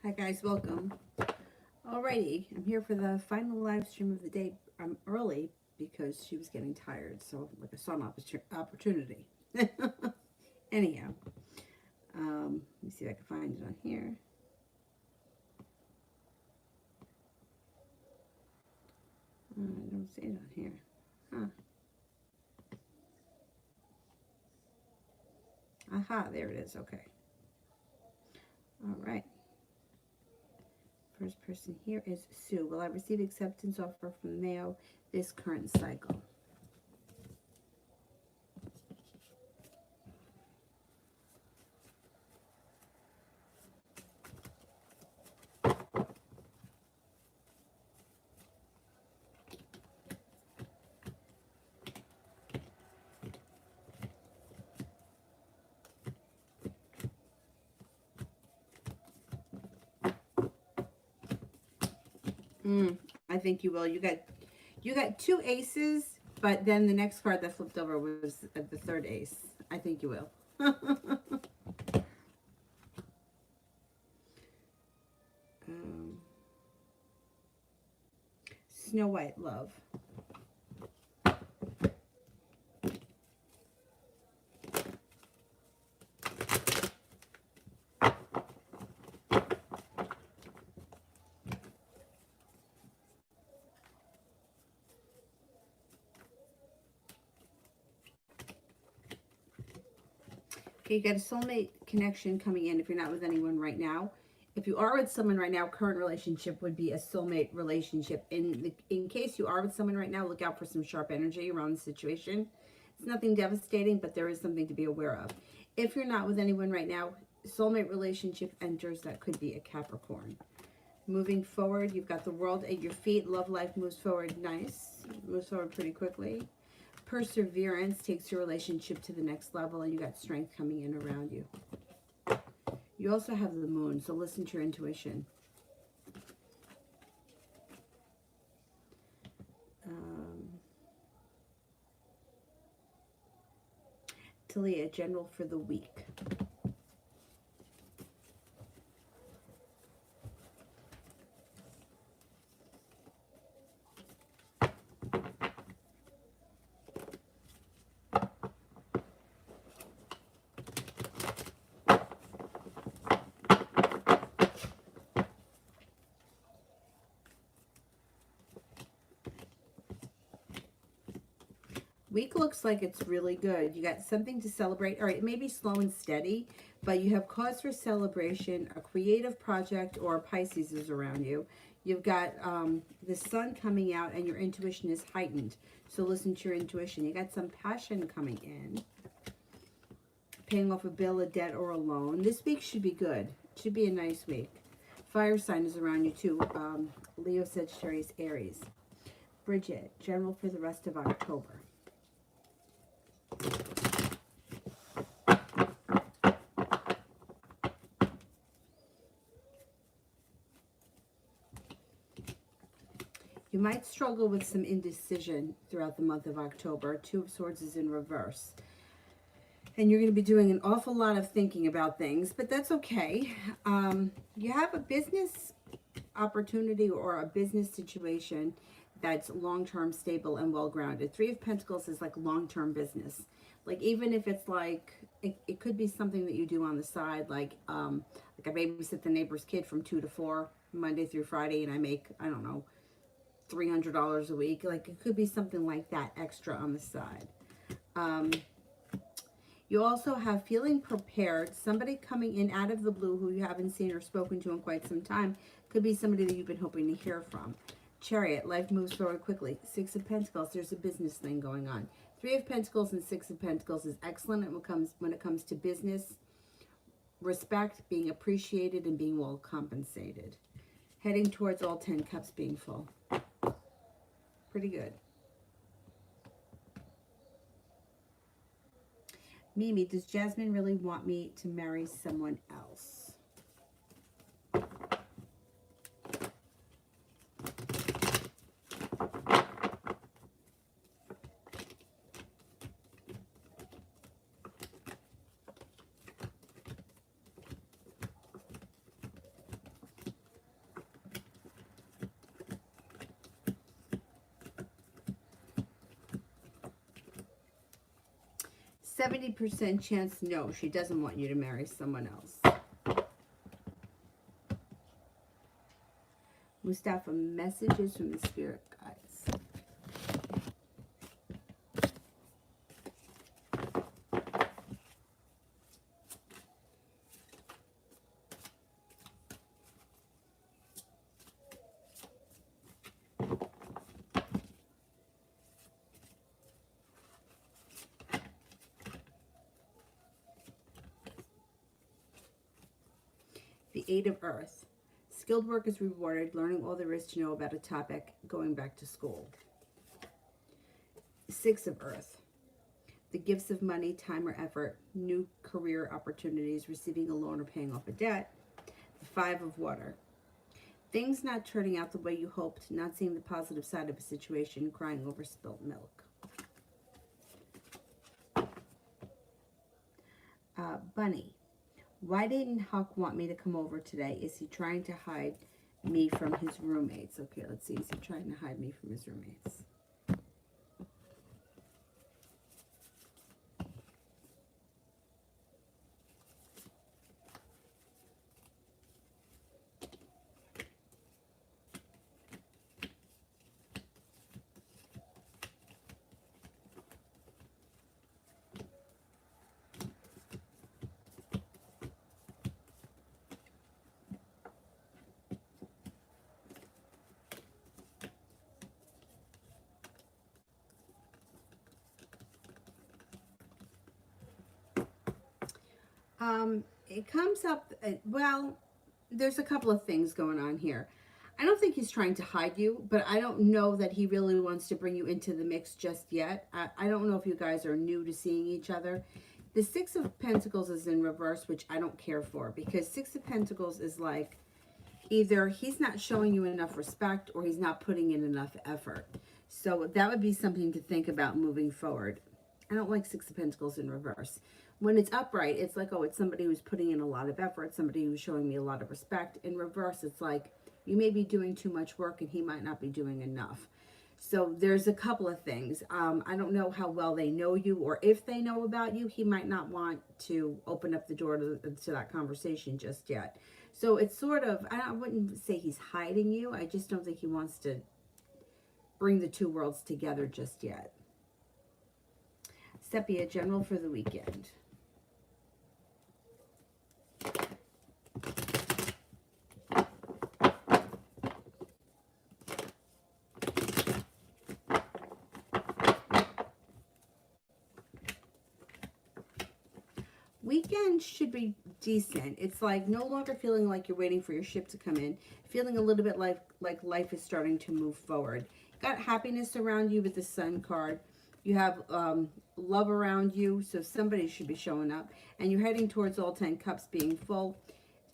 Hi guys, welcome. Alrighty, I'm here for the final live stream of the day. I'm early because she was getting tired, so like a sun opportunity. Anyhow, let me see if I can find it on here. I don't see it on here. Huh. Aha, there it is. Okay. All right. First person here is Sue. Will I receive acceptance offer from Mayo this current cycle? I think you will. You got two aces, but then the next card that flipped over was the third ace. I think you will. um, Snow White Love. Okay, you got a soulmate connection coming in if you're not with anyone right now. If you are with someone right now, current relationship would be a soulmate relationship. In case you are with someone right now, look out for some sharp energy around the situation. It's nothing devastating, but there is something to be aware of. If you're not with anyone right now, soulmate relationship enters. That could be a Capricorn. Moving forward, you've got the world at your feet. Love life moves forward nice. Moves forward pretty quickly. Perseverance takes your relationship to the next level, and you got strength coming in around you. You also have the moon, so listen to your intuition. Talia, general for the week. Week looks like it's really good. You got something to celebrate. All right, it may be slow and steady, but you have cause for celebration. A creative project or Pisces is around you. You've got the sun coming out and your intuition is heightened. So listen to your intuition. You got some passion coming in. Paying off a bill, a debt, or a loan. This week should be good. It should be a nice week. Fire sign is around you too. Leo, Sagittarius, Aries. Bridget, general for the rest of October. You might struggle with some indecision throughout the month of October. Two of Swords is in reverse. And you're going to be doing an awful lot of thinking about things, but that's okay. You have a business opportunity or a business situation that's long-term, stable, and well-grounded. Three of Pentacles is like long-term business. Like even if it's like, it could be something that you do on the side, like I babysit the neighbor's kid from 2 to 4, Monday through Friday, and I make, I don't know, $300 a week. Like it could be something like that extra on the side. You also have feeling prepared. Somebody coming in out of the blue who you haven't seen or spoken to in quite some time. Could be somebody that you've been hoping to hear from. Chariot, life moves forward quickly. Six of Pentacles, there's a business thing going on. Three of Pentacles and Six of Pentacles is excellent when it comes to business, respect, being appreciated, and being well compensated. Heading towards all 10 cups being full. Pretty good. Mimi, does Jasmine really want me to marry someone else? 70% chance no, she doesn't want you to marry someone else. Mustafa, messages from the spirit guides. The Eight of Earth. Skilled work is rewarded, learning all there is to know about a topic, going back to school. Six of Earth. The gifts of money, time, or effort, new career opportunities, receiving a loan or paying off a debt. The Five of Water. Things not turning out the way you hoped, not seeing the positive side of a situation, crying over spilt milk. Bunny. Why didn't Huck want me to come over today? Is he trying to hide me from his roommates? Okay, let's see. Is he trying to hide me from his roommates? It comes up, well, there's a couple of things going on here. I don't think he's trying to hide you, but I don't know that he really wants to bring you into the mix just yet. I don't know if you guys are new to seeing each other. The Six of Pentacles is in reverse, which I don't care for, because Six of Pentacles is like either he's not showing you enough respect or he's not putting in enough effort. So that would be something to think about moving forward. I don't like Six of Pentacles in reverse. When it's upright, it's like, oh, it's somebody who's putting in a lot of effort, somebody who's showing me a lot of respect. In reverse, it's like you may be doing too much work and he might not be doing enough. So there's a couple of things. I don't know how well they know you or if they know about you. He might not want to open up the door to that conversation just yet. So it's sort of, I wouldn't say he's hiding you. I just don't think he wants to bring the two worlds together just yet. Sepia, general for the weekend. Weekend should be decent. It's like no longer feeling like you're waiting for your ship to come in, feeling a little bit like life is starting to move forward. Got happiness around you with the Sun card. You have love around you, so somebody should be showing up. And you're heading towards all 10 cups being full.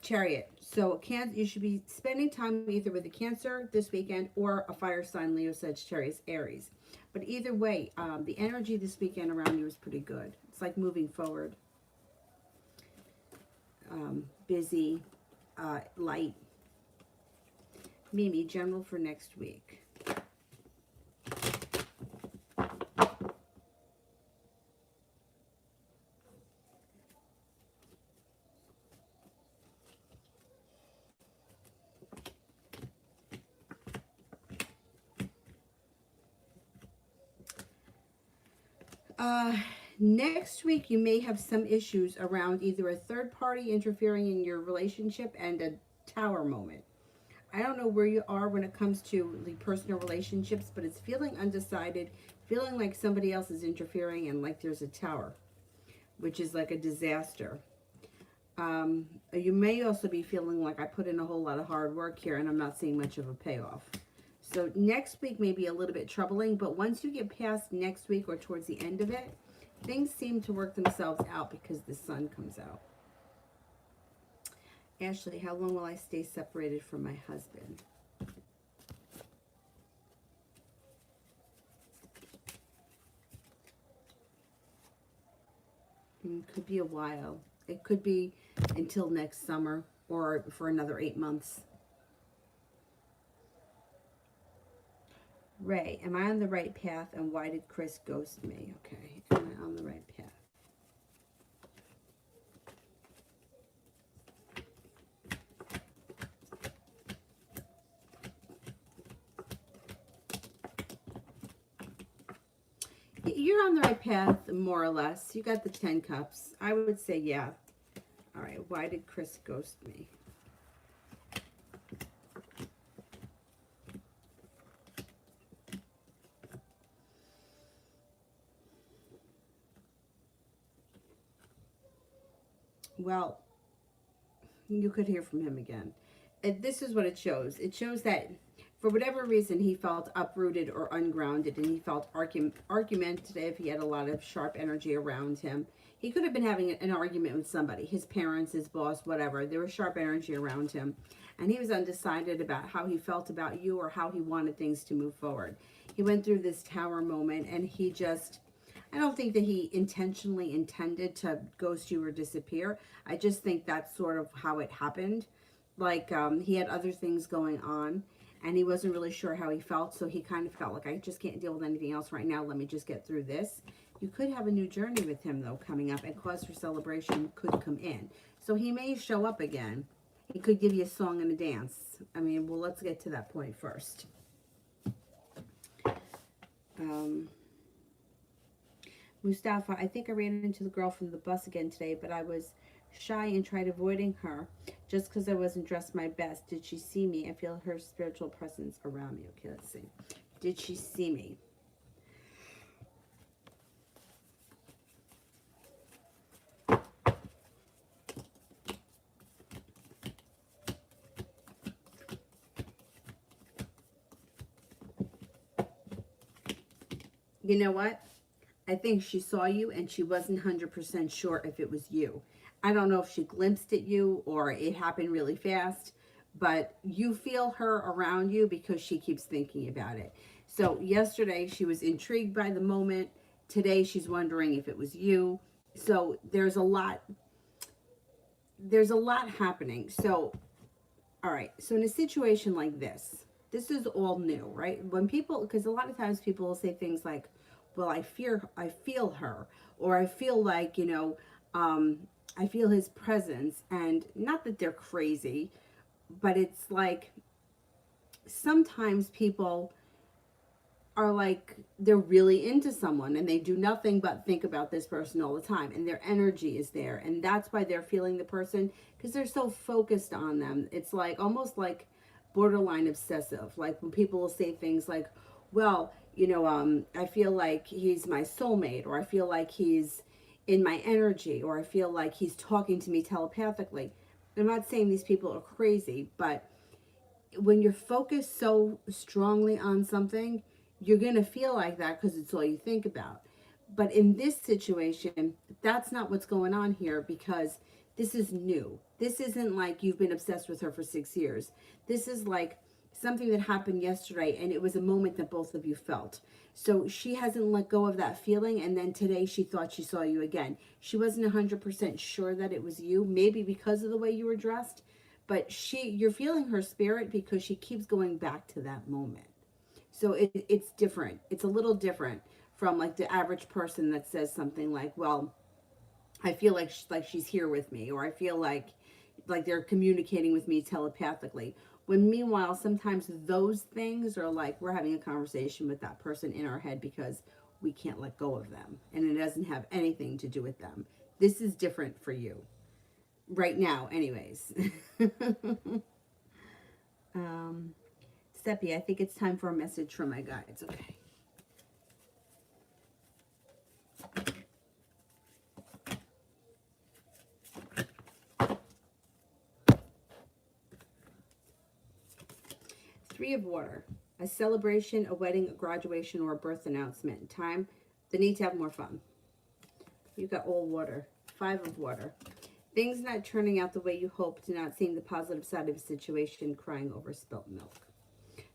Chariot. So you should be spending time either with a Cancer this weekend or a fire sign, Leo, Sagittarius, Aries. But either way, the energy this weekend around you is pretty good. It's like moving forward. Busy, light. Mimi, general for next week. Next week, you may have some issues around either a third party interfering in your relationship and a tower moment. I don't know where you are when it comes to the personal relationships, but it's feeling undecided, feeling like somebody else is interfering and like there's a tower, which is like a disaster. You may also be feeling like I put in a whole lot of hard work here and I'm not seeing much of a payoff. So next week may be a little bit troubling, but once you get past next week or towards the end of it, things seem to work themselves out because the Sun comes out. Ashley, how long will I stay separated from my husband? It could be a while. It could be until next summer or for another 8 months. Ray, am I on the right path and why did Chris ghost me? Okay, am I on the right path? you're on the right path, more or less. You got the 10 cups. I would say, yeah. All right, why did Chris ghost me? Well, you could hear from him again. This is what it shows. It shows that for whatever reason he felt uprooted or ungrounded, and he felt argumentative. He had a lot of sharp energy around him. He could have been having an argument with somebody, his parents, his boss, whatever. There was sharp energy around him, and he was undecided about how he felt about you or how he wanted things to move forward. He went through this tower moment, and he just, I don't think that he intentionally intended to ghost you or disappear. I just think that's sort of how it happened. Like, he had other things going on, and he wasn't really sure how he felt, so he kind of felt like, I just can't deal with anything else right now. Let me just get through this. You could have a new journey with him, though, coming up, and cause for celebration could come in. So he may show up again. He could give you a song and a dance. I mean, well, let's get to that point first. Mustafa, I think I ran into the girl from the bus again today, but I was shy and tried avoiding her just because I wasn't dressed my best. Did she see me? I feel her spiritual presence around me. Okay, let's see. Did she see me? You know what? I think she saw you and she wasn't 100% sure if it was you. I don't know if she glimpsed at you or it happened really fast, but you feel her around you because she keeps thinking about it. So yesterday she was intrigued by the moment. Today she's wondering if it was you. So there's a lot happening. So, all right. So in a situation like this is all new, right? When people, because a lot of times people will say things like, well, I feel her, or I feel like, I feel his presence. And not that they're crazy, but it's like sometimes people are like, they're really into someone and they do nothing but think about this person all the time, and their energy is there, and that's why they're feeling the person, because they're so focused on them. It's like almost like borderline obsessive. Like when people will say things like, well, I feel like he's my soulmate, or I feel like he's in my energy, or I feel like he's talking to me telepathically. I'm not saying these people are crazy, but when you're focused so strongly on something, you're going to feel like that because it's all you think about. But in this situation, that's not what's going on here, because this is new. This isn't like you've been obsessed with her for 6 years. This is like something that happened yesterday, and it was a moment that both of you felt. So she hasn't let go of that feeling, and then today she thought she saw you again. She wasn't 100% sure that it was you, maybe because of the way you were dressed, but you're feeling her spirit because she keeps going back to that moment. So it's different. It's a little different from like the average person that says something like, well, I feel like she's here with me, or I feel like they're communicating with me telepathically. When meanwhile, sometimes those things are like we're having a conversation with that person in our head because we can't let go of them, and it doesn't have anything to do with them. This is different for you right now, anyways. Seppi, I think it's time for a message from my guides. Okay. Three of Water. A celebration, a wedding, a graduation, or a birth announcement. Time, the need to have more fun. You got all water. Five of Water. Things not turning out the way you hoped, not seeing the positive side of a situation, crying over spilt milk.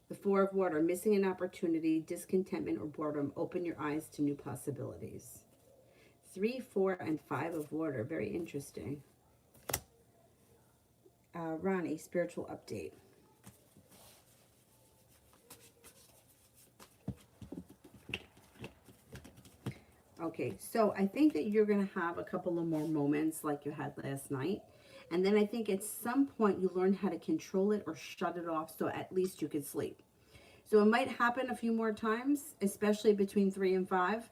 The Four of Water. Missing an opportunity, discontentment, or boredom. Open your eyes to new possibilities. 3, 4, and 5 of Water. Very interesting. Ronnie, spiritual update. Okay, so I think that you're going to have a couple of more moments like you had last night. And then I think at some point you learn how to control it or shut it off so at least you could sleep. So it might happen a few more times, especially between 3 and 5.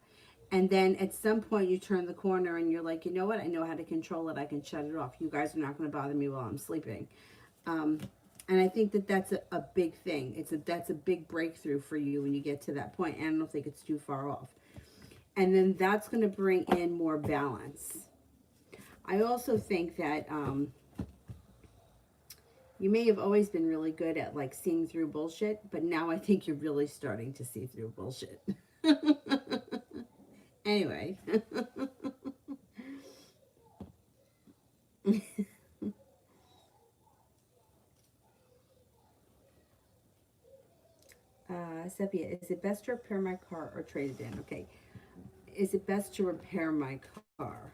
And then at some point you turn the corner and you're like, you know what? I know how to control it. I can shut it off. You guys are not going to bother me while I'm sleeping. And I think that that's a big thing. That's a big breakthrough for you when you get to that point. And I don't think it's too far off. And then that's going to bring in more balance. I also think that you may have always been really good at like seeing through bullshit, but now I think you're really starting to see through bullshit. Anyway. Sepia, is it best to repair my car or trade it in? Okay. Is it best to repair my car?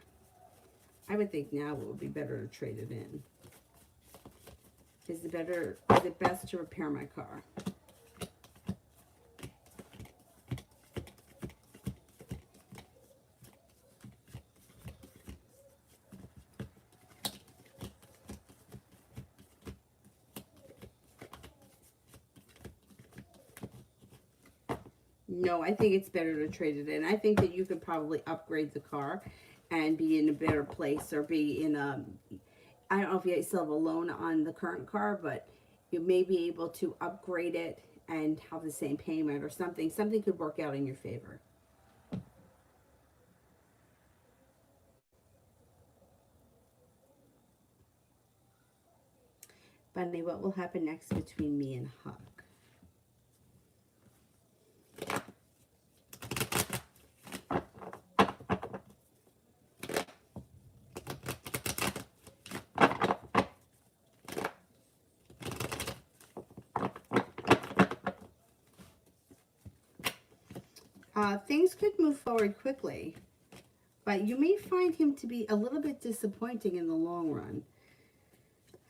I would think now it would be better to trade it in. Is it best to repair my car? No, I think it's better to trade it in. I think that you could probably upgrade the car and be in a better place, or be in a, I don't know if you still have a loan on the current car, but you may be able to upgrade it and have the same payment or something. Something could work out in your favor. Bunny, what will happen next between me and Huck? Things could move forward quickly, but you may find him to be a little bit disappointing in the long run.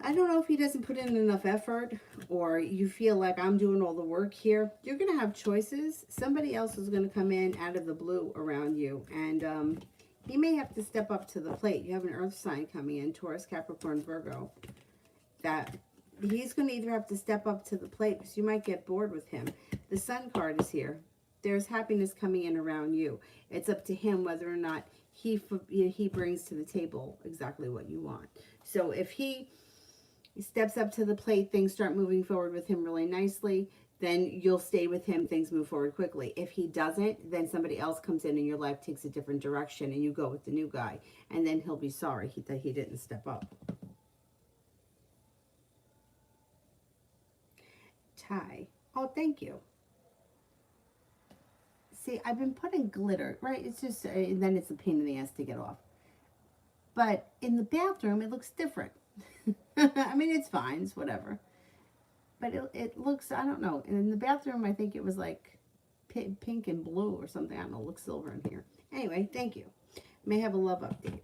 I don't know if he doesn't put in enough effort, or you feel like I'm doing all the work here. You're going to have choices. Somebody else is going to come in out of the blue around you, and he may have to step up to the plate. You have an earth sign coming in, Taurus, Capricorn, Virgo, that he's going to either have to step up to the plate because you might get bored with him. The Sun card is here. There's happiness coming in around you. It's up to him whether or not he brings to the table exactly what you want. So if he steps up to the plate, things start moving forward with him really nicely, then you'll stay with him, things move forward quickly. If he doesn't, then somebody else comes in and your life takes a different direction and you go with the new guy. And then he'll be sorry that he didn't step up. Ty. Oh, thank you. See, I've been putting glitter, right? It's just, and then it's a pain in the ass to get off. But in the bathroom, it looks different. I mean, it's fine, it's whatever. But it looks, I don't know. And in the bathroom, I think it was like pink and blue or something. I don't know, it looks silver in here. Anyway, thank you. May have a love update.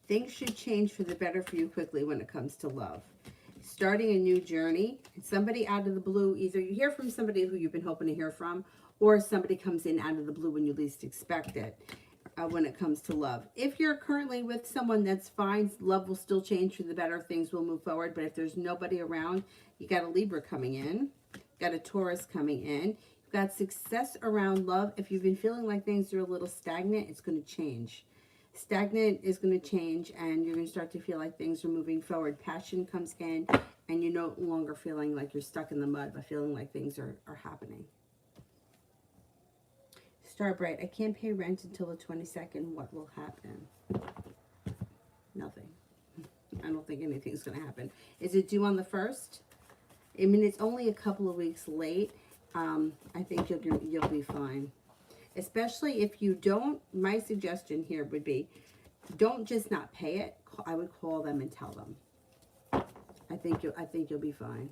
Things should change for the better for you quickly when it comes to love. Starting a new journey, somebody out of the blue, either you hear from somebody who you've been hoping to hear from, or somebody comes in out of the blue when you least expect it when it comes to love. If you're currently with someone, that's fine. Love will still change for the better. Things will move forward. But if there's nobody around, you got a Libra coming in, got a Taurus coming in. You've got success around love. If you've been feeling like things are a little stagnant, it's going to change. Stagnant is going to change, and you're going to start to feel like things are moving forward. Passion comes in, and you're no longer feeling like you're stuck in the mud, but feeling like things are happening. Star Bright, I can't pay rent until the 22nd. What will happen? Nothing. I don't think anything's going to happen. Is it due on the 1st? I mean, it's only a couple of weeks late. I think you'll be fine. Especially if you don't, my suggestion here would be, don't just not pay it. I would call them and tell them. I think you'll be fine.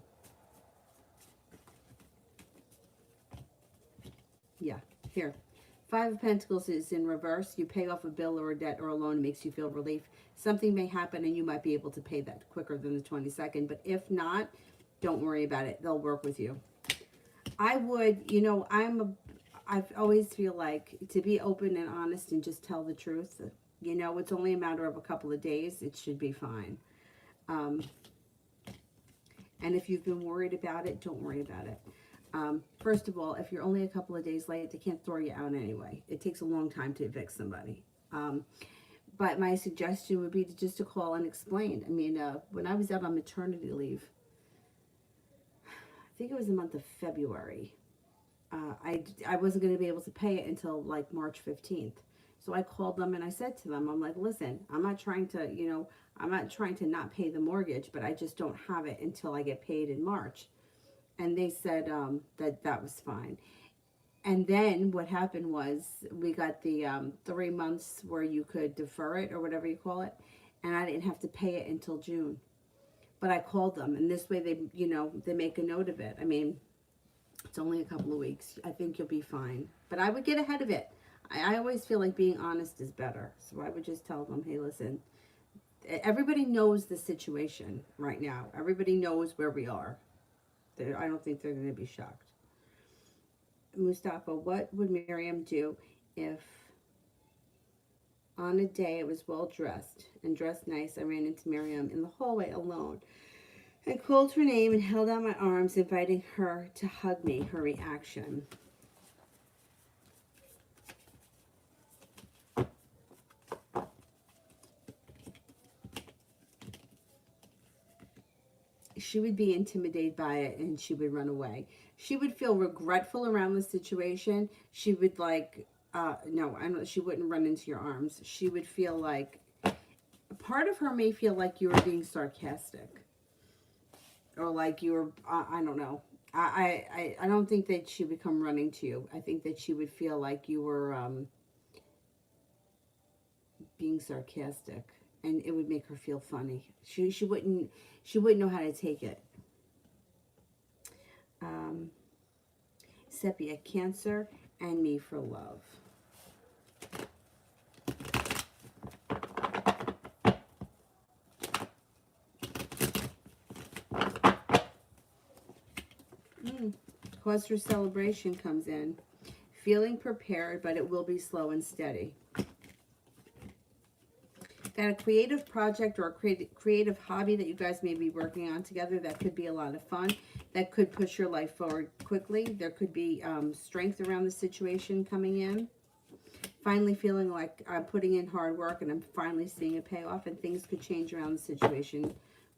Yeah, here. Five of Pentacles is in reverse. You pay off a bill or a debt or a loan, it makes you feel relief. Something may happen and you might be able to pay that quicker than the 22nd. But if not, don't worry about it. They'll work with you. I would, you know, I always feel like to be open and honest and just tell the truth. You know, it's only a matter of a couple of days. It should be fine. And if you've been worried about it, don't worry about it. First of all, if you're only a couple of days late, they can't throw you out anyway. It takes a long time to evict somebody. But my suggestion would be just to call and explain. I mean, when I was out on maternity leave, I think it was the month of February, I wasn't going to be able to pay it until like March 15th. So I called them and I said to them, I'm like, listen, I'm not trying to, you know, I'm not trying to not pay the mortgage, but I just don't have it until I get paid in March. And they said that was fine. And then what happened was we got the 3 months where you could defer it or whatever you call it. And I didn't have to pay it until June. But I called them, and this way they, you know, they make a note of it. I mean, it's only a couple of weeks. I think you'll be fine. But I would get ahead of it. I always feel like being honest is better. So I would just tell them, hey, listen, everybody knows the situation right now. Everybody knows where we are. I don't think they're going to be shocked. Mustafa, what would Miriam do if on a day I was well dressed and dressed nice, I ran into Miriam in the hallway alone? I called her name and held out my arms, inviting her to hug me. Her reaction. She would be intimidated by it and she would run away. She would feel regretful around the situation. She would like, no, she wouldn't run into your arms. She would feel like, part of her may feel like you were being sarcastic. Or like you were, I don't know. I don't think that she would come running to you. I think that she would feel like you were being sarcastic. And it would make her feel funny. She wouldn't know how to take it. Sepia, Cancer, and me for love. Cause for celebration comes in. Feeling prepared, but it will be slow and steady. Got a creative project or a creative hobby that you guys may be working on together that could be a lot of fun. That could push your life forward quickly. There could be strength around the situation coming in. Finally feeling like I'm putting in hard work and I'm finally seeing a payoff, and things could change around the situation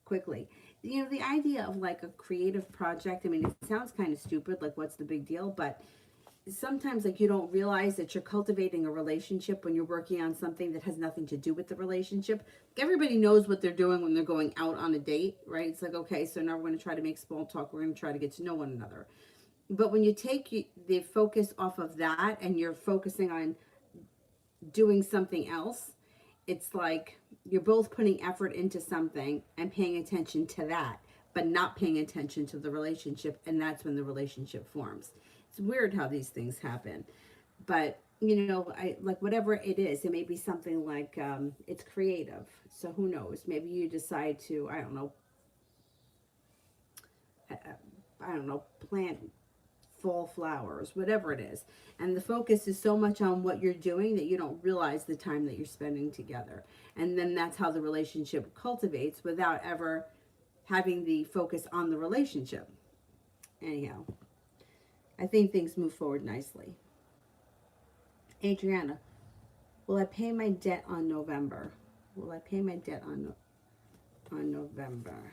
quickly. You know, the idea of like a creative project, I mean, it sounds kind of stupid, like what's the big deal? But sometimes like you don't realize that you're cultivating a relationship when you're working on something that has nothing to do with the relationship. Everybody knows what they're doing when they're going out on a date, right? It's like, okay, so now we're going to try to make small talk. We're going to try to get to know one another. But when you take the focus off of that and you're focusing on doing something else, it's like you're both putting effort into something and paying attention to that, but not paying attention to the relationship. And that's when the relationship forms. It's weird how these things happen, but you know, like whatever it is, it may be something like it's creative. So who knows? Maybe you decide to, I don't know, plant fall flowers, whatever it is. And the focus is so much on what you're doing that you don't realize the time that you're spending together. And then that's how the relationship cultivates without ever having the focus on the relationship. Anyhow, I think things move forward nicely. Adriana, will I pay my debt on November? Will I pay my debt on November?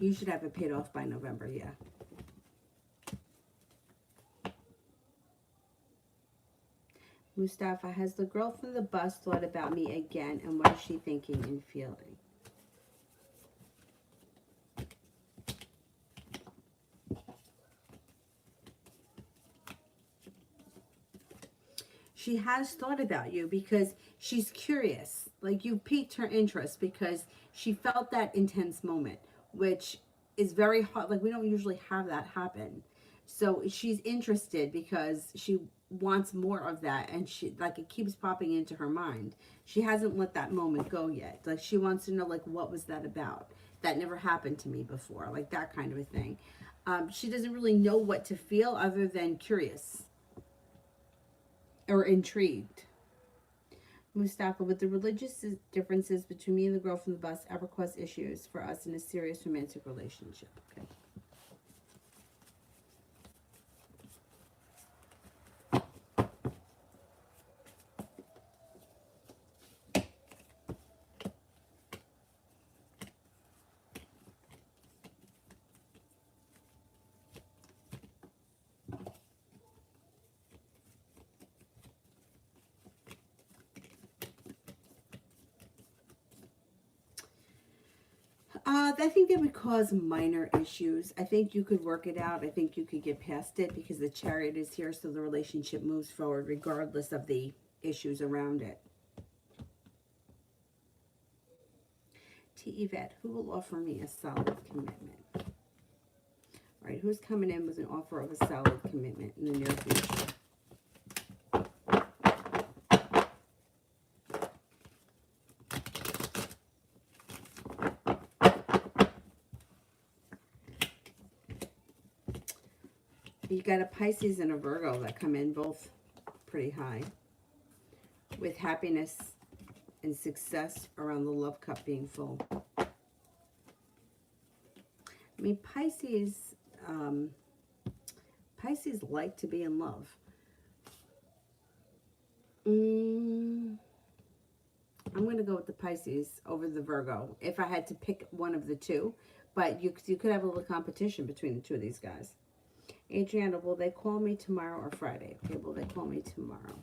You should have it paid off by November, yeah. Mustafa, has the girl from the bus thought about me again, and what is she thinking and feeling? she has thought about you because she's curious. Like, you piqued her interest because she felt that intense moment, which is very hard. Like, we don't usually have that happen. So she's interested because she wants more of that, and she, like, it keeps popping into her mind. She hasn't let that moment go yet. Like, she wants to know, like, what was that about? That never happened to me before, like that kind of a thing. She doesn't really know what to feel other than curious or intrigued. Mustafa, would the religious differences between me and the girl from the bus ever cause issues for us in a serious romantic relationship? Okay. I think that would cause minor issues. I think you could work it out. I think you could get past it because the Chariot is here, so the relationship moves forward regardless of the issues around it. T. Yvette, who will offer me a solid commitment? All right, who's coming in with an offer of a solid commitment in the near future? You got a Pisces and a Virgo that come in both pretty high, with happiness and success around the love cup being full. I mean, Pisces like to be in love. I'm going to go with the Pisces over the Virgo if I had to pick one of the two, but you could have a little competition between the two of these guys. Adriana, will they call me tomorrow or Friday? Okay, will they call me tomorrow?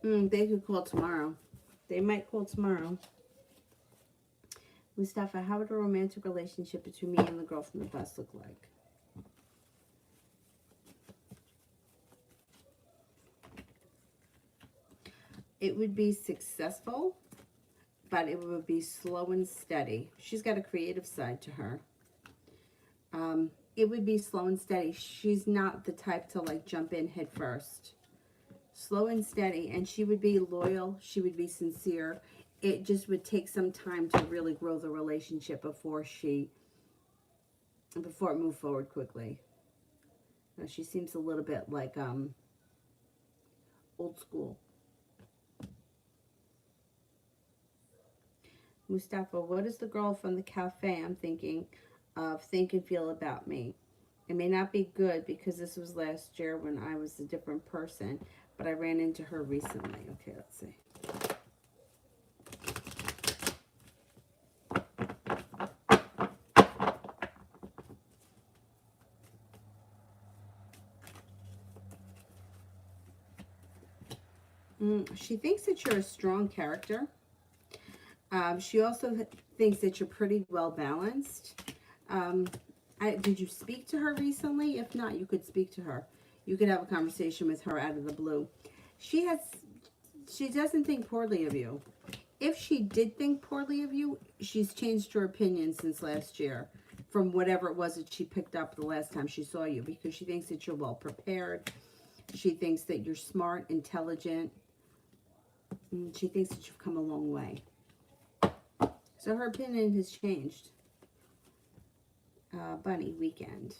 They could call tomorrow. They might call tomorrow. Mustafa, how would a romantic relationship between me and the girl from the bus look like? It would be successful, but it would be slow and steady. She's got a creative side to her. It would be slow and steady. She's not the type to like jump in head first. Slow and steady, and she would be loyal. She would be sincere. It just would take some time to really grow the relationship before it moved forward quickly. She seems a little bit like old school. Mustafa, what does the girl from the cafe I'm thinking of think and feel about me? It may not be good because this was last year when I was a different person, but I ran into her recently. Okay, let's see. She thinks that you're a strong character. She also thinks that you're pretty well balanced. Did you speak to her recently? If not, you could speak to her. You could have a conversation with her out of the blue. She doesn't think poorly of you. If she did think poorly of you, she's changed her opinion since last year from whatever it was that she picked up the last time she saw you, because she thinks that you're well prepared. She thinks that you're smart, intelligent. She thinks that you've come a long way. So her opinion has changed. Bunny, weekend.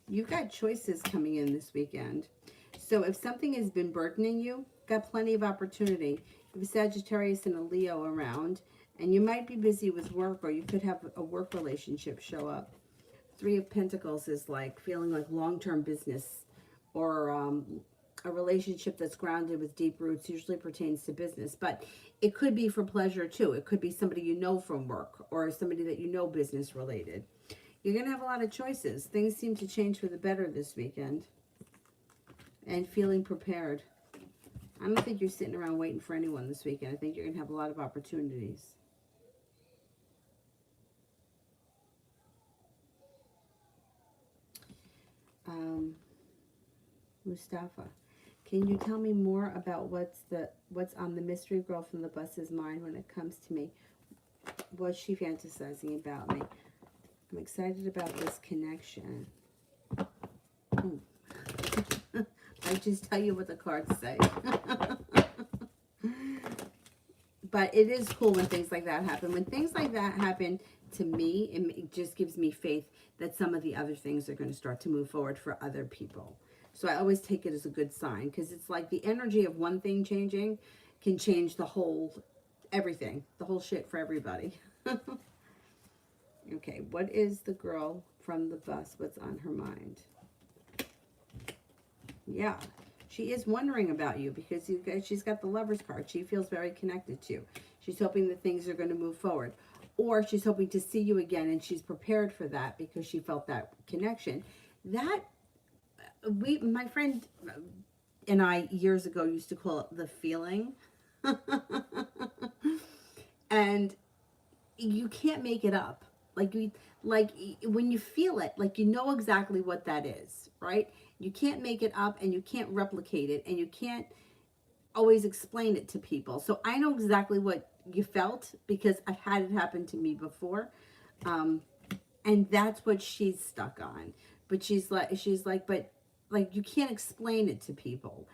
You've got choices coming in this weekend. So if something has been burdening you, got plenty of opportunity. You have a Sagittarius and a Leo around, and you might be busy with work, or you could have a work relationship show up. Three of Pentacles is like feeling like long-term business, or a relationship that's grounded with deep roots usually pertains to business, but it could be for pleasure too. It could be somebody you know from work, or somebody that you know business related. You're going to have a lot of choices. Things seem to change for the better this weekend. And feeling prepared. I don't think you're sitting around waiting for anyone this weekend. I think you're going to have a lot of opportunities. Mustafa, can you tell me more about what's on the mystery girl from the bus's mind when it comes to me? What's she fantasizing about me? I'm excited about this connection. I just tell you what the cards say. But it is cool when things like that happen. When things like that happen to me, it just gives me faith that some of the other things are going to start to move forward for other people. So I always take it as a good sign, because it's like the energy of one thing changing can change the whole, everything, the whole shit for everybody. Okay, what is the girl from the bus? What's on her mind? Yeah, she is wondering about you, because she's got the Lover's card. She feels very connected to you. She's hoping that things are going to move forward. Or she's hoping to see you again, and she's prepared for that because she felt that connection. That, my friend and I years ago used to call it the feeling. And you can't make it up. Like when you feel it, like you know exactly what that is, right? You can't make it up, and you can't replicate it, and you can't always explain it to people. So I know exactly what you felt, because I've had it happen to me before. And that's what she's stuck on. But she's like, but like, you can't explain it to people.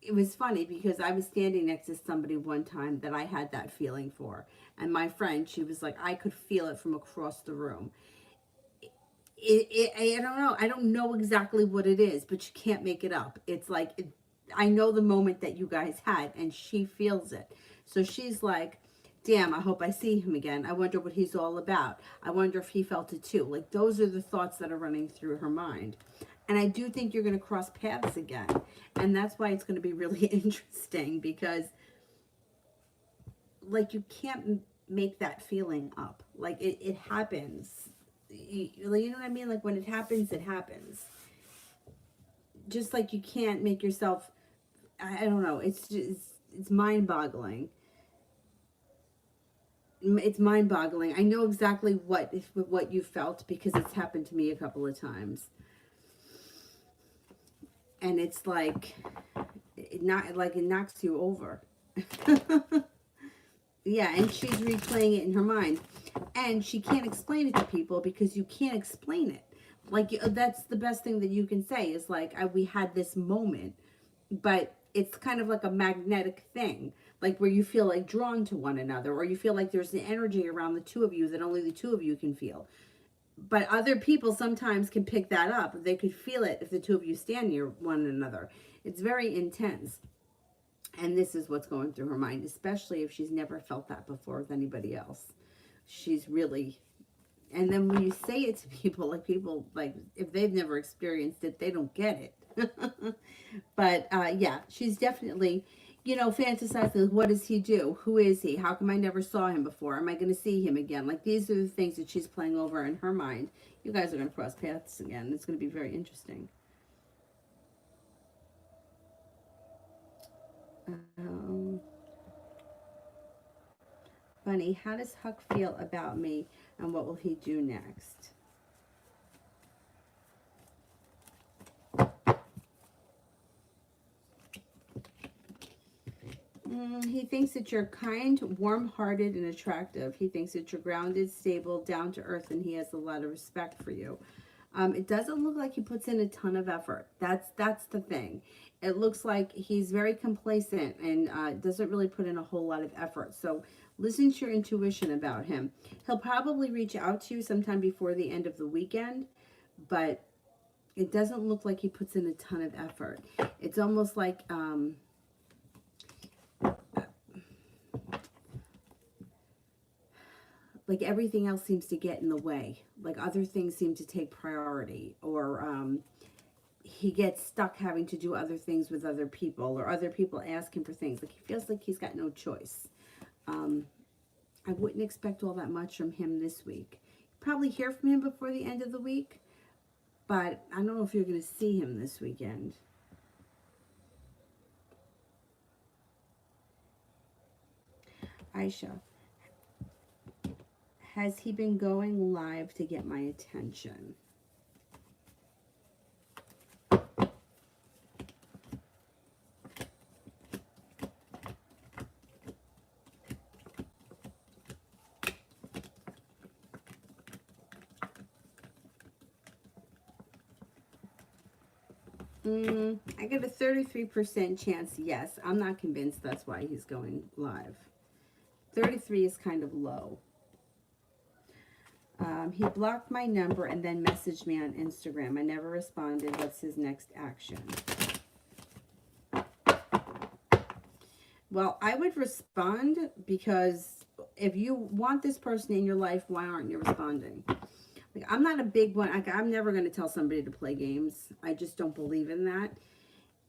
It was funny because I was standing next to somebody one time that I had that feeling for. And my friend, she was like, I could feel it from across the room. I don't know. I don't know exactly what it is, but you can't make it up. It's like, I know the moment that you guys had, and she feels it. So she's like, damn, I hope I see him again. I wonder what he's all about. I wonder if he felt it too. Like, those are the thoughts that are running through her mind. And I do think you're going to cross paths again. And that's why it's going to be really interesting, because, like, you can't make that feeling up. Like, it happens. You know what I mean? Like, when it happens, it happens. Just like you can't make yourself, I don't know, it's just, it's mind-boggling. It's mind-boggling. I know exactly what you felt, because it's happened to me a couple of times. And it's like, it knocks you over. Yeah, and she's replaying it in her mind. And she can't explain it to people, because you can't explain it. Like, that's the best thing that you can say is like, we had this moment, but it's kind of like a magnetic thing, like where you feel like drawn to one another, or you feel like there's an energy around the two of you that only the two of you can feel. But other people sometimes can pick that up. They could feel it if the two of you stand near one another. It's very intense. And this is what's going through her mind, especially if she's never felt that before with anybody else. She's really, and then when you say it to people, like if they've never experienced it, they don't get it. But yeah, she's definitely, fantasizing, what does he do? Who is he? How come I never saw him before? Am I going to see him again? Like, these are the things that she's playing over in her mind. You guys are going to cross paths again. It's going to be very interesting. Bunny, how does Huck feel about me, and what will he do next? He thinks that you're kind, warm-hearted, and attractive. He thinks that you're grounded, stable, down to earth, and he has a lot of respect for you. It doesn't look like he puts in a ton of effort. That's the thing. It looks like he's very complacent and doesn't really put in a whole lot of effort. So listen to your intuition about him. He'll probably reach out to you sometime before the end of the weekend, but it doesn't look like he puts in a ton of effort. It's almost like like everything else seems to get in the way. Like other things seem to take priority, or he gets stuck having to do other things with other people, or other people ask him for things. Like he feels like he's got no choice. I wouldn't expect all that much from him this week. Probably hear from him before the end of the week, but I don't know if you're going to see him this weekend. Aisha, has he been going live to get my attention? I get a 33% chance yes. I'm not convinced that's why he's going live. 33 is kind of low. He blocked my number and then messaged me on Instagram. I never responded. What's his next action? Well, I would respond, because if you want this person in your life, why aren't you responding? Like, I'm not a big one. I'm never going to tell somebody to play games. I just don't believe in that.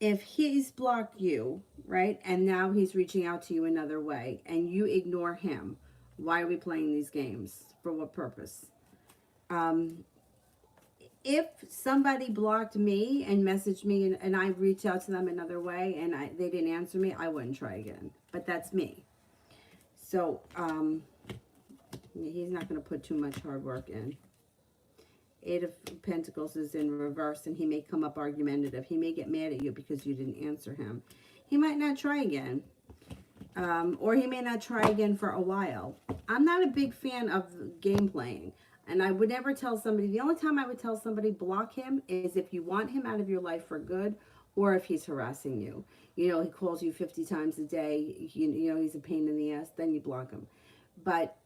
If he's blocked you, right, and now he's reaching out to you another way, and you ignore him, why are we playing these games? For what purpose? If somebody blocked me and messaged me, and I reached out to them another way, and they didn't answer me, I wouldn't try again. But that's me. So, he's not going to put too much hard work in. 8 of Pentacles is in reverse, and he may come up argumentative. He may get mad at you because you didn't answer him. He might not try again. Or he may not try again for a while. I'm not a big fan of game playing. And I would never tell somebody, the only time I would tell somebody block him is if you want him out of your life for good, or if he's harassing you. You know, he calls you 50 times a day, you know, he's a pain in the ass, then you block him. But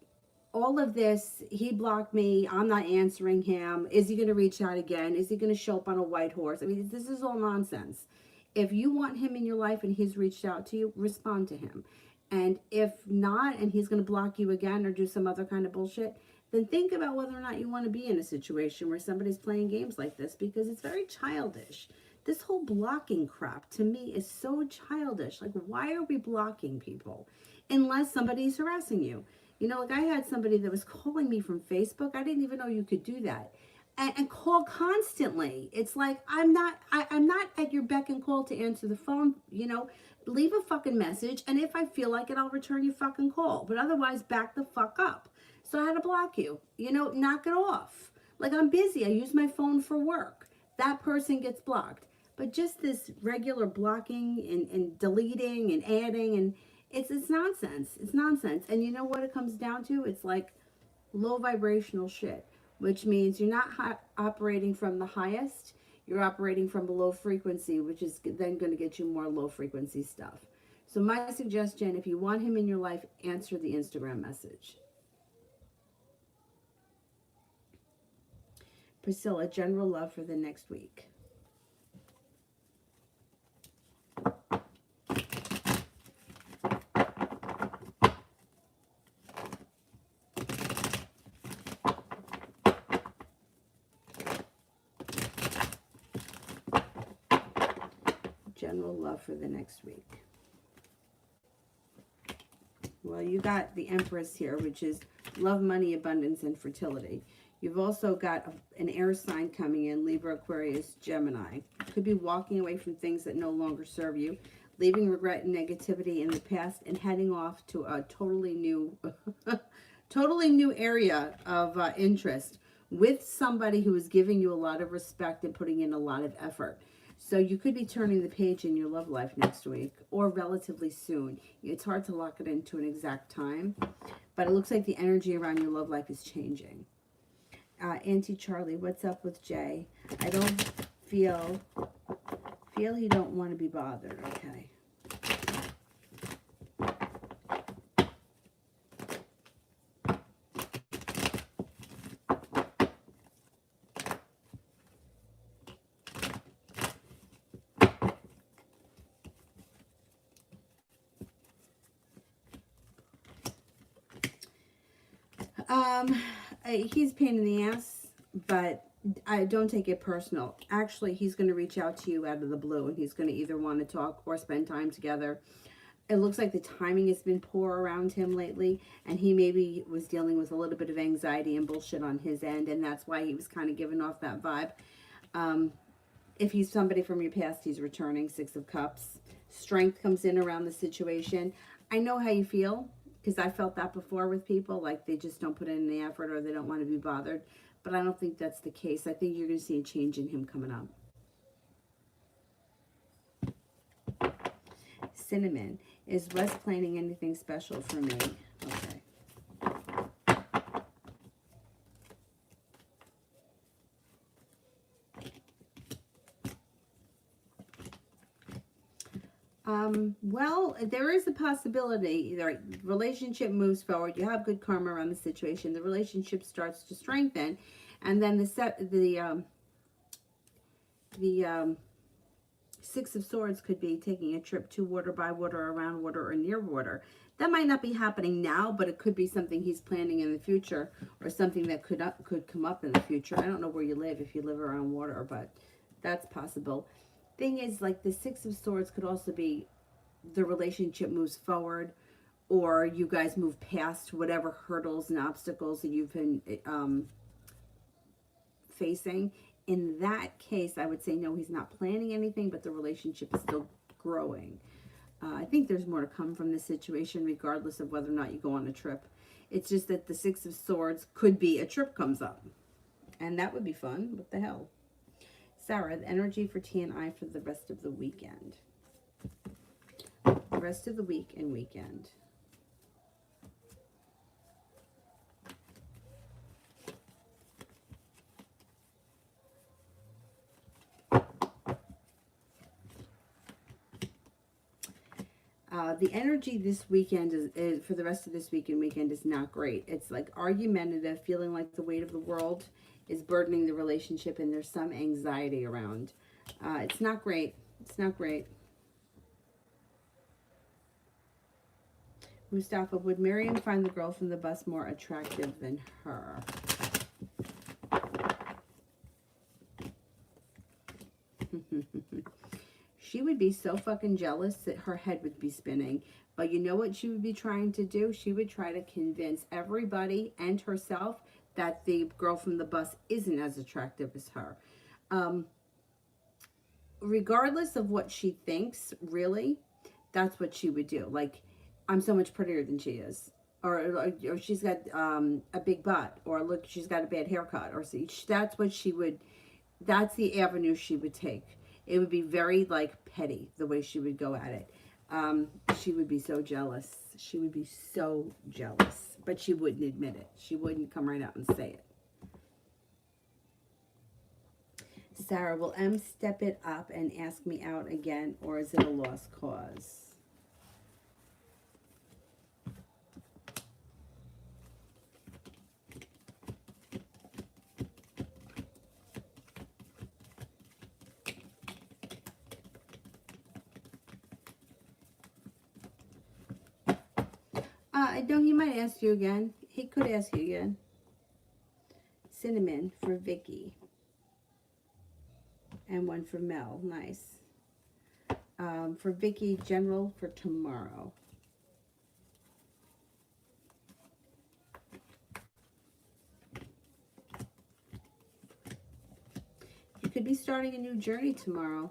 all of this, he blocked me, I'm not answering him. Is he going to reach out again? Is he going to show up on a white horse? I mean, this is all nonsense. If you want him in your life and he's reached out to you, respond to him. And if not, and he's going to block you again or do some other kind of bullshit, then think about whether or not you want to be in a situation where somebody's playing games like this, because it's very childish. This whole blocking crap, to me, is so childish. Like, why are we blocking people? Unless somebody's harassing you. You know, like I had somebody that was calling me from Facebook. I didn't even know you could do that. And call constantly. It's like, I'm not at your beck and call to answer the phone. You know, leave a fucking message. And if I feel like it, I'll return your fucking call. But otherwise, back the fuck up. So I had to block you. You know, knock it off. Like, I'm busy. I use my phone for work. That person gets blocked. But just this regular blocking and deleting and adding, and it's nonsense. It's nonsense. And you know what it comes down to? It's like low vibrational shit, which means you're not operating from the highest. You're operating from a low frequency, which is then going to get you more low frequency stuff. So my suggestion, if you want him in your life, answer the Instagram message. Priscilla, general love for the next week. General love for the next week. Well, you got the Empress here, which is love, money, abundance, and fertility. You've also got an air sign coming in, Libra, Aquarius, Gemini. Could be walking away from things that no longer serve you, leaving regret and negativity in the past, and heading off to a totally new, totally new area of interest with somebody who is giving you a lot of respect and putting in a lot of effort. So you could be turning the page in your love life next week or relatively soon. It's hard to lock it into an exact time, but it looks like the energy around your love life is changing. Auntie Charlie, what's up with Jay? I don't feel you don't want to be bothered, okay? Um, he's a pain in the ass, but I don't take it personal. Actually, he's going to reach out to you out of the blue, and he's going to either want to talk or spend time together. It looks like the timing has been poor around him lately, and he maybe was dealing with a little bit of anxiety and bullshit on his end, and that's why he was kind of giving off that vibe. If he's somebody from your past, he's returning. Six of Cups. Strength comes in around the situation. I know how you feel, because I felt that before with people, like they just don't put in the effort or they don't want to be bothered. But I don't think that's the case. I think you're going to see a change in him coming up. Cinnamon. Is Wes planning anything special for me? Okay. Well, there is a possibility. The relationship moves forward. You have good karma around the situation. The relationship starts to strengthen, and then the Six of Swords could be taking a trip to water, by water, around water, or near water. That might not be happening now, but it could be something he's planning in the future, or something that could come up in the future. I don't know where you live, if you live around water, but that's possible. Thing is, like, the Six of Swords could also be the relationship moves forward, or you guys move past whatever hurdles and obstacles that you've been facing. In that case, I would say no, he's not planning anything, but the relationship is still growing. I think there's more to come from this situation, regardless of whether or not you go on a trip. It's just that the Six of Swords could be a trip comes up, and that would be fun. What the hell? Sarah, the energy for T&I for the rest of the weekend. The rest of the week and weekend. The energy this weekend is for the rest of this week and weekend is not great. It's like argumentative, feeling like the weight of the world is burdening the relationship, and there's some anxiety around. It's not great. It's not great. Mustafa, would Miriam find the girl from the bus more attractive than her? She would be so fucking jealous that her head would be spinning. But you know what she would be trying to do? She would try to convince everybody and herself that the girl from the bus isn't as attractive as her. Regardless of what she thinks, really, that's what she would do. Like, I'm so much prettier than she is. Or she's got a big butt. Or look, she's got a bad haircut. Or see, that's what she would, that's the avenue she would take. It would be very, like, petty, the way she would go at it. She would be so jealous. She would be so jealous. But she wouldn't admit it. She wouldn't come right out and say it. Sarah, will M step it up and ask me out again, or is it a lost cause? No, he might ask you again. He could ask you again. Cinnamon for Vicky. And one for Mel. Nice. For Vicky, general for tomorrow. You could be starting a new journey tomorrow.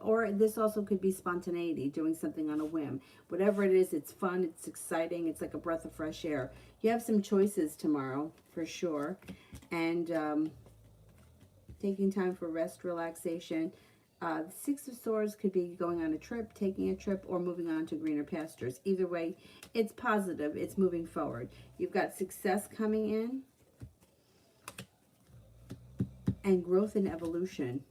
Or this also could be spontaneity, doing something on a whim. Whatever it is, it's fun, it's exciting, it's like a breath of fresh air. You have some choices tomorrow, for sure. And taking time for rest, relaxation. The Six of Swords could be going on a trip, taking a trip, or moving on to greener pastures. Either way, it's positive, it's moving forward. You've got success coming in. And growth and evolution.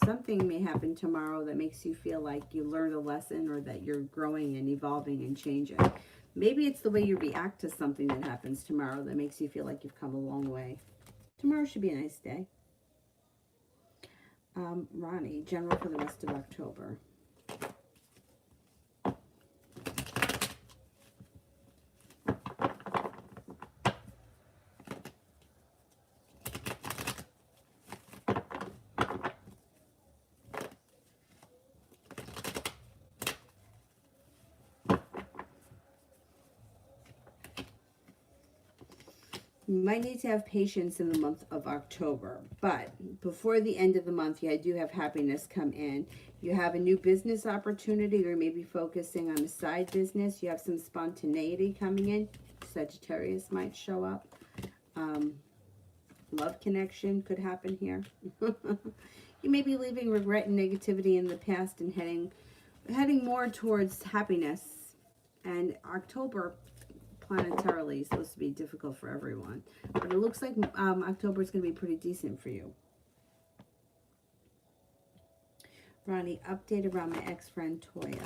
Something may happen tomorrow that makes you feel like you learned a lesson, or that you're growing and evolving and changing. Maybe it's the way you react to something that happens tomorrow that makes you feel like you've come a long way. Tomorrow should be a nice day. Ronnie, general for the rest of October. You might need to have patience in the month of October, but before the end of the month, yeah, I do have happiness come in. You have a new business opportunity, or maybe focusing on a side business. You have some spontaneity coming in. Sagittarius might show up. Love connection could happen here. You may be leaving regret and negativity in the past and heading more towards happiness. And October planetarily is supposed to be difficult for everyone, but it looks like October is going to be pretty decent for you. Ronnie, update around my ex-friend Toya.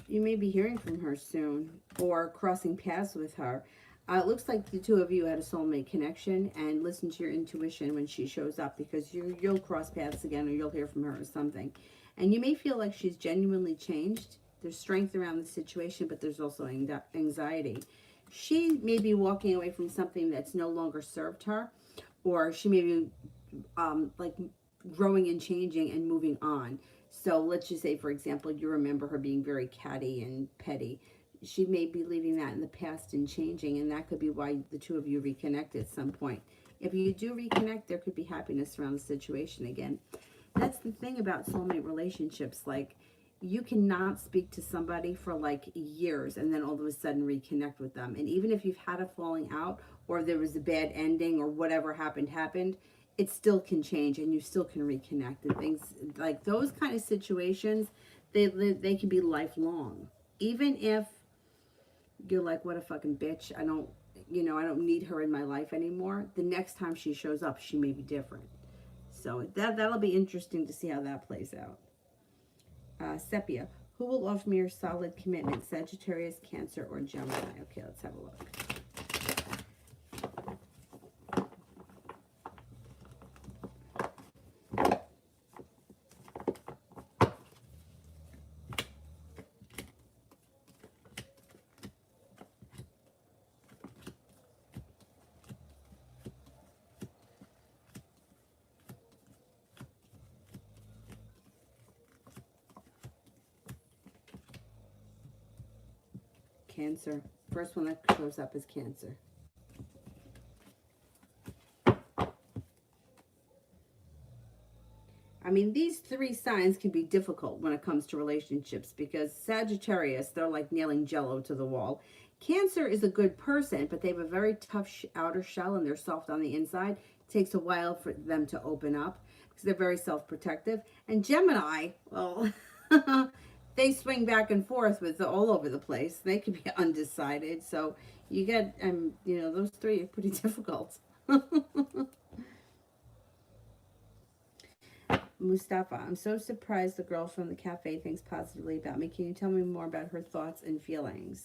You may be hearing from her soon or crossing paths with her. It looks like the two of you had a soulmate connection, and listen to your intuition when she shows up, because you'll cross paths again, or you'll hear from her or something. And you may feel like she's genuinely changed. There's strength around the situation, but there's also anxiety. She may be walking away from something that's no longer served her, or she may be like growing and changing and moving on. So let's just say, for example, you remember her being very catty and petty. She may be leaving that in the past and changing, and that could be why the two of you reconnect at some point. If you do reconnect, there could be happiness around the situation again. That's the thing about soulmate relationships. Like, you cannot speak to somebody for like years and then all of a sudden reconnect with them. And even if you've had a falling out, or there was a bad ending, or whatever happened, it still can change and you still can reconnect. And things like those kind of situations, they can be lifelong. Even if you're like, what a fucking bitch, I don't need her in my life anymore, the next time she shows up, she may be different. So that'll be interesting to see how that plays out. Sepia, who will offer me a solid commitment? Sagittarius, Cancer, or Gemini? Okay, let's have a look. Cancer. First one that shows up is Cancer. I mean, these three signs can be difficult when it comes to relationships, because Sagittarius, they're like nailing jello to the wall. Cancer is a good person, but they have a very tough outer shell and they're soft on the inside. It takes a while for them to open up because they're very self-protective. And Gemini, well, they swing back and forth with all over the place. They could be undecided. So you get, those three are pretty difficult. Mustafa, I'm so surprised the girl from the cafe thinks positively about me. Can you tell me more about her thoughts and feelings?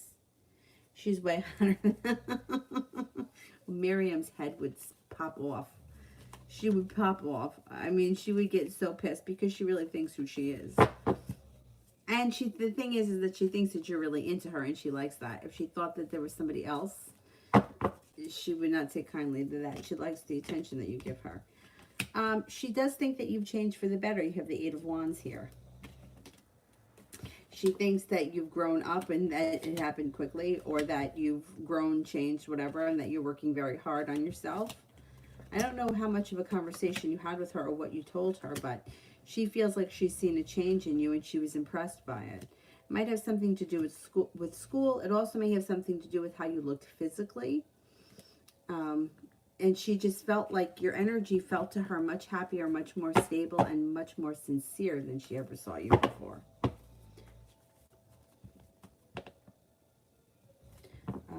She's way hotter than Miriam's head would pop off. She would pop off. I mean, she would get so pissed because she really thinks who she is. And the thing is that she thinks that you're really into her and she likes that. If she thought that there was somebody else, she would not take kindly to that. She likes the attention that you give her. She does think that you've changed for the better. You have the Eight of Wands here. She thinks that you've grown up and that it happened quickly, or that you've grown, changed, whatever, and that you're working very hard on yourself. I don't know how much of a conversation you had with her or what you told her, but she feels like she's seen a change in you and she was impressed by it. It might have something to do with school. It also may have something to do with how you looked physically. And she just felt like your energy felt to her much happier, much more stable, and much more sincere than she ever saw you before.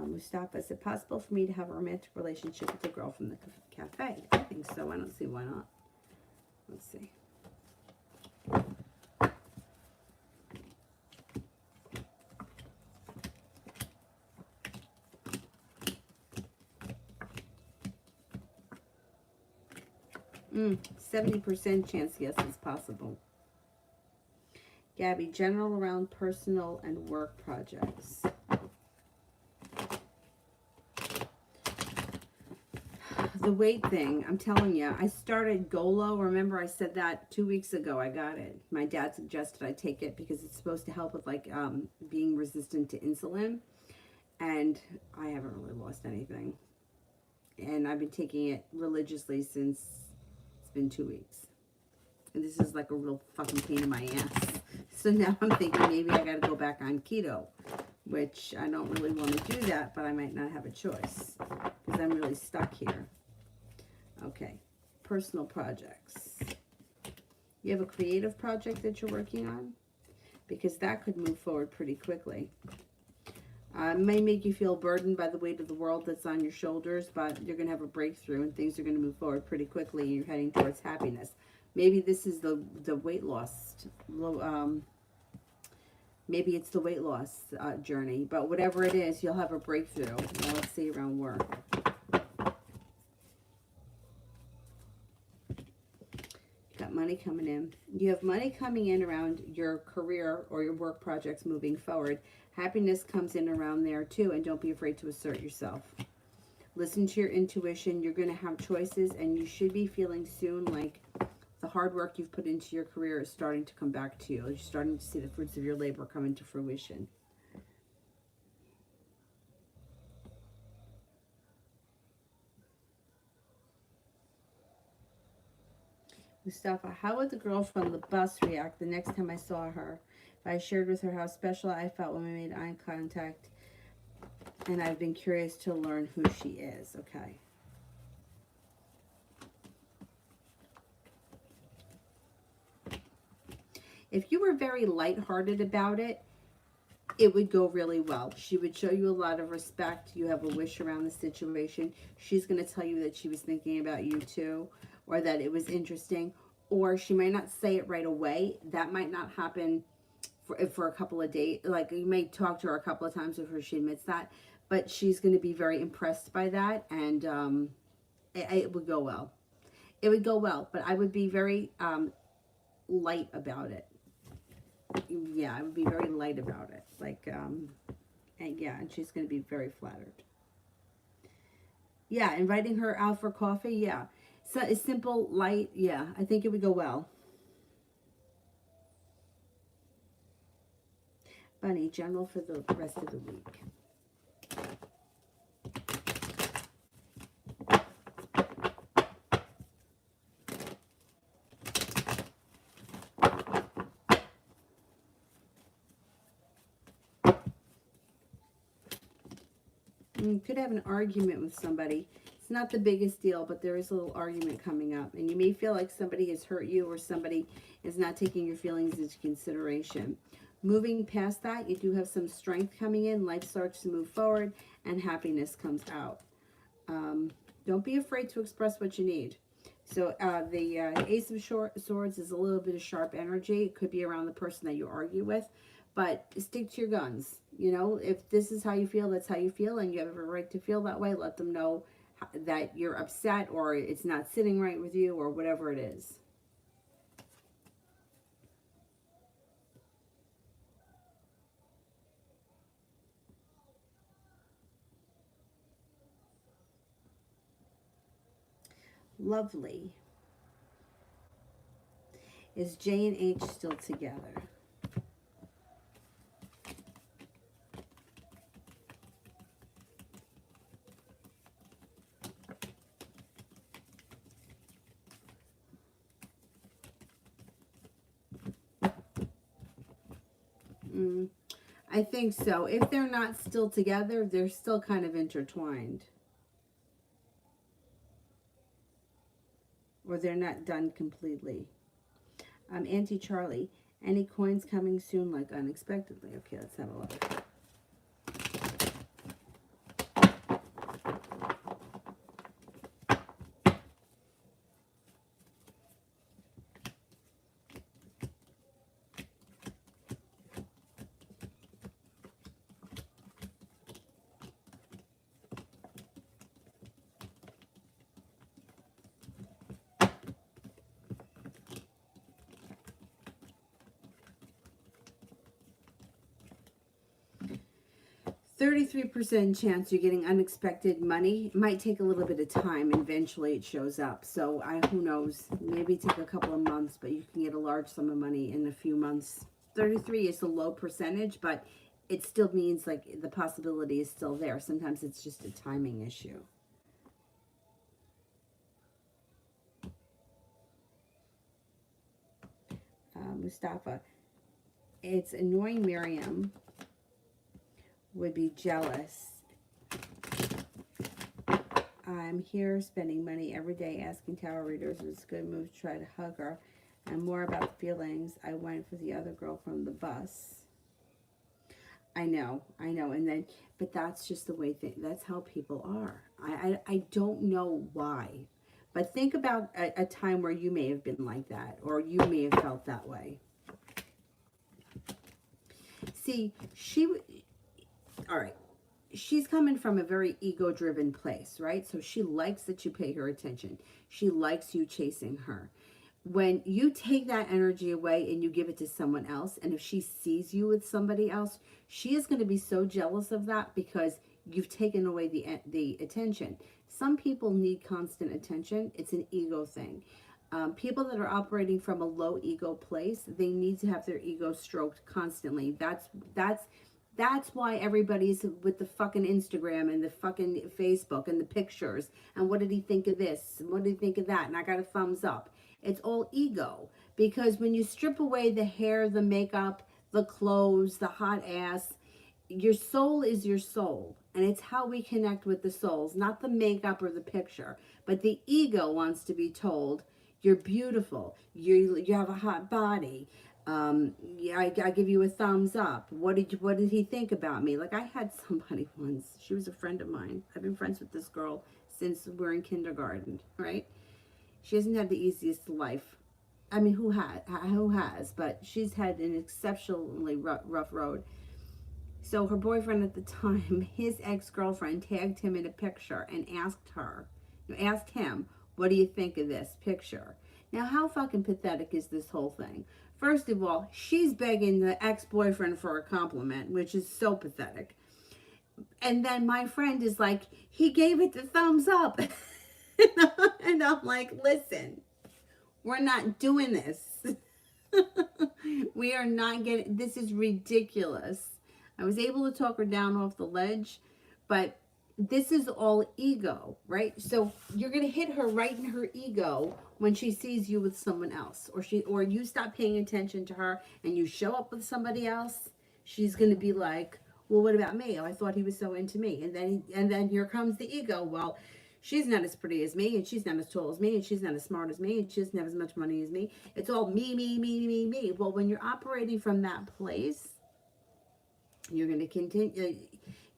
Mustafa, is it possible for me to have a romantic relationship with the girl from the cafe? I think so. I don't see why not. Let's see. 70% chance, yes, it's possible. Gabby, general around personal and work projects. The weight thing, I'm telling you, I started Golo. Remember I said that 2 weeks ago. I got it. My dad suggested I take it because it's supposed to help with like being resistant to insulin. And I haven't really lost anything. And I've been taking it religiously since it's been 2 weeks. And this is like a real fucking pain in my ass. So now I'm thinking maybe I got to go back on keto, which I don't really want to do that, but I might not have a choice because I'm really stuck here. Okay, personal projects. You have a creative project that you're working on? Because that could move forward pretty quickly. It may make you feel burdened by the weight of the world that's on your shoulders, but you're going to have a breakthrough and things are going to move forward pretty quickly and you're heading towards happiness. Maybe this is the weight loss, maybe it's the weight loss journey, but whatever it is, you'll have a breakthrough. Now let's see around work. Got money coming in. You have money coming in around your career or your work projects moving forward. Happiness comes in around there too, and don't be afraid to assert yourself. Listen to your intuition. You're going to have choices, and you should be feeling soon like the hard work you've put into your career is starting to come back to you. You're starting to see the fruits of your labor come into fruition. Mustafa, how would the girl from the bus react the next time I saw her? If I shared with her how special I felt when we made eye contact, and I've been curious to learn who she is. Okay. If you were very lighthearted about it, it would go really well. She would show you a lot of respect. You have a wish around the situation. She's going to tell you that she was thinking about you too, or that it was interesting, or she might not say it right away. That might not happen for a couple of days. Like, you may talk to her a couple of times before she admits that, but she's going to be very impressed by that, and it would go well. It would go well, but I would be very light about it. Yeah, I would be very light about it. Like, and yeah, and she's going to be very flattered. Yeah, inviting her out for coffee, yeah. So it's simple, light, yeah, I think it would go well. Bunny, general for the rest of the week. You could have an argument with somebody. It's not the biggest deal, but there is a little argument coming up. And you may feel like somebody has hurt you or somebody is not taking your feelings into consideration. Moving past that, you do have some strength coming in. Life starts to move forward and happiness comes out. Don't be afraid to express what you need. So the Ace of Swords is a little bit of sharp energy. It could be around the person that you argue with. But stick to your guns. You know, if this is how you feel, that's how you feel, and you have a right to feel that way. Let them know that you're upset or it's not sitting right with you or whatever it is. Lovely. Is J and H still together? I think so. If they're not still together, they're still kind of intertwined. Or they're not done completely. Auntie Charlie, any coins coming soon, like unexpectedly? Okay, let's have a look. 33% chance you're getting unexpected money. It might take a little bit of time. Eventually it shows up. So who knows, maybe take a couple of months, but you can get a large sum of money in a few months. 33 is a low percentage, but it still means like the possibility is still there. Sometimes it's just a timing issue. Mustafa, it's annoying. Miriam would be jealous. I'm here spending money every day asking tarot readers if it's a good move to try to hug her. And more about feelings. I went for the other girl from the bus. I know. And then, but that's just the way that's how people are. I don't know why. But think about a time where you may have been like that, or you may have felt that way. See, all right. She's coming from a very ego-driven place, right? So she likes that you pay her attention. She likes you chasing her. When you take that energy away and you give it to someone else, and if she sees you with somebody else, she is going to be so jealous of that because you've taken away the attention. Some people need constant attention. It's an ego thing. People that are operating from a low ego place, they need to have their ego stroked constantly. That's why everybody's with the fucking Instagram and the fucking Facebook and the pictures. And what did he think of this? And what did he think of that? And I got a thumbs up. It's all ego. Because when you strip away the hair, the makeup, the clothes, the hot ass, your soul is your soul. And it's how we connect with the souls, not the makeup or the picture. But the ego wants to be told, you're beautiful. You have a hot body. Yeah, I give you a thumbs up. What did he think about me? Like I had somebody once, she was a friend of mine. I've been friends with this girl since we're in kindergarten, right? She hasn't had the easiest life. I mean, who has? But she's had an exceptionally rough road. So her boyfriend at the time, his ex-girlfriend tagged him in a picture and asked him, what do you think of this picture? Now, how fucking pathetic is this whole thing? First of all, she's begging the ex-boyfriend for a compliment, which is so pathetic. And then my friend is like, he gave it the thumbs up. And I'm like, listen, we're not doing this. We are not getting, this is ridiculous. I was able to talk her down off the ledge, but this is all ego, right? So you're going to hit her right in her ego when she sees you with someone else, or you stop paying attention to her and you show up with somebody else. She's going to be like, well, what about me? Oh, I thought he was so into me. And then here comes the ego. Well, she's not as pretty as me, and she's not as tall as me, and she's not as smart as me, and she doesn't have as much money as me. It's all me, me, me, me, me. Well, when you're operating from that place, you're going to continue.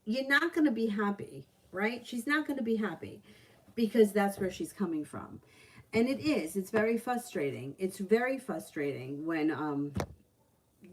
You're not going to be happy, right? She's not going to be happy because that's where she's coming from. And it's very frustrating. It's very frustrating when,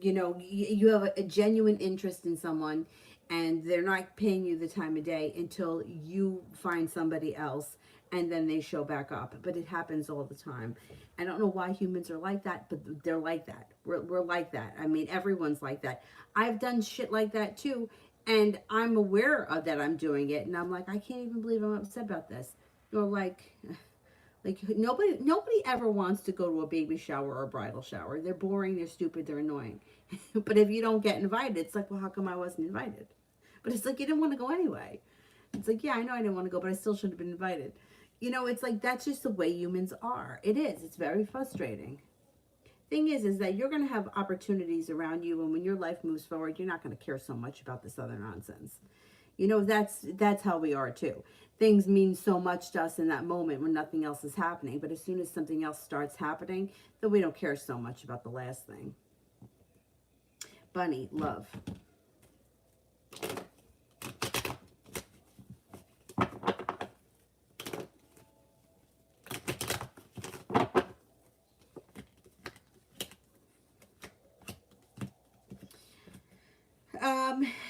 you have a genuine interest in someone and they're not paying you the time of day until you find somebody else and then they show back up. But it happens all the time. I don't know why humans are like that, but they're like that. We're like that. I mean, everyone's like that. I've done shit like that too, and I'm aware of that I'm doing it, and I'm like, I can't even believe I'm upset about this. Or like nobody ever wants to go to a baby shower or a bridal shower. They're boring, they're stupid, they're annoying. But if you don't get invited, it's like, well, how come I wasn't invited? But it's like, you didn't want to go anyway. It's like, yeah, I know I didn't want to go, but I still should have been invited. It's like, that's just the way humans are. It is. It's very frustrating. Thing is that you're going to have opportunities around you, and when your life moves forward, you're not going to care so much about this other nonsense. That's how we are too. Things mean so much to us in that moment when nothing else is happening, but as soon as something else starts happening, then we don't care so much about the last thing. Bunny, love.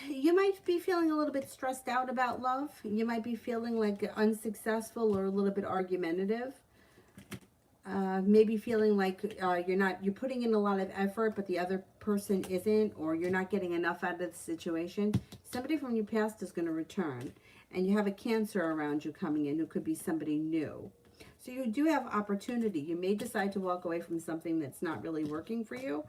You might be feeling a little bit stressed out about love. You might be feeling like unsuccessful or a little bit argumentative. maybe feeling like you're putting in a lot of effort, but the other person isn't, or you're not getting enough out of the situation. Somebody from your past is going to return, and you have a Cancer around you coming in who could be somebody new. So you do have opportunity. You may decide to walk away from something that's not really working for you.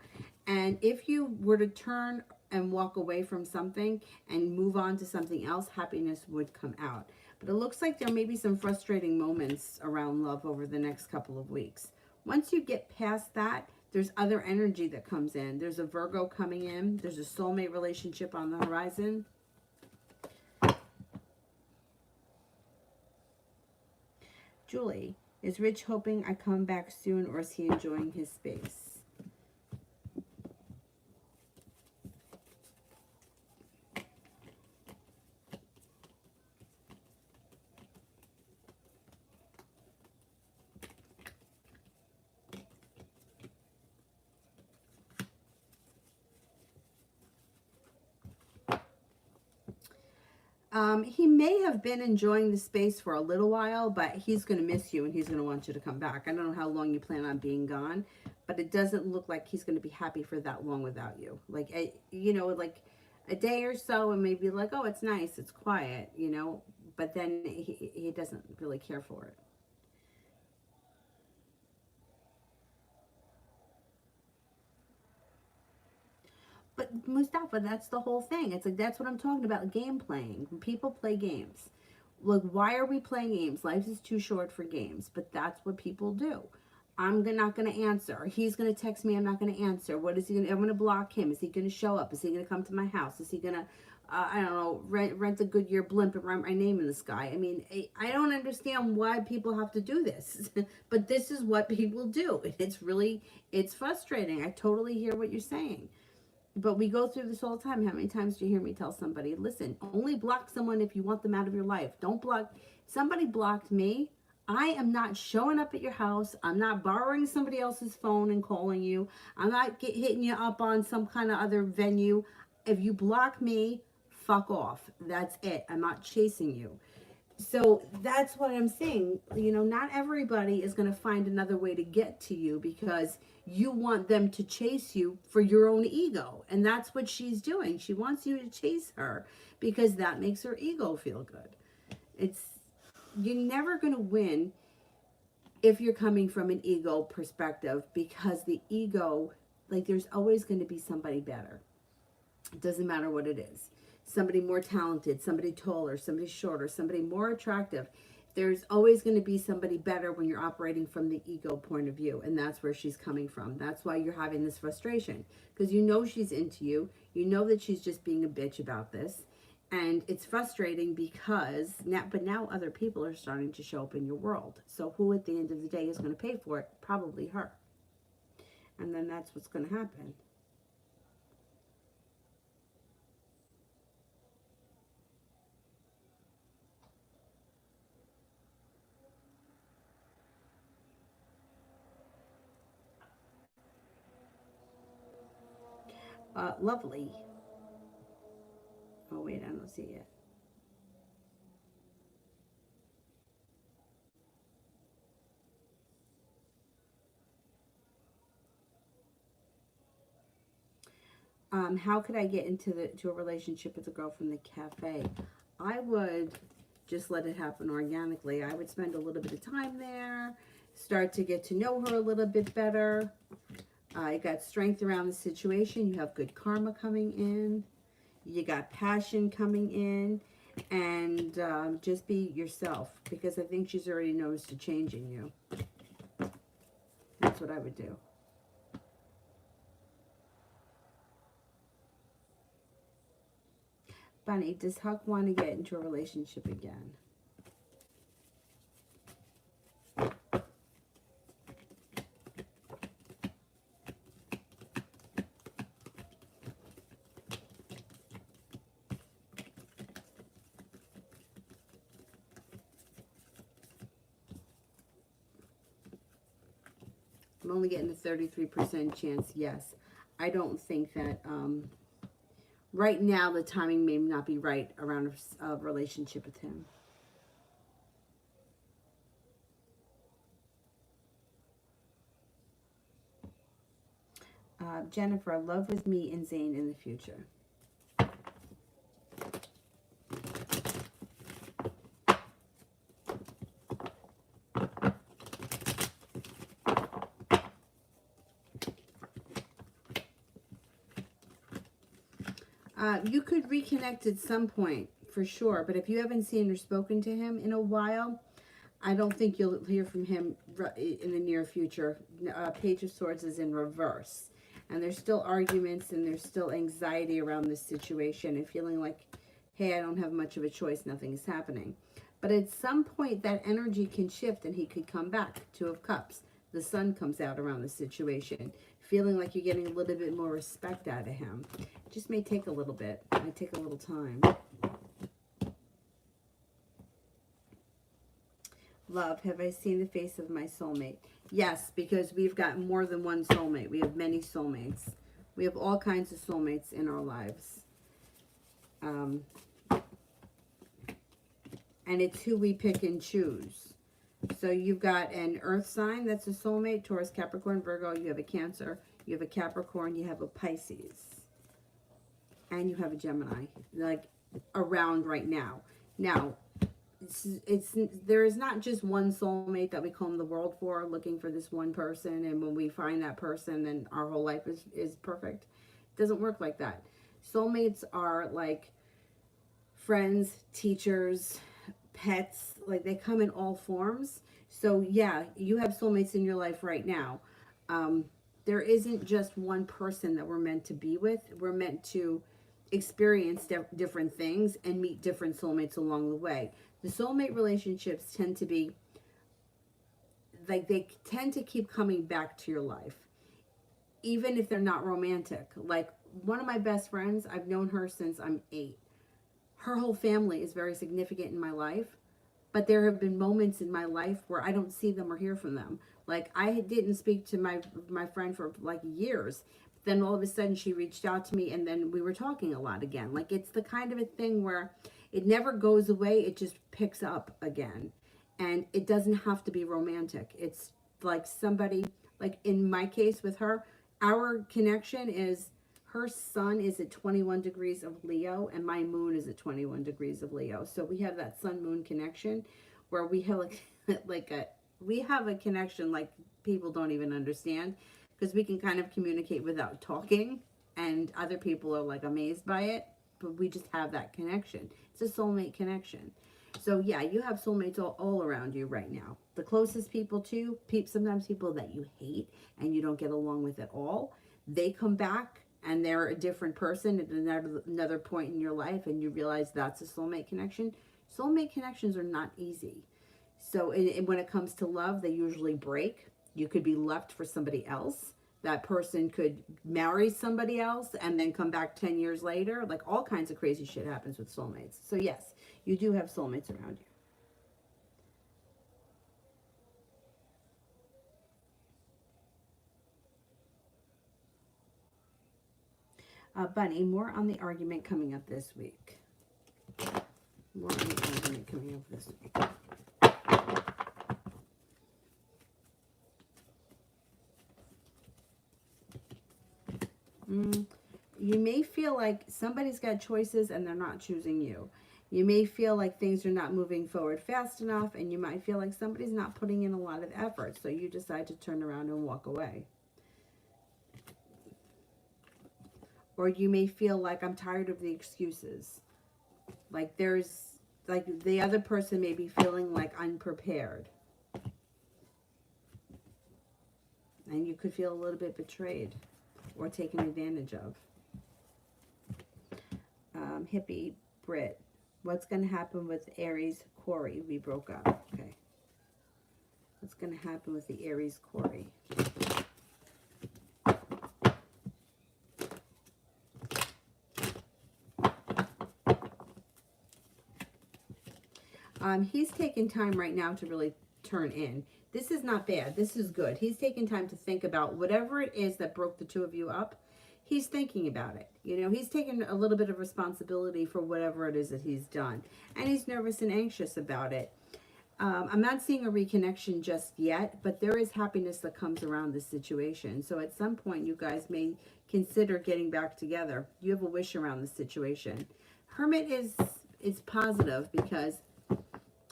And if you were to turn and walk away from something and move on to something else, happiness would come out. But it looks like there may be some frustrating moments around love over the next couple of weeks. Once you get past that, there's other energy that comes in. There's a Virgo coming in. There's a soulmate relationship on the horizon. Julie, is Rich hoping I come back soon, or is he enjoying his space? He may have been enjoying the space for a little while, but he's going to miss you and he's going to want you to come back. I don't know how long you plan on being gone, but it doesn't look like he's going to be happy for that long without you. Like, like a day or so and maybe like, oh, it's nice, it's quiet, but then he doesn't really care for it. But Mustafa, that's the whole thing. It's like, that's what I'm talking about, game playing. When people play games. Like, why are we playing games? Life is too short for games, but that's what people do. I'm not going to answer. He's going to text me. I'm not going to answer. What is he going to, I'm going to block him. Is he going to show up? Is he going to come to my house? Is he going to, I don't know, rent a Goodyear blimp and write my name in the sky? I mean, I don't understand why people have to do this, but this is what people do. It's frustrating. I totally hear what you're saying. But we go through this all the time. How many times do you hear me tell somebody, listen, only block someone if you want them out of your life. Don't block. Somebody blocked me. I am not showing up at your house. I'm not borrowing somebody else's phone and calling you. I'm not hitting you up on some kind of other venue. If you block me, fuck off. That's it. I'm not chasing you. So that's what I'm saying. Not everybody is going to find another way to get to you because you want them to chase you for your own ego. And that's what she's doing. She wants you to chase her because that makes her ego feel good. You're never going to win if you're coming from an ego perspective, because the ego, like, there's always going to be somebody better. It doesn't matter what it is. Somebody more talented, somebody taller, somebody shorter, somebody more attractive. There's always going to be somebody better when you're operating from the ego point of view. And that's where she's coming from. That's why you're having this frustration. Because she's into you. You know that she's just being a bitch about this. And it's frustrating because now other people are starting to show up in your world. So who at the end of the day is going to pay for it? Probably her. And then that's what's going to happen. Lovely. Oh, wait, I don't see it. How could I get to a relationship with a girl from the cafe? I would just let it happen organically. I would spend a little bit of time there, start to get to know her a little bit better. You got strength around the situation. You have good karma coming in. You got passion coming in. And just be yourself, because I think she's already noticed a change in you. That's what I would do. Bunny, does Huck want to get into a relationship again? I'm only getting a 33% chance, yes. I don't think that right now the timing may not be right around a relationship with him. Jennifer, love with me and Zane in the future. You could reconnect at some point, for sure. But if you haven't seen or spoken to him in a while, I don't think you'll hear from him in the near future. Page of Swords is in reverse. And there's still arguments and there's still anxiety around this situation and feeling like, hey, I don't have much of a choice. Nothing is happening. But at some point, that energy can shift and he could come back. Two of Cups. The sun comes out around the situation. Feeling like you're getting a little bit more respect out of him. It just may take a little bit. It might take a little time. Love, have I seen the face of my soulmate? Yes, because we've got more than one soulmate. We have many soulmates. We have all kinds of soulmates in our lives. And it's who we pick and choose. So you've got an earth sign that's a soulmate, Taurus, Capricorn, Virgo. You have a Cancer, you have a Capricorn, you have a Pisces. And you have a Gemini, like around right now. Now, there is not just one soulmate that we comb the world for, looking for this one person, and when we find that person, then our whole life is perfect. It doesn't work like that. Soulmates are like friends, teachers, pets, like they come in all forms. So yeah, you have soulmates in your life right now. There isn't just one person that we're meant to be with. We're meant to experience different things and meet different soulmates along the way. The soulmate relationships tend to be like, they tend to keep coming back to your life, even if they're not romantic. Like one of my best friends, I've known her since I'm 8. Her whole family is very significant in my life, but there have been moments in my life where I don't see them or hear from them. Like I didn't speak to my friend for like years. Then all of a sudden she reached out to me and then we were talking a lot again. Like it's the kind of a thing where it never goes away. It just picks up again. And it doesn't have to be romantic. It's like somebody, like in my case with her, our connection is her sun is at 21 degrees of Leo and my moon is at 21 degrees of Leo. So we have that sun-moon connection where we have we have a connection like people don't even understand, because we can kind of communicate without talking and other people are like amazed by it, but we just have that connection. It's a soulmate connection. So yeah, you have soulmates all around you right now. The closest people to, sometimes people that you hate and you don't get along with at all, they come back and they're a different person at another point in your life and you realize that's a soulmate connection. Soulmate connections are not easy. So when it comes to love, they usually break. You could be left for somebody else. That person could marry somebody else and then come back 10 years later. Like all kinds of crazy shit happens with soulmates. So yes, you do have soulmates around you. Bunny, more on the argument coming up this week. More on the argument coming up this week. You may feel like somebody's got choices and they're not choosing you. You may feel like things are not moving forward fast enough, and you might feel like somebody's not putting in a lot of effort, so you decide to turn around and walk away. Or you may feel like, I'm tired of the excuses. Like the other person may be feeling like unprepared. And you could feel a little bit betrayed or taken advantage of. Hippie Brit, what's going to happen with Aries Corey? We broke up. Okay. What's going to happen with the Aries Corey? He's taking time right now to really turn in. This is not bad. This is good. He's taking time to think about whatever it is that broke the two of you up. He's thinking about it. You know, he's taking a little bit of responsibility for whatever it is that he's done. And he's nervous and anxious about it. I'm not seeing a reconnection just yet, but there is happiness that comes around this situation. So at some point, you guys may consider getting back together. You have a wish around the situation. Hermit is positive because,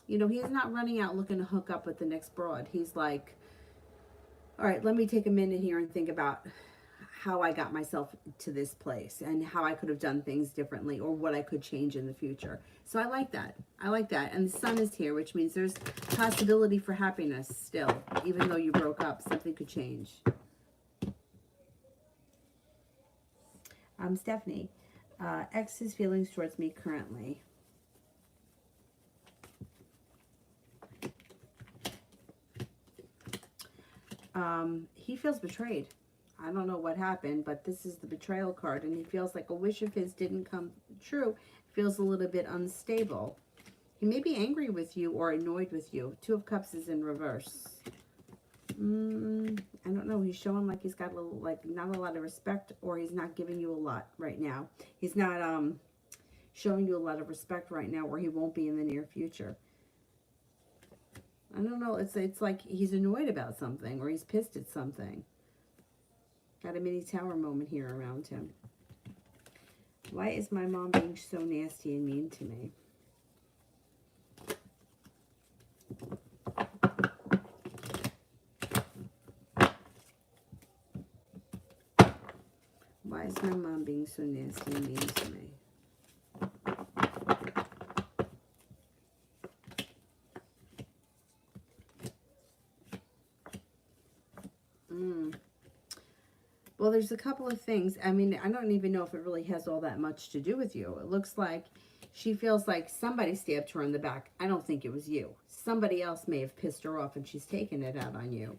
you know, he's not running out looking to hook up with the next broad. He's like, all right, let me take a minute here and think about how I got myself to this place and how I could have done things differently or what I could change in the future. So I like that. I like that. And the sun is here, which means there's possibility for happiness still. Even though you broke up, something could change. Stephanie, ex's feelings towards me currently. He feels betrayed. I don't know what happened, but this is the betrayal card, and he feels like a wish of his didn't come true. Feels a little bit unstable. He may be angry with you or annoyed with you. Two of Cups is in reverse. I don't know. He's showing like he's got a little, like not a lot of respect, or he's not giving you a lot right now. He's not showing you a lot of respect right now, or he won't be in the near future. I don't know. It's like he's annoyed about something, or he's pissed at something. Got a mini tower moment here around him. Why is my mom being so nasty and mean to me? Why is my mom being so nasty and mean to me? Well, there's a couple of things. I mean, I don't even know if it really has all that much to do with you. It looks like she feels like somebody stabbed her in the back. I don't think it was you. Somebody else may have pissed her off and she's taken it out on you.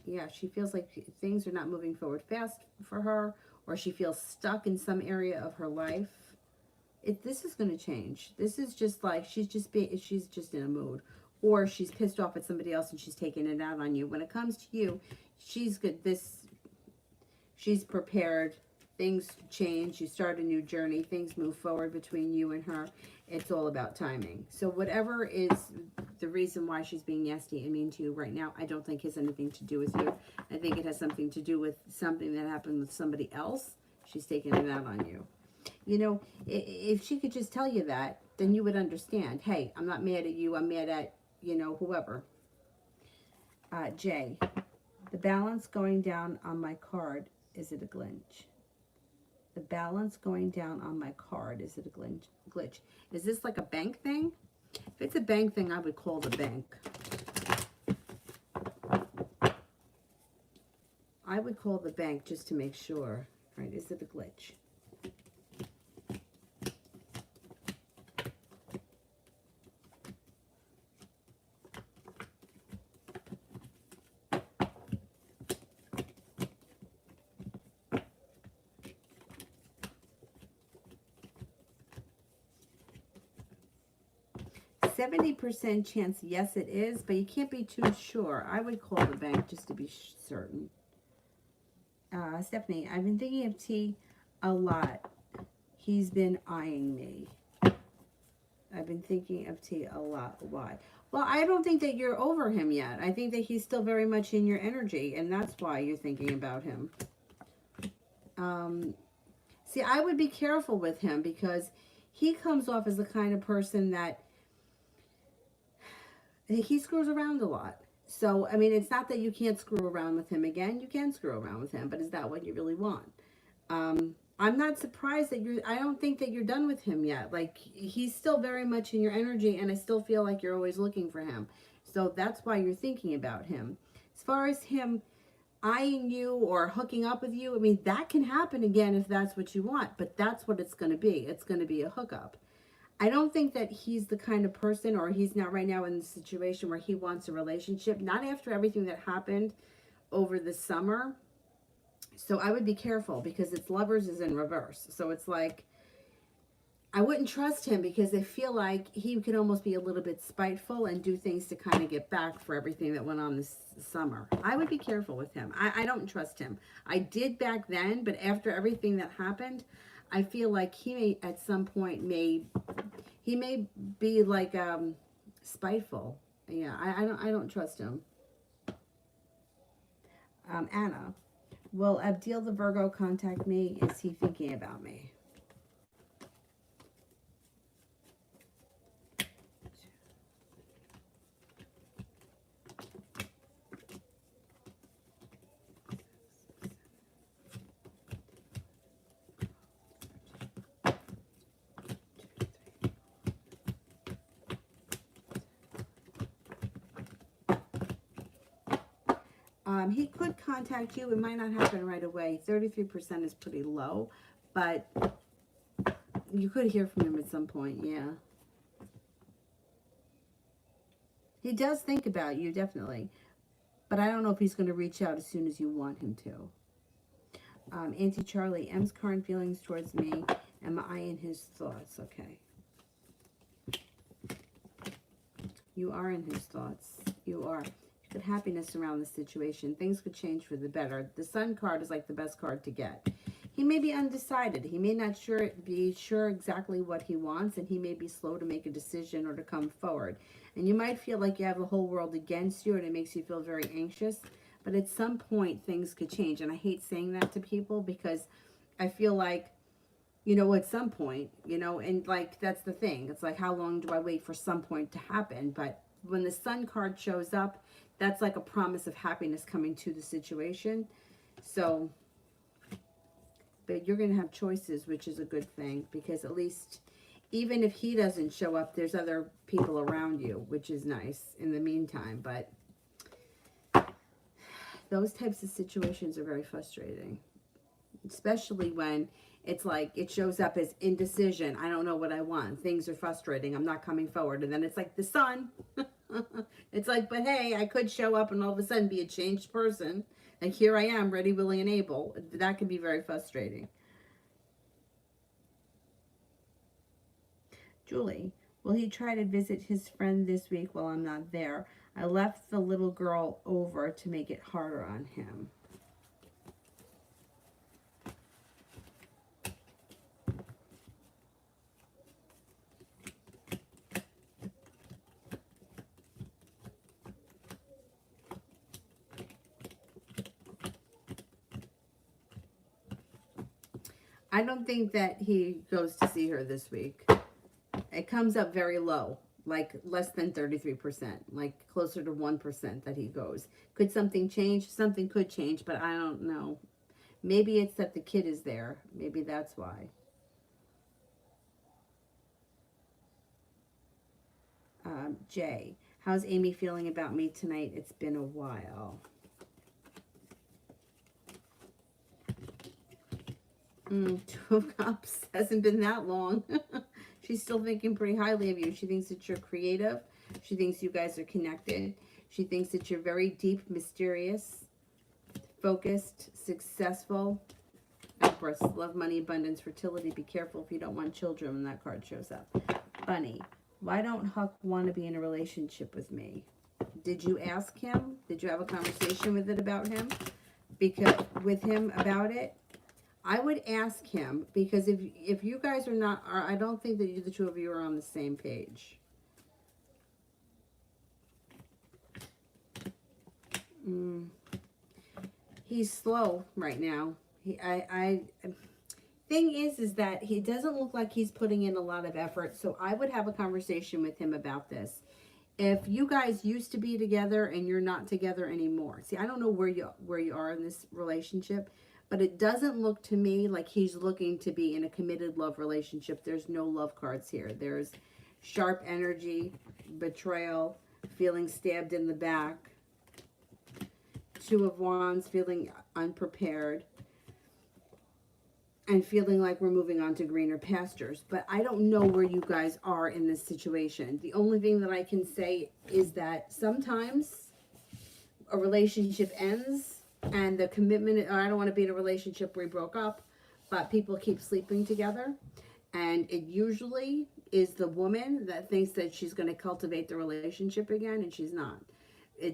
Yeah, she feels like things are not moving forward fast for her, or she feels stuck in some area of her life. This is going to change. This is just like she's just in a mood. Or she's pissed off at somebody else and she's taking it out on you. When it comes to you, she's good. She's prepared. Things change. You start a new journey. Things move forward between you and her. It's all about timing. So whatever is the reason why she's being nasty and mean to you right now, I don't think has anything to do with you. I think it has something to do with something that happened with somebody else. She's taking it out on you. You know, if she could just tell you that, then you would understand. Hey, I'm not mad at you. I'm mad at, you know, whoever. Jay, the balance going down on my card, is it a glitch? The balance going down on my card, is it a glitch? Is this like a bank thing? If it's a bank thing, I would call the bank. I would call the bank just to make sure. Right, is it a glitch? 70% chance, yes, it is, but you can't be too sure. I would call the bank just to be certain. Stephanie, I've been thinking of T a lot. He's been eyeing me. I've been thinking of T a lot. Why? Well, I don't think that you're over him yet. I think that he's still very much in your energy, and that's why you're thinking about him. See, I would be careful with him because he comes off as the kind of person that he screws around a lot. So, I mean, it's not that you can't screw around with him again. You can screw around with him, but is that what you really want? I'm not surprised that I don't think that you're done with him yet. Like, he's still very much in your energy, and I still feel like you're always looking for him. So that's why you're thinking about him. As far as him eyeing you or hooking up with you, I mean, that can happen again if that's what you want, but that's what it's going to be. It's going to be a hookup. I don't think that he's the kind of person, or he's not right now in the situation where he wants a relationship, not after everything that happened over the summer. So I would be careful because it's Lovers is in reverse. So it's like, I wouldn't trust him because I feel like he could almost be a little bit spiteful and do things to kind of get back for everything that went on this summer. I would be careful with him. I don't trust him. I did back then, but after everything that happened, I feel like he may, at some point, He may be like spiteful. Yeah, I don't trust him. Anna, will Abdil the Virgo contact me? Is he thinking about me? He could contact you. It might not happen right away. 33% is pretty low, but you could hear from him at some point, yeah. He does think about you, definitely. But I don't know if he's going to reach out as soon as you want him to. Auntie Charlie, M's current feelings towards me. Am I in his thoughts? Okay. You are in his thoughts. You are. Good happiness around the situation. Things could change for the better. The Sun card is like the best card to get. He may be undecided. He may not be sure exactly what he wants, and he may be slow to make a decision or to come forward. And you might feel like you have the whole world against you, and it makes you feel very anxious. But at some point, things could change. And I hate saying that to people because I feel like, you know, at some point, you know, and like that's the thing. It's like, how long do I wait for some point to happen? But when the Sun card shows up, that's like a promise of happiness coming to the situation. So, but you're going to have choices, which is a good thing, because at least even if he doesn't show up, there's other people around you, which is nice in the meantime. But those types of situations are very frustrating, especially when it's like it shows up as indecision. I don't know what I want. Things are frustrating. I'm not coming forward. And then it's like the Sun. It's like, but hey, I could show up and all of a sudden be a changed person. Like, here I am, ready, willing, and able. That can be very frustrating. Julie, will he try to visit his friend this week while I'm not there? I left the little girl over to make it harder on him. I don't think that he goes to see her this week. It comes up very low, like less than 33%, like closer to 1% that he goes. Could something change? Something could change, but I don't know. Maybe it's that the kid is there. Maybe that's why. Jay, how's Amy feeling about me tonight? It's been a while. Two of Cups hasn't been that long. She's still thinking pretty highly of you. She thinks that you're creative. She thinks you guys are connected. She thinks that you're very deep, mysterious, focused, successful. Empress, love, money, abundance, fertility. Be careful if you don't want children when that card shows up. Bunny, why don't Huck want to be in a relationship with me? Did you ask him? Did you have a conversation with him about it? I would ask him, because if you guys are not, I don't think that the two of you are on the same page. He's slow right now. Thing is that he doesn't look like he's putting in a lot of effort. So I would have a conversation with him about this. If you guys used to be together and you're not together anymore. See, I don't know where you are in this relationship, but it doesn't look to me like he's looking to be in a committed love relationship. There's no love cards here. There's sharp energy, betrayal, feeling stabbed in the back. Two of Wands, feeling unprepared. And feeling like we're moving on to greener pastures. But I don't know where you guys are in this situation. The only thing that I can say is that sometimes a relationship ends and the commitment, I don't want to be in a relationship where we broke up, but people keep sleeping together. And it usually is the woman that thinks that she's going to cultivate the relationship again, and she's not.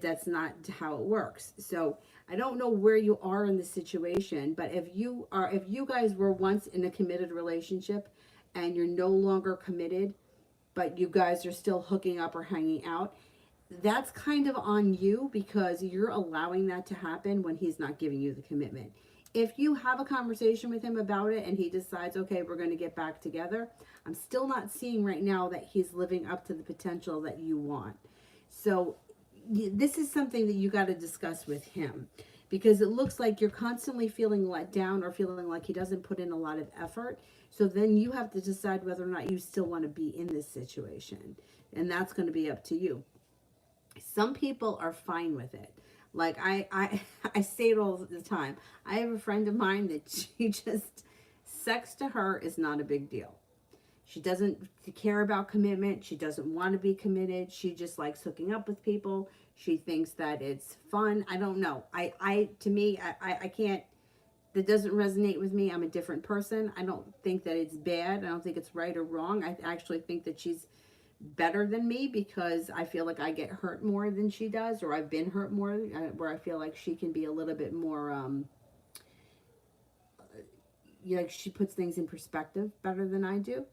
That's not how it works. So I don't know where you are in the situation, but if you guys were once in a committed relationship and you're no longer committed, but you guys are still hooking up or hanging out, that's kind of on you because you're allowing that to happen when he's not giving you the commitment. If you have a conversation with him about it and he decides, okay, we're going to get back together, I'm still not seeing right now that he's living up to the potential that you want. So this is something that you got to discuss with him, because it looks like you're constantly feeling let down or feeling like he doesn't put in a lot of effort. So then you have to decide whether or not you still want to be in this situation. And that's going to be up to you. Some people are fine with it. Like I say it all the time. I have a friend of mine that she just, sex to her is not a big deal. She doesn't care about commitment. She doesn't want to be committed. She just likes hooking up with people. She thinks that it's fun. I don't know. To me, I can't, that doesn't resonate with me. I'm a different person. I don't think that it's bad. I don't think it's right or wrong. I actually think that she's better than me because I feel like I get hurt more than she does, or I've been hurt more, where I feel like she can be a little bit more, like she puts things in perspective better than I do.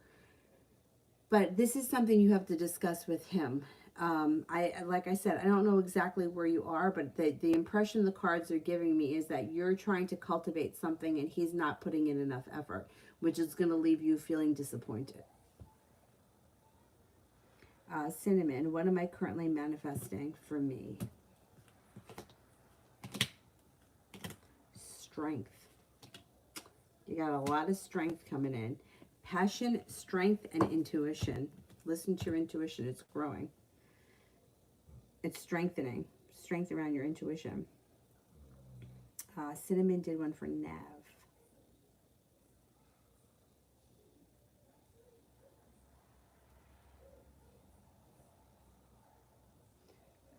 But this is something you have to discuss with him. Like I said, I don't know exactly where you are, but the impression the cards are giving me is that you're trying to cultivate something and he's not putting in enough effort, which is going to leave you feeling disappointed. Cinnamon, what am I currently manifesting for me? Strength. You got a lot of strength coming in. Passion, strength, and intuition. Listen to your intuition. It's growing. It's strengthening. Strength around your intuition. Cinnamon did one for Nav.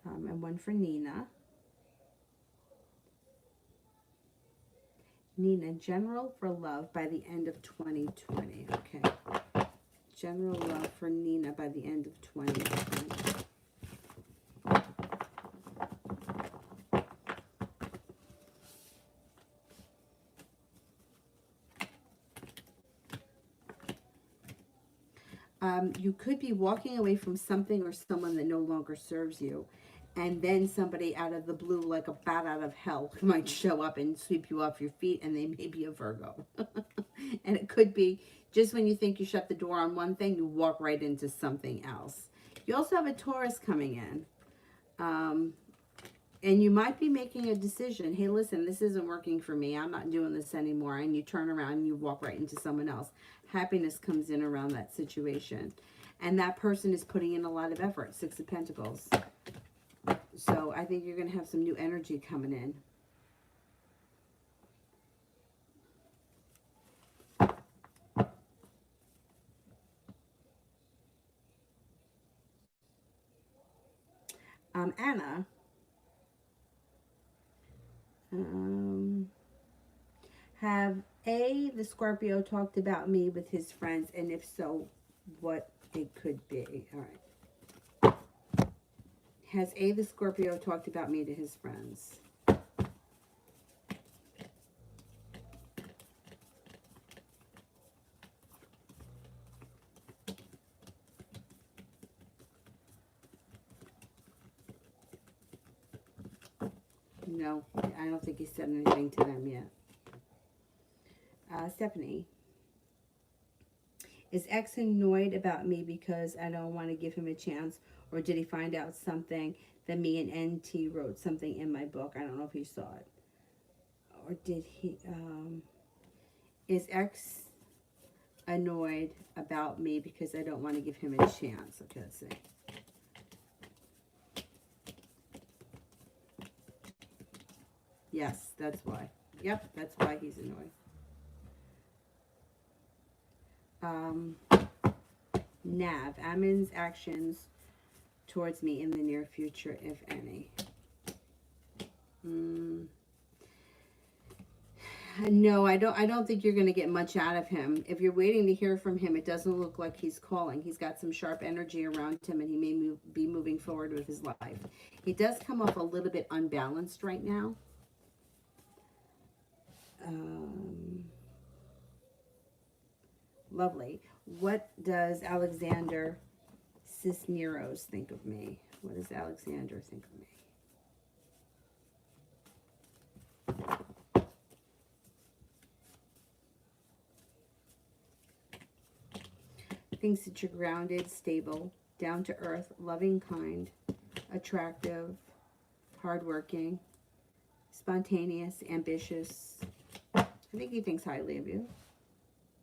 And one for Nina. Nina, general for love by the end of 2020. Okay. General love for Nina by the end of 2020. You could be walking away from something or someone that no longer serves you. And then somebody out of the blue, like a bat out of hell, might show up and sweep you off your feet, and they may be a Virgo. And it could be just when you think you shut the door on one thing, you walk right into something else. You also have a Taurus coming in. And you might be making a decision. Hey, listen, this isn't working for me. I'm not doing this anymore. And you turn around and you walk right into someone else. Happiness comes in around that situation. And that person is putting in a lot of effort. Six of Pentacles. So I think you're going to have some new energy coming in. Anna. Have the Scorpio talked about me with his friends? And if so, what it could be. All right. Has the Scorpio talked about me to his friends? No, I don't think he said anything to them yet. Stephanie. Is X annoyed about me because I don't want to give him a chance? Or did he find out something that me and NT wrote something in my book? I don't know if he saw it. Or did he... is X annoyed about me because I don't want to give him a chance? Okay, let's see. Yes, that's why. Yep, that's why he's annoyed. Nav, Amin's actions towards me in the near future, if any. No, I don't think you're going to get much out of him. If you're waiting to hear from him, it doesn't look like he's calling. He's got some sharp energy around him, and he may be moving forward with his life. He does come off a little bit unbalanced right now. Lovely. What does Alexander Cisneros think of me? What does Alexander think of me? Thinks that you're grounded, stable, down to earth, loving, kind, attractive, hardworking, spontaneous, ambitious. I think he thinks highly of you,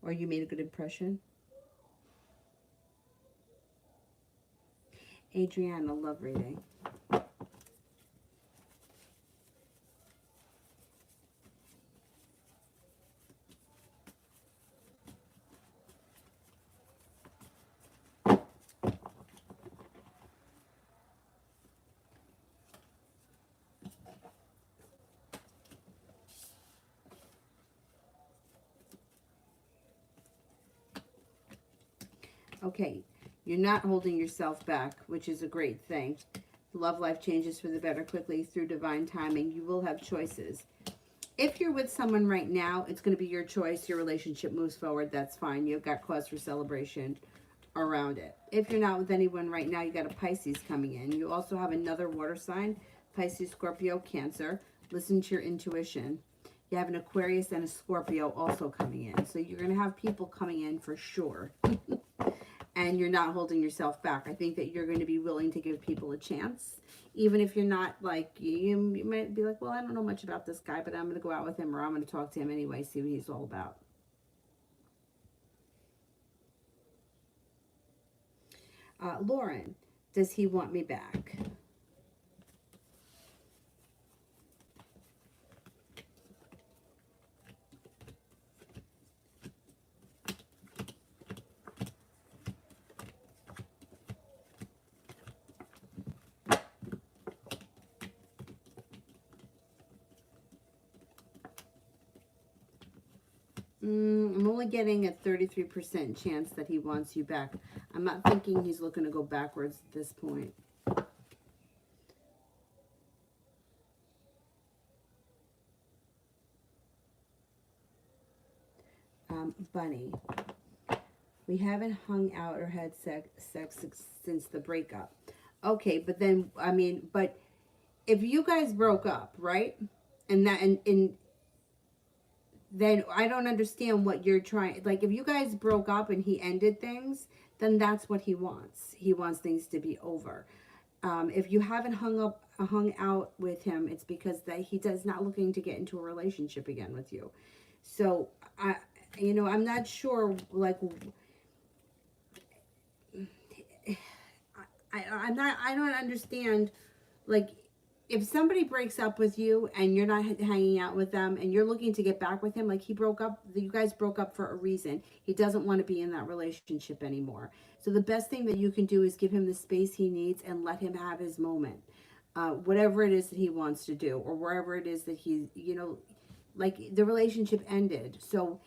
or you made a good impression. Adriana, love reading. Okay, you're not holding yourself back, which is a great thing. Love life changes for the better quickly through divine timing. You will have choices. If you're with someone right now, it's going to be your choice. Your relationship moves forward. That's fine. You've got cause for celebration around it. If you're not with anyone right now, you got a Pisces coming in. You also have another water sign, Pisces, Scorpio, Cancer. Listen to your intuition. You have an Aquarius and a Scorpio also coming in. So you're going to have people coming in for sure. And you're not holding yourself back. I think that you're going to be willing to give people a chance. Even if you're not like, you might be like, well, I don't know much about this guy, but I'm going to go out with him, or I'm going to talk to him anyway, see what he's all about. Lauren, does he want me back? I'm only getting a 33% chance that he wants you back. I'm not thinking he's looking to go backwards at this point. Bunny, we haven't hung out or had sex since the breakup. Okay, but then, I mean, but if you guys broke up, right? And that, and then I don't understand what you're trying, like, if you guys broke up and he ended things, then that's what he wants. He wants things to be over. If you haven't hung out with him, it's because that he does not looking to get into a relationship again with you. So I'm not sure, like, I don't understand, like, if somebody breaks up with you and you're not hanging out with them and you're looking to get back with him, like, he broke up, you guys broke up for a reason. He doesn't want to be in that relationship anymore. So the best thing that you can do is give him the space he needs and let him have his moment. Whatever it is that he wants to do, or wherever it is that he, like, the relationship ended. So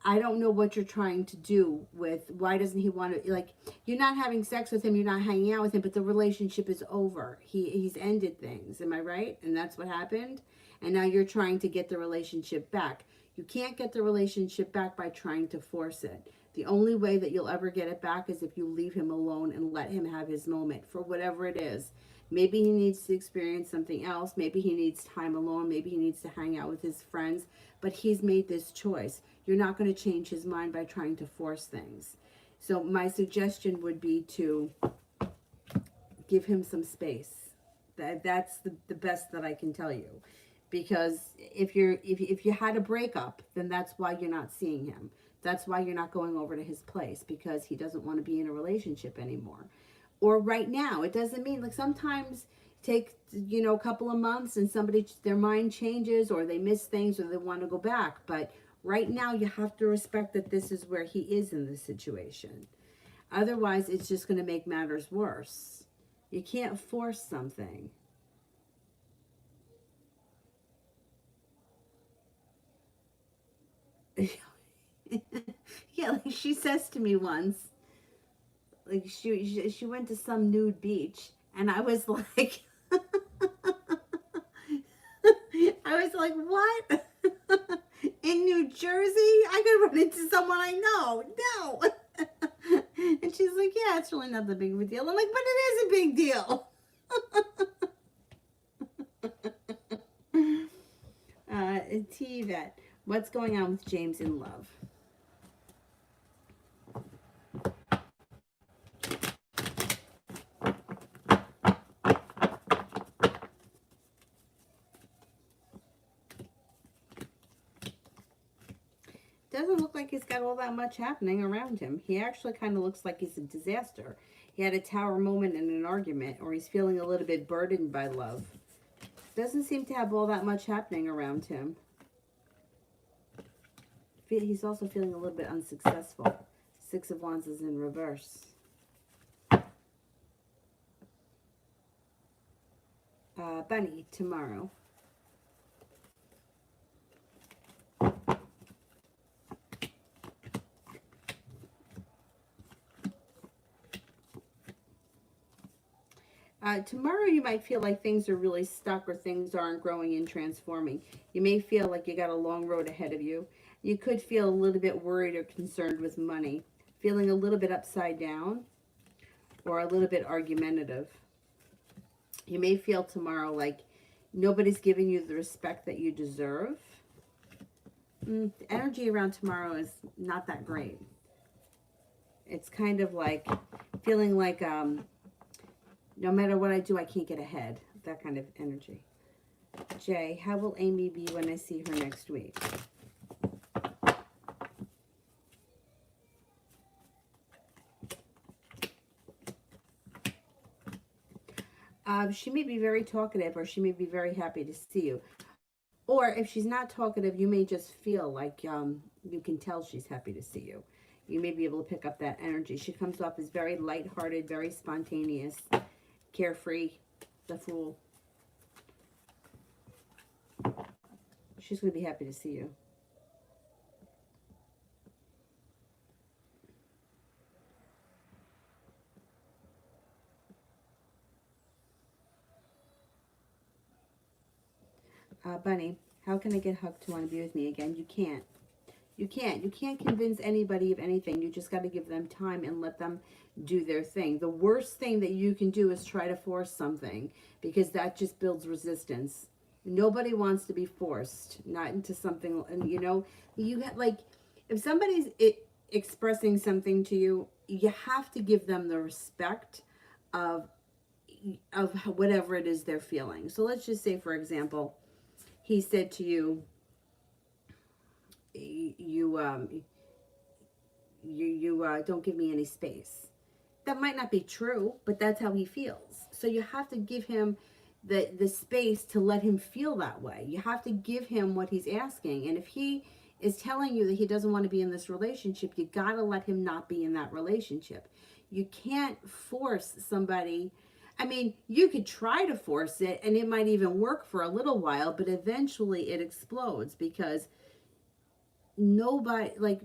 I don't know what you're trying to do with, why doesn't he want to, like, you're not having sex with him, you're not hanging out with him, but the relationship is over. He's ended things, am I right? And that's what happened. And now you're trying to get the relationship back. You can't get the relationship back by trying to force it. The only way that you'll ever get it back is if you leave him alone and let him have his moment for whatever it is. Maybe he needs to experience something else. Maybe he needs time alone. Maybe he needs to hang out with his friends. But he's made this choice. You're not going to change his mind by trying to force things. So my suggestion would be to give him some space. That's the best that I can tell you. Because if you had a breakup, then that's why you're not seeing him. That's why you're not going over to his place, because he doesn't want to be in a relationship anymore. Or right now, it doesn't mean, like, sometimes take, a couple of months and their mind changes, or they miss things, or they want to go back. But right now, you have to respect that this is where he is in this situation. Otherwise, it's just going to make matters worse. You can't force something. Yeah, like she says to me once, like, she went to some nude beach, and I was like, what? In New Jersey? I could run into someone I know. No. And she's like, yeah, it's really not that big of a deal. I'm like, but it is a big deal. T-Vet, what's going on with James in love? Doesn't look like he's got all that much happening around him. He actually kind of looks like he's a disaster. He had a tower moment in an argument, or he's feeling a little bit burdened by love. Doesn't seem to have all that much happening around him. He's also feeling a little bit unsuccessful. Six of Wands is in reverse. Bunny, tomorrow. Tomorrow you might feel like things are really stuck or things aren't growing and transforming. You may feel like you got a long road ahead of you. You could feel a little bit worried or concerned with money, feeling a little bit upside down or a little bit argumentative. You may feel tomorrow like nobody's giving you the respect that you deserve. The energy around tomorrow is not that great. It's kind of like feeling like no matter what I do, I can't get ahead. That kind of energy. Jay, how will Amy be when I see her next week? She may be very talkative, or she may be very happy to see you. Or if she's not talkative, you may just feel like you can tell she's happy to see you. You may be able to pick up that energy. She comes off as very lighthearted, very spontaneous, carefree, the Fool. She's going to be happy to see you. Bunny, how can I get Huck to want to be with me again? You can't. You can't. You can't convince anybody of anything. You just got to give them time and let them do their thing. The worst thing that you can do is try to force something, because that just builds resistance. Nobody wants to be forced, not into something. And you know, you get like, if somebody's expressing something to you, you have to give them the respect of whatever it is they're feeling. So let's just say, for example, he said to you, you don't give me any space. That might not be true, but that's how he feels. So you have to give him the space to let him feel that way. You have to give him what he's asking. And if he is telling you that he doesn't want to be in this relationship, you got to let him not be in that relationship. You can't force somebody. I mean, you could try to force it, and it might even work for a little while, but eventually it explodes, because nobody, like,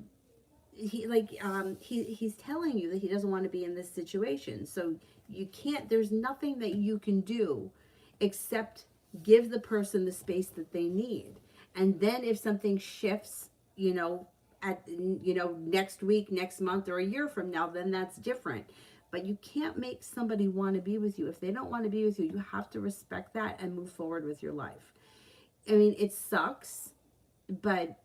he's telling you that he doesn't want to be in this situation. So you can't, there's nothing that you can do except give the person the space that they need. And then if something shifts, next week, next month, or a year from now, then that's different. But you can't make somebody want to be with you. If they don't want to be with you, you have to respect that and move forward with your life. I mean, it sucks, but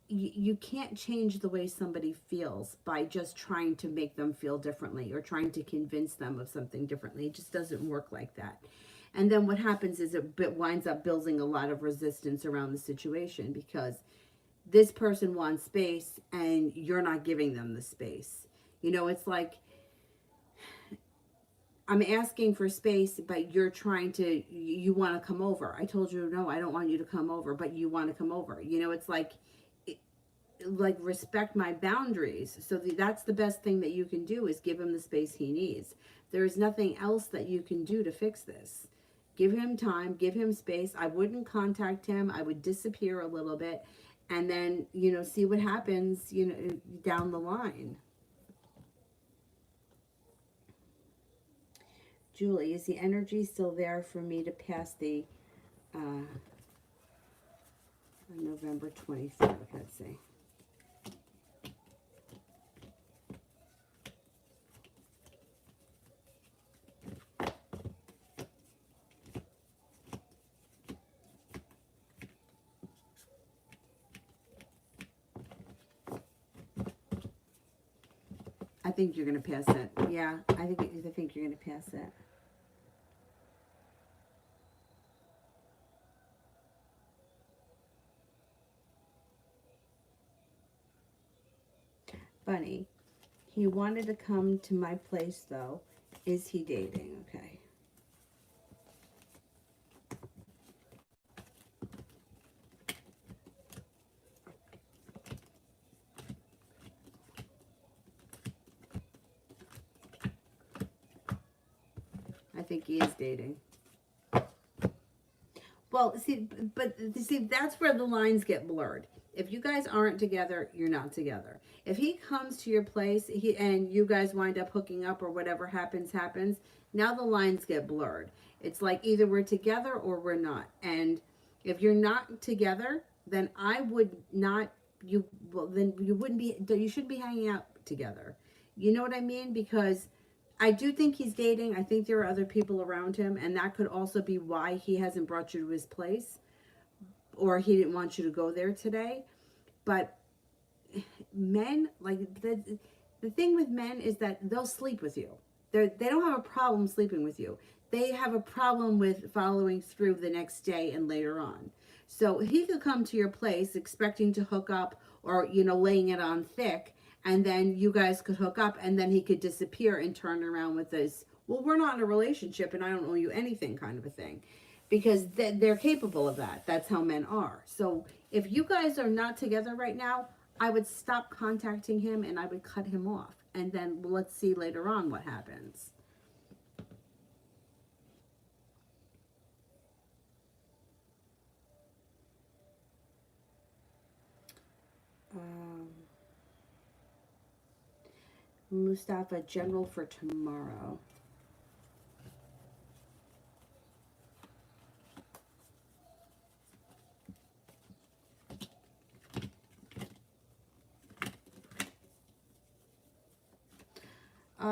you can't change the way somebody feels by just trying to make them feel differently or trying to convince them of something differently. It just doesn't work like that. And then what happens is it winds up building a lot of resistance around the situation, because this person wants space and you're not giving them the space. It's like, I'm asking for space, but you're trying to, you want to come over. I told you, no, I don't want you to come over, but you want to come over. It's like respect my boundaries. So that's the best thing that you can do, is give him the space he needs. There's nothing else that you can do to fix this. Give him time, give him space. I wouldn't contact him. I would disappear a little bit, and then, see what happens, down the line. Julie, is the energy still there for me to pass the November 23rd? Let's see. think you're going to pass it. Yeah, I think you're going to pass it. Bunny, he wanted to come to my place, though. Is he dating? Okay. I think he is dating. Well, see, but see, that's where the lines get blurred. If you guys aren't together, you're not together. If he comes to your place, and you guys wind up hooking up or whatever happens, now the lines get blurred. It's like either we're together or we're not. And if you're not together, then I would not then you wouldn't be you shouldn't be hanging out together. You know what I mean? Because I do think he's dating. I think there are other people around him, and that could also be why he hasn't brought you to his place, or he didn't want you to go there today. But men, like the thing with men is that they'll sleep with you. They don't have a problem sleeping with you. They have a problem with following through the next day and later on. So he could come to your place expecting to hook up, or laying it on thick, and then you guys could hook up, and then he could disappear and turn around with this, well, we're not in a relationship and I don't owe you anything kind of a thing. Because they're capable of that. That's how men are. So if you guys are not together right now, I would stop contacting him and I would cut him off. And then let's see later on what happens. Mustafa, general for tomorrow.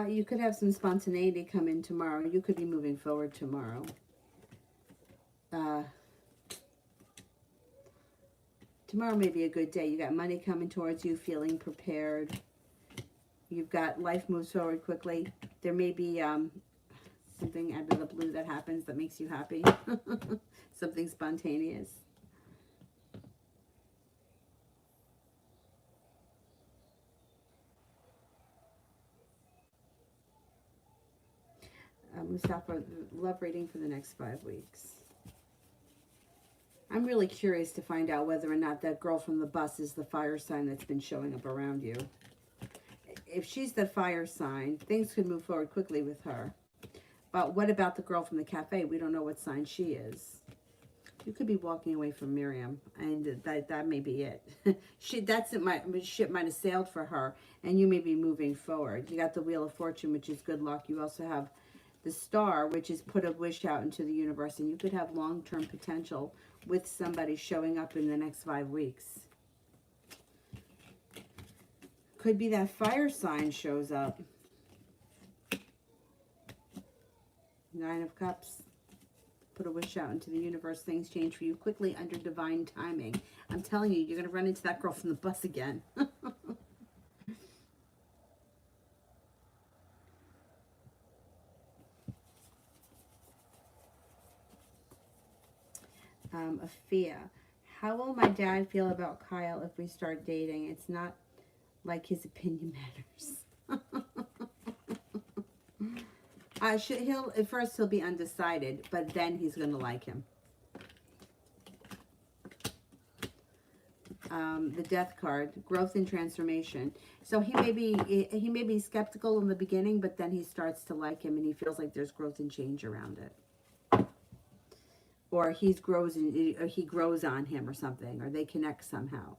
You could have some spontaneity come in tomorrow. You could be moving forward tomorrow. Tomorrow may be a good day. You got money coming towards you, feeling prepared. You've got life moves forward quickly. There may be something out of the blue that happens that makes you happy. Something spontaneous. Mustafa, love reading for the next 5 weeks. I'm really curious to find out whether or not that girl from the bus is the fire sign that's been showing up around you. If she's the fire sign, things could move forward quickly with her. But what about the girl from the cafe? We don't know what sign she is. You could be walking away from Miriam, and that may be it. Ship might have sailed for her, and you may be moving forward. You got the Wheel of Fortune, which is good luck. You also have the Star, which is put a wish out into the universe, and you could have long-term potential with somebody showing up in the next 5 weeks. Could be that fire sign shows up. 9 of Cups. Put a wish out into the universe. Things change for you quickly under divine timing. I'm telling you, you're going to run into that girl from the bus again. Afia. How will my dad feel about Kyle if we start dating? It's not like his opinion matters. At first he'll be undecided, but then he's going to like him. The Death card, growth and transformation. So he may be skeptical in the beginning, but then he starts to like him, and he feels like there's growth and change around it. Or he grows on him or something, or they connect somehow.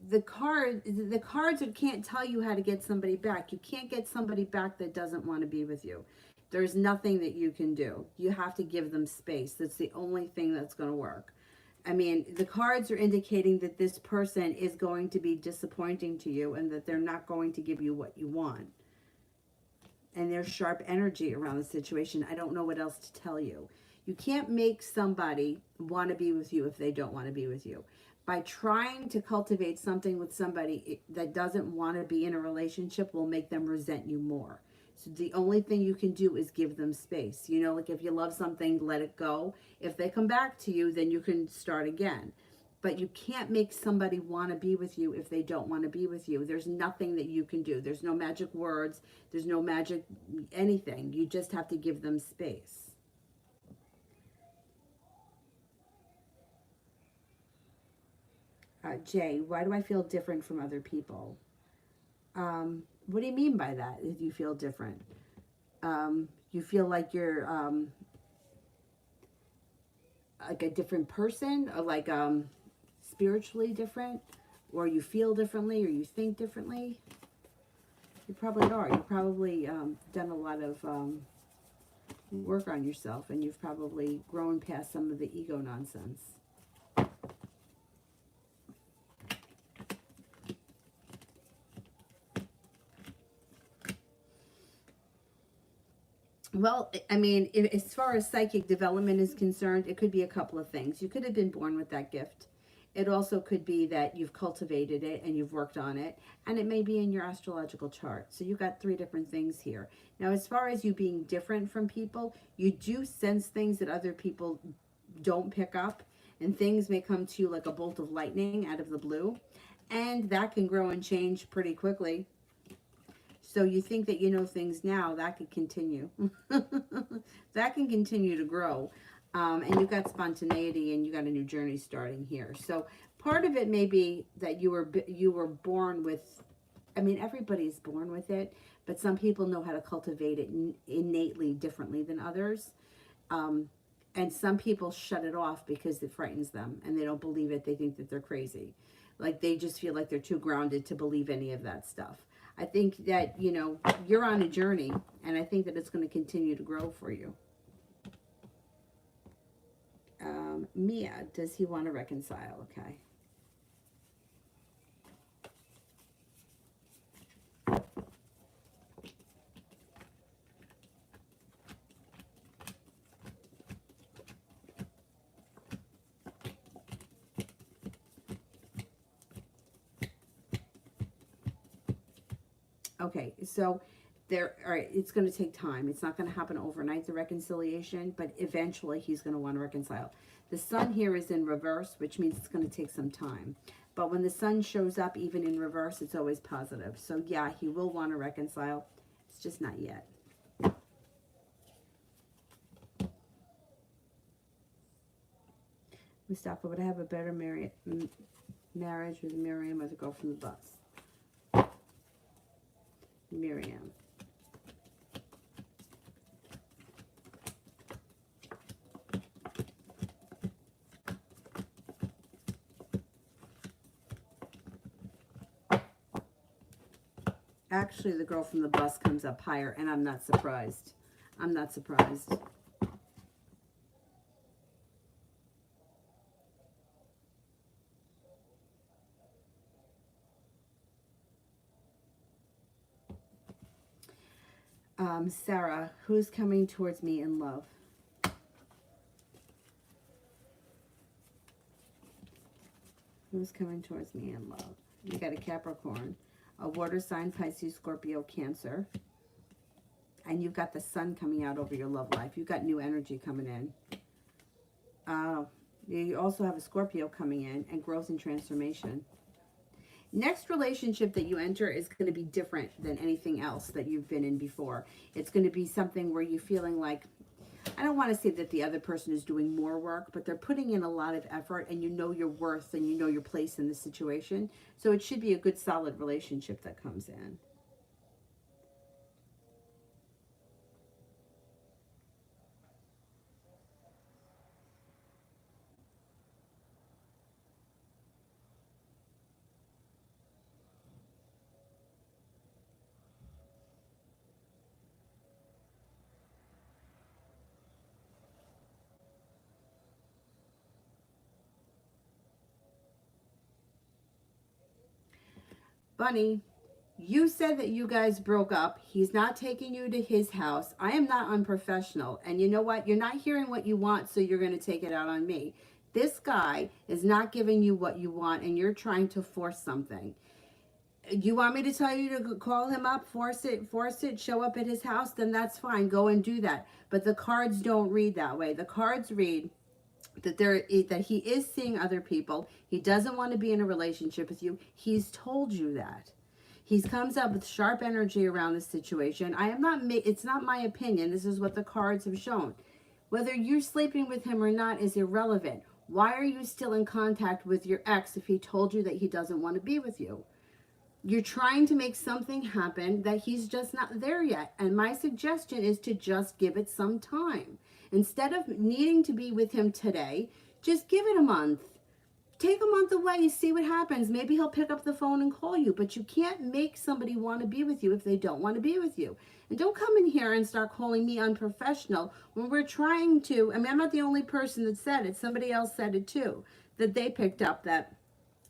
The cards can't tell you how to get somebody back. You can't get somebody back that doesn't want to be with you. There's nothing that you can do. You have to give them space. That's the only thing that's going to work. I mean, the cards are indicating that this person is going to be disappointing to you and that they're not going to give you what you want. and there's sharp energy around the situation. I don't know what else to tell you. You can't make somebody want to be with you if they don't want to be with you. By trying to cultivate something with somebody that doesn't want to be in a relationship will make them resent you more. So the only thing you can do is give them space. You know, like if you love something, let it go. If they come back to you, then you can start again. But you can't make somebody want to be with you if they don't want to be with you. There's nothing that you can do. There's no magic words. There's no magic anything. You just have to give them space. Jay, why do I feel different from other people? What do you mean by that? If you feel different, you feel like you're like a different person, or like spiritually different, or you feel differently, or you think differently. You probably are. You've probably done a lot of work on yourself, and you've probably grown past some of the ego nonsense. Well, I mean, as far as psychic development is concerned, it could be a couple of things. You could have been born with that gift. It also could be that you've cultivated it and you've worked on it, and it may be in your astrological chart. So you've got three different things here. Now, as far as you being different from people, you do sense things that other people don't pick up, and things may come to you like a bolt of lightning out of the blue, and that can grow and change pretty quickly. So you think that you know things now, that could continue. That can continue to grow. And you've got spontaneity, and you got a new journey starting here. So part of it may be that you were born with, I mean, everybody's born with it, but some people know how to cultivate it innately differently than others. And some people shut it off because it frightens them and they don't believe it. They think that they're crazy. Like they just feel like they're too grounded to believe any of that stuff. I think that, you know, you're on a journey, and I think that it's going to continue to grow for you. Mia, does he want to reconcile? Okay. Okay, so all right, it's going to take time. It's not going to happen overnight, the reconciliation, but eventually he's going to want to reconcile. The sun here is in reverse, which means it's going to take some time. But when the sun shows up, even in reverse, it's always positive. So yeah, he will want to reconcile. It's just not yet. Mustafa, would I have a better marriage with Miriam or the girl from the bus? Miriam. Actually, the girl from the bus comes up higher, and I'm not surprised. I'm not surprised. Sarah, who's coming towards me in love? Who's coming towards me in love? You got a Capricorn, a water sign, Pisces, Scorpio, Cancer. And you've got the sun coming out over your love life. You've got new energy coming in. You also have a Scorpio coming in, and growth and transformation. Next relationship that you enter is going to be different than anything else that you've been in before. It's going to be something where you're feeling like, I don't want to say that the other person is doing more work, but they're putting in a lot of effort, and you know your worth and you know your place in the situation. So it should be a good, solid relationship that comes in. Bunny, You said that you guys broke up. He's not taking you to his house. I am not unprofessional. And you know what? You're not hearing what you want, so you're going to take it out on me. This guy is not giving you what you want, and you're trying to force something. You want me to tell you to call him up, force it, show up at his house? Then that's fine. Go and do that. But the cards don't read that way. The cards read that he is seeing other people. He doesn't want to be in a relationship with you. He's told you that. He comes up with sharp energy around this situation. It's not my opinion. This is what the cards have shown. Whether you're sleeping with him or not is irrelevant. Why are you still in contact with your ex if he told you that he doesn't want to be with you? You're trying to make something happen that he's just not there yet. And my suggestion is to just give it some time. Instead of needing to be with him today, just give it a month. Take a month away, see what happens. Maybe he'll pick up the phone and call you, but you can't make somebody want to be with you if they don't want to be with you. And don't come in here and start calling me unprofessional when we're trying to. I mean, I'm not the only person that said it. Somebody else said it too, that they picked up that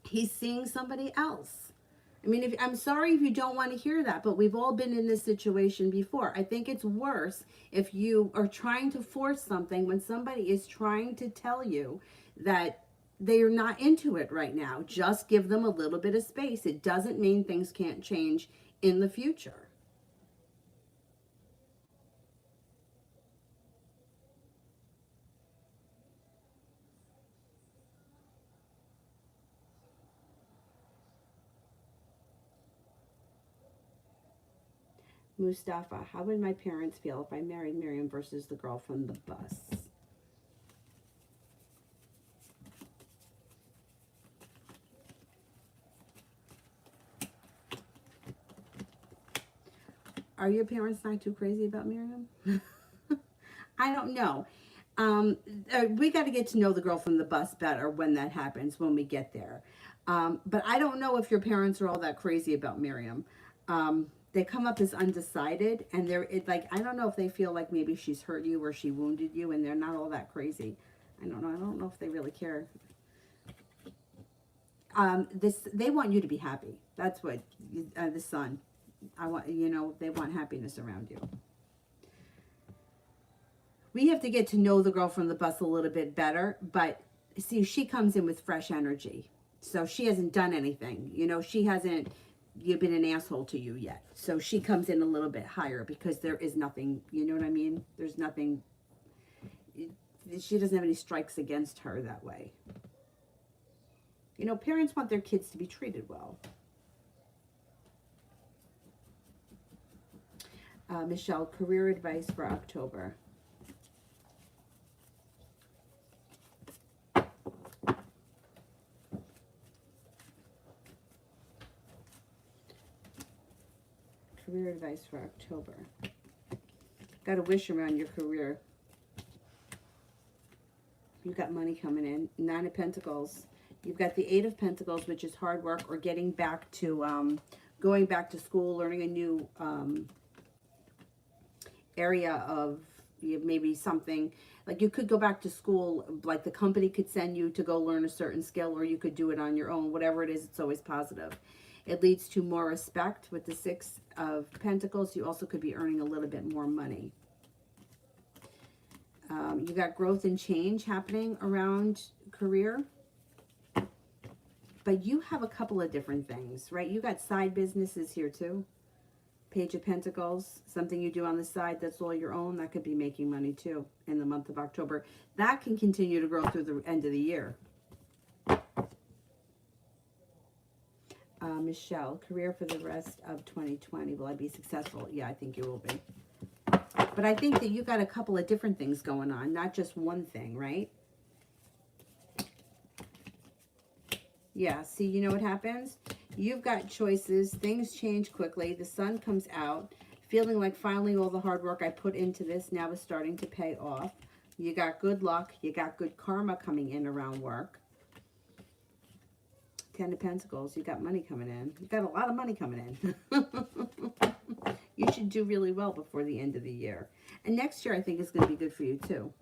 he's seeing somebody else. I mean, I'm sorry if you don't want to hear that, but we've all been in this situation before. I think it's worse if you are trying to force something when somebody is trying to tell you that they are not into it right now. Just give them a little bit of space. It doesn't mean things can't change in the future. Mustafa, how would my parents feel if I married Miriam versus the girl from the bus? Are your parents not too crazy about Miriam? I don't know. We got to get to know the girl from the bus better when that happens, when we get there. But I don't know if your parents are all that crazy about Miriam. They come up as undecided, and like, I don't know if they feel like maybe she's hurt you or she wounded you, and they're not all that crazy. I don't know. I don't know if they really care. They want you to be happy. That's what the son. They want happiness around you. We have to get to know the girl from the bus a little bit better, but see, she comes in with fresh energy. So she hasn't done anything. She hasn't been an asshole to you yet. So she comes in a little bit higher because there is nothing, you know what I mean? There's nothing, she doesn't have any strikes against her that way. Parents want their kids to be treated well. Michelle, career advice for October. Career advice for October. Got a wish around your career. You've got money coming in. 9 of Pentacles. You've got the 8 of Pentacles, which is hard work or getting back to, going back to school, learning a new area of maybe something. Like you could go back to school, like the company could send you to go learn a certain skill, or you could do it on your own. Whatever it is, it's always positive. It leads to more respect with the 6 of Pentacles. You also could be earning a little bit more money. You got growth and change happening around career. But you have a couple of different things, right? You got side businesses here too. Page of Pentacles, something you do on the side that's all your own. That could be making money too in the month of October. That can continue to grow through the end of the year. Michelle, career for the rest of 2020. Will I be successful? Yeah, I think you will be. But I think that you got a couple of different things going on, not just one thing, right? Yeah, see, you know what happens? You've got choices. Things change quickly. The sun comes out, feeling like finally all the hard work I put into this now is starting to pay off. You got good luck. You got good karma coming in around work. 10 of Pentacles. You got money coming in. You got a lot of money coming in. You should do really well before the end of the year. And next year, I think, is going to be good for you, too.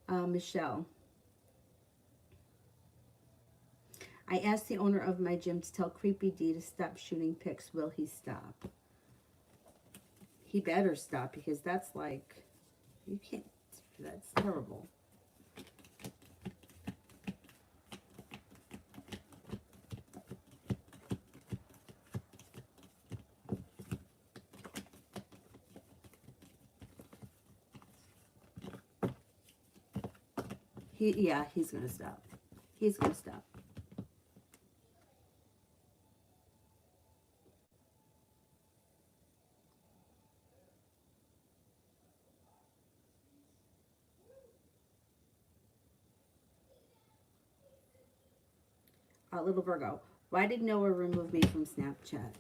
Michelle, I asked the owner of my gym to tell Creepy D to stop shooting pics. Will he stop? He better stop, because that's like, you can't, that's terrible. Yeah, he's gonna stop. He's gonna stop. Little Virgo, why did Noah remove me from Snapchat?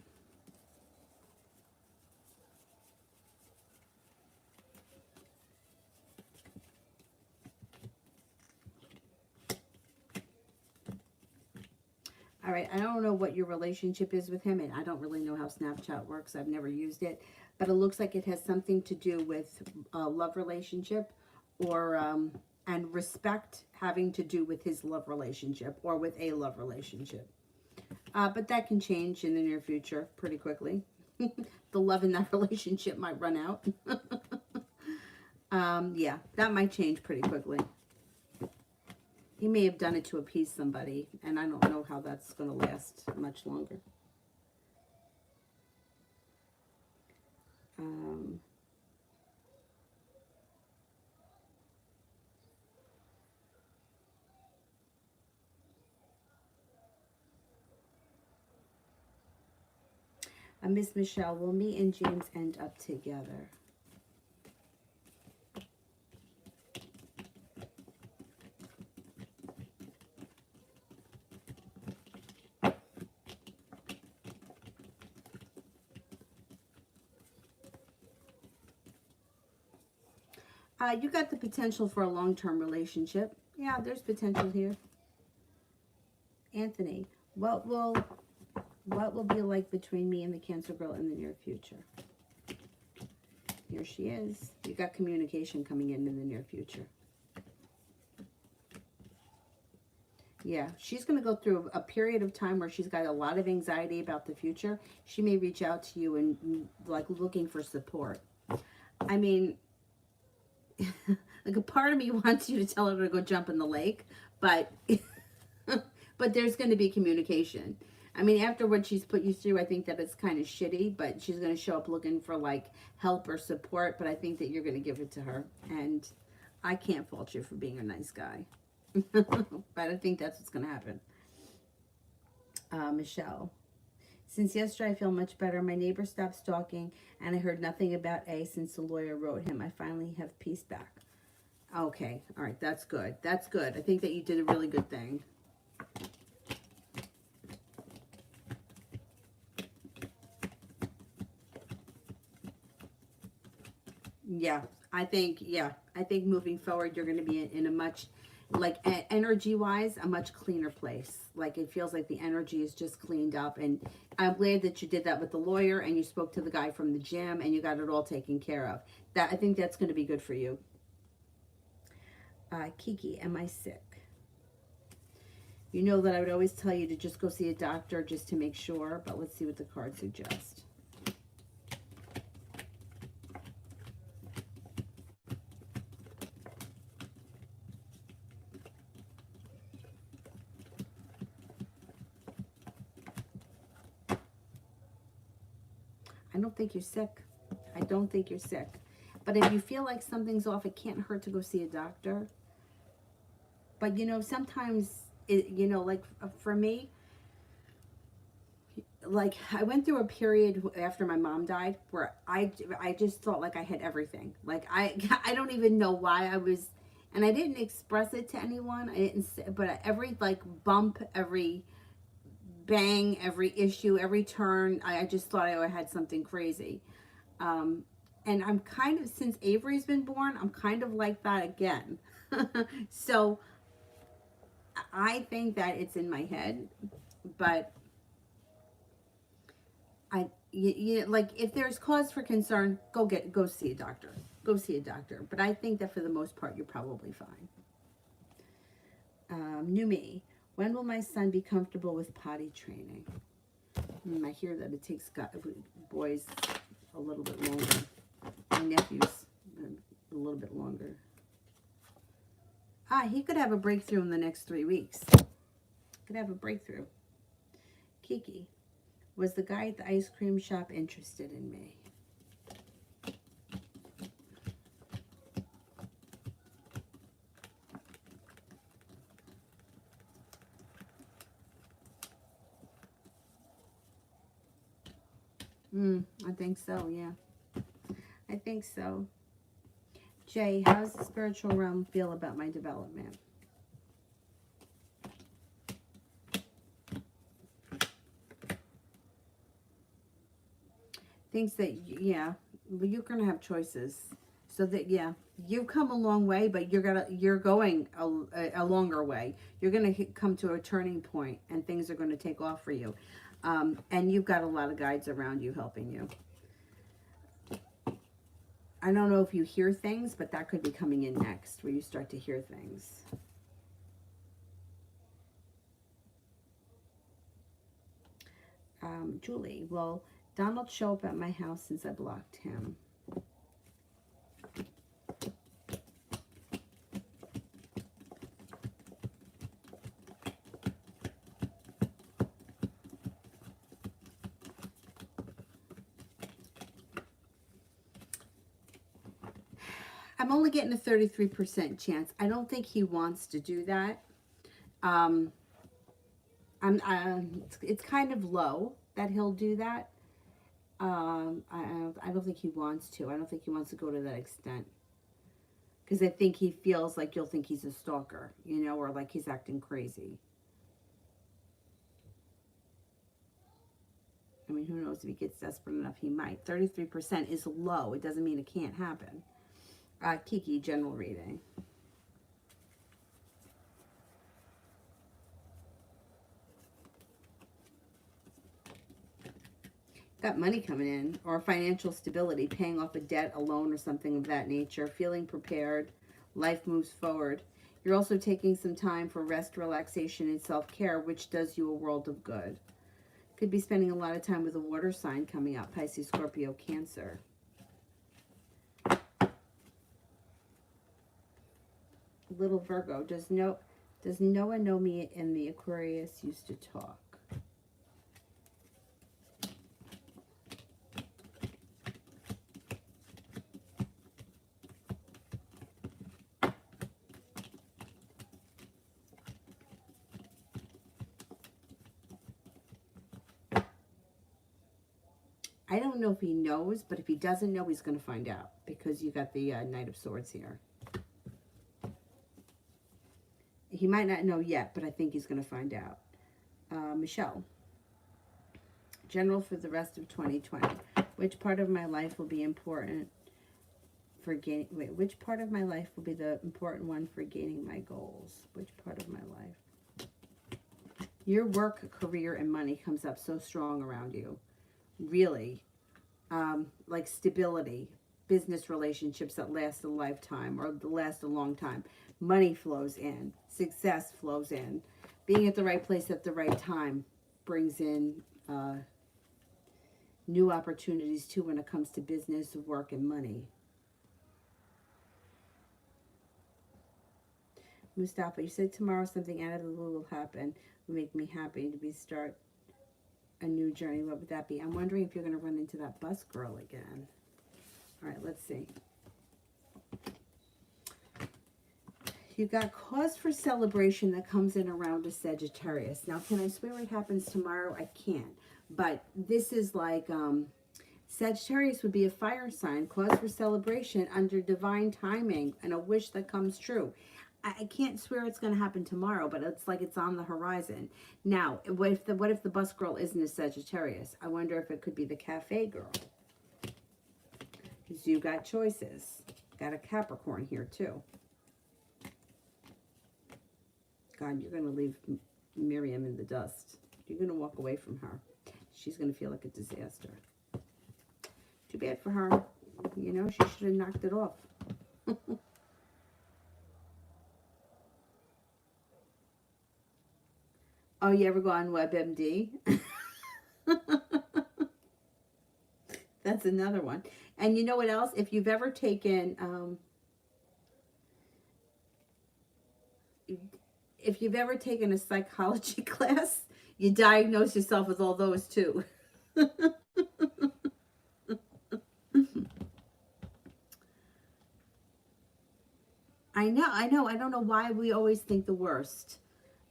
All right, I don't know what your relationship is with him, and I don't really know how Snapchat works. I've never used it, but it looks like it has something to do with a love relationship, or and respect having to do with his love relationship or with a love relationship. But that can change in the near future pretty quickly. The love in that relationship might run out. Yeah, that might change pretty quickly. He may have done it to appease somebody, and I don't know how that's going to last much longer. Miss Michelle, will me and James end up together? You got the potential for a long-term relationship. Yeah, there's potential here. Anthony, what will be like between me and the Cancer girl in the near future? Here she is. You got communication coming in the near future. Yeah, she's going to go through a period of time where she's got a lot of anxiety about the future. She may reach out to you and like looking for support. I mean, like a part of me wants you to tell her to go jump in the lake, but but there's going to be communication. I mean, after what she's put you through, I think that it's kind of shitty, but she's going to show up looking for like help or support, but I think that you're going to give it to her, and I can't fault you for being a nice guy. But I think that's what's going to happen. Michelle, since yesterday I feel much better. My neighbor stopped stalking, and I heard nothing about A since the lawyer wrote him. I finally have peace back. Okay, all right, that's good. That's good. I think that you did a really good thing. Yeah, I think moving forward, you're going to be in a much, like energy-wise, a much cleaner place. Like it feels like the energy is just cleaned up, and I'm glad that you did that with the lawyer, and you spoke to the guy from the gym, and you got it all taken care of. That, I think that's going to be good for you. Kiki, am I sick? You know that I would always tell you to just go see a doctor just to make sure, but let's see what the cards suggest. I don't think you're sick. I don't think you're sick. But if you feel like something's off, it can't hurt to go see a doctor. But, you know, sometimes, you know, like for me, like I went through a period after my mom died where I just felt like I had everything. Like I don't even know why I was, and I didn't express it to anyone. I didn't say, but every like bump, every bang, every issue, every turn, I just thought I had something crazy. And I'm kind of, since Avery's been born, I'm kind of like that again. So I think that it's in my head, but like if there's cause for concern, go see a doctor. go see a doctor. But I think that for the most part, you're probably fine. New me. When will my son be comfortable with potty training? I hear that it takes boys a little bit longer. My nephews a little bit longer. He could have a breakthrough in the next 3 weeks. Could have a breakthrough. Kiki. Was the guy at the ice cream shop interested in me? I think so, yeah. I think so. Jay, how does the spiritual realm feel about my development? Thinks that, yeah, well, you're going to have choices. So that, yeah, you've come a long way, but you're going a longer way. You're going to come to a turning point, and things are going to take off for you. And you've got a lot of guides around you helping you. I don't know if you hear things, but that could be coming in next, where you start to hear things. Julie, will Donald show up at my house since I blocked him? I'm only getting a 33% chance. I don't think he wants to do that. It's kind of low that he'll do that. I don't think he wants to. I don't think he wants to go to that extent. Because I think he feels like you'll think he's a stalker, you know, or like he's acting crazy. I mean, who knows, if he gets desperate enough, he might. 33% is low. It doesn't mean it can't happen. Kiki, general reading. Got money coming in, or financial stability, paying off a debt, a loan, or something of that nature. Feeling prepared. Life moves forward. You're also taking some time for rest, relaxation, and self-care, which does you a world of good. Could be spending a lot of time with a water sign coming up. Pisces, Scorpio, Cancer. Little Virgo, does Noah know me and the Aquarius used to talk? I don't know if he knows, but if he doesn't know, he's going to find out, because you got the Knight of Swords here. He might not know yet, but I think he's going to find out. Michelle. General for the rest of 2020. Which part of my life will be important for gaining... Wait, which part of my life will be the important one for gaining my goals? Which part of my life? Your work, career, and money comes up so strong around you. Really. Like stability. Business relationships that last a lifetime or last a long time. Money flows in. Success flows in. Being at the right place at the right time brings in new opportunities too when it comes to business, work, and money. Mustafa, you said tomorrow something out of the blue will happen. Will make me happy to start a new journey. What would that be? I'm wondering if you're going to run into that bus girl again. All right, let's see. You got cause for celebration that comes in around a Sagittarius. Now, can I swear it happens tomorrow? I can't. But this is like Sagittarius would be a fire sign. Cause for celebration under divine timing and a wish that comes true. I can't swear it's going to happen tomorrow, but it's like it's on the horizon. Now, what if the bus girl isn't a Sagittarius? I wonder if it could be the cafe girl. Because you got choices. Got a Capricorn here too. God, you're going to leave Miriam in the dust. You're going to walk away from her. She's going to feel like a disaster. Too bad for her. You know, she should have knocked it off. Oh, you ever go on WebMD? That's another one. And you know what else? If you've ever taken, if you've ever taken a psychology class, you diagnose yourself with all those too. I know, I know. I don't know why we always think the worst.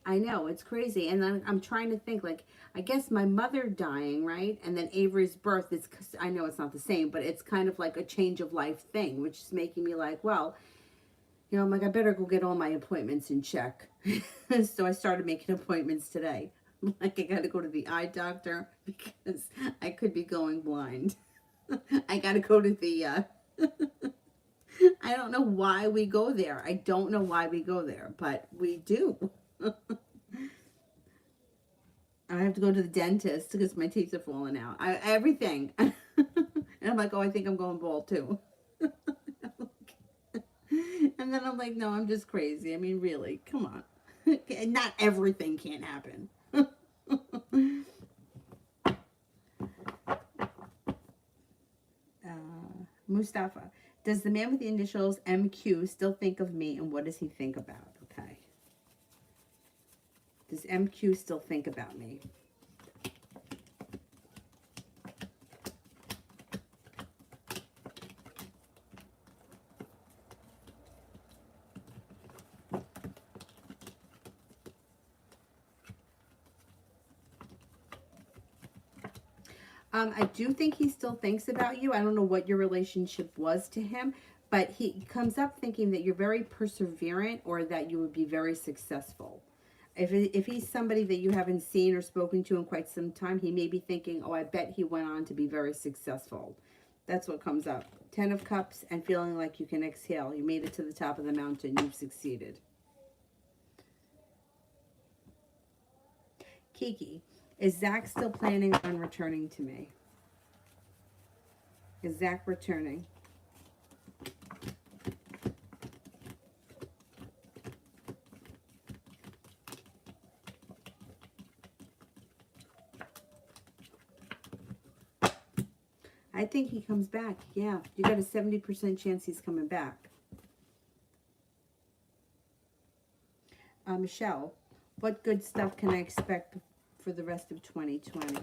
I know, it's crazy. And I'm trying to think, like, I guess my mother dying, right? And then Avery's birth, it's, I know it's not the same, but it's kind of like a change of life thing, which is making me like, well, you know, I'm like, I better go get all my appointments in check. So I started making appointments today. Like, I got to go to the eye doctor because I could be going blind. I got to go to the, I don't know why we go there. I don't know why we go there, but we do. I have to go to the dentist because my teeth are falling out. Everything. And I'm like, oh, I think I'm going bald too. And then I'm like, no, I'm just crazy. I mean, really, come on. Not everything can happen. Mustafa, does the man with the initials MQ still think of me, and what does he think about? Okay. Does MQ still think about me? I do think he still thinks about you. I don't know what your relationship was to him, but he comes up thinking that you're very perseverant or that you would be very successful. If he's somebody that you haven't seen or spoken to in quite some time, he may be thinking, oh, I bet he went on to be very successful. That's what comes up. 10 of Cups and feeling like you can exhale. You made it to the top of the mountain. You've succeeded. Kiki, is Zach still planning on returning to me? Is Zach returning? I think he comes back. Yeah, you got a 70% chance he's coming back. Michelle, what good stuff can I expect for the rest of 2020?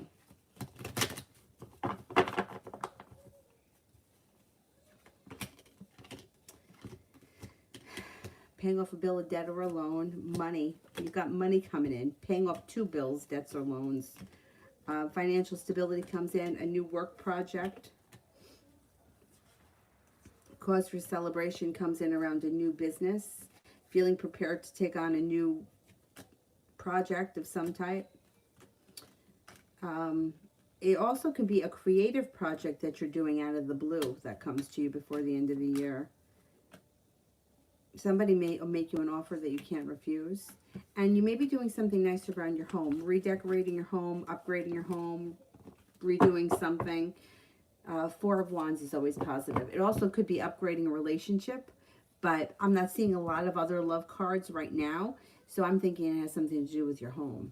Paying off a bill, a debt, or a loan. Money. You've got money coming in. Paying off 2 bills, debts, or loans. Financial stability comes in. A new work project. Cause for celebration comes in around a new business. Feeling prepared to take on a new project of some type. It also can be a creative project that you're doing out of the blue that comes to you before the end of the year. Somebody may make you an offer that you can't refuse. And you may be doing something nice around your home. Redecorating your home, upgrading your home, redoing something. 4 of Wands is always positive. It also could be upgrading a relationship, but I'm not seeing a lot of other love cards right now. So I'm thinking it has something to do with your home.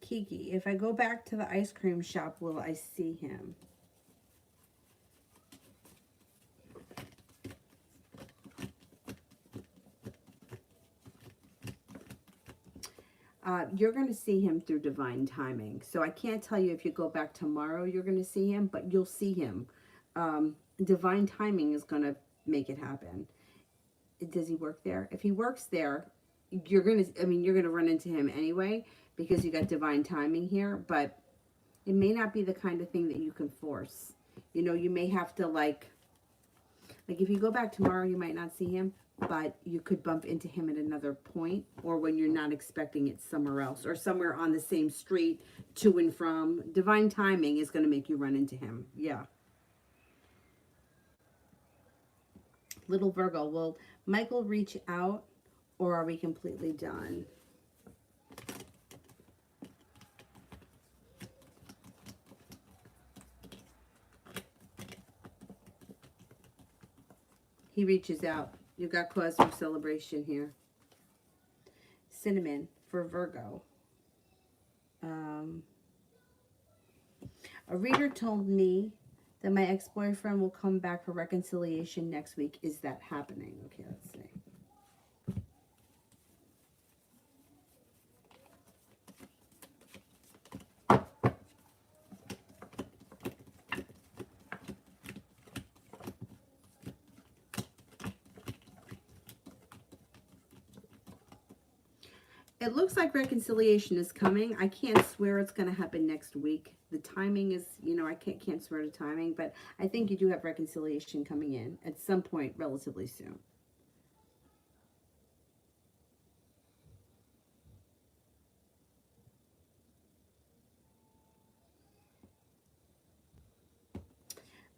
Kiki, if I go back to the ice cream shop, will I see him? You're going to see him through divine timing. So I can't tell you if you go back tomorrow, you're going to see him, but you'll see him. Divine timing is going to make it happen. Does he work there? If he works there, you're going to, I mean, you're going to run into him anyway because you got divine timing here, but it may not be the kind of thing that you can force. You know, you may have to like if you go back tomorrow, you might not see him, but you could bump into him at another point, or when you're not expecting it somewhere else, or somewhere on the same street, to and from. Divine timing is going to make you run into him. Yeah. Little Virgo, will Michael reach out, or are we completely done? He reaches out. You got cause for celebration here. Cinnamon for Virgo. A reader told me that my ex-boyfriend will come back for reconciliation next week. Is that happening? Okay, let's see. It looks like reconciliation is coming. I can't swear it's going to happen next week. The timing is, I can't swear to timing, but I think you do have reconciliation coming in at some point relatively soon.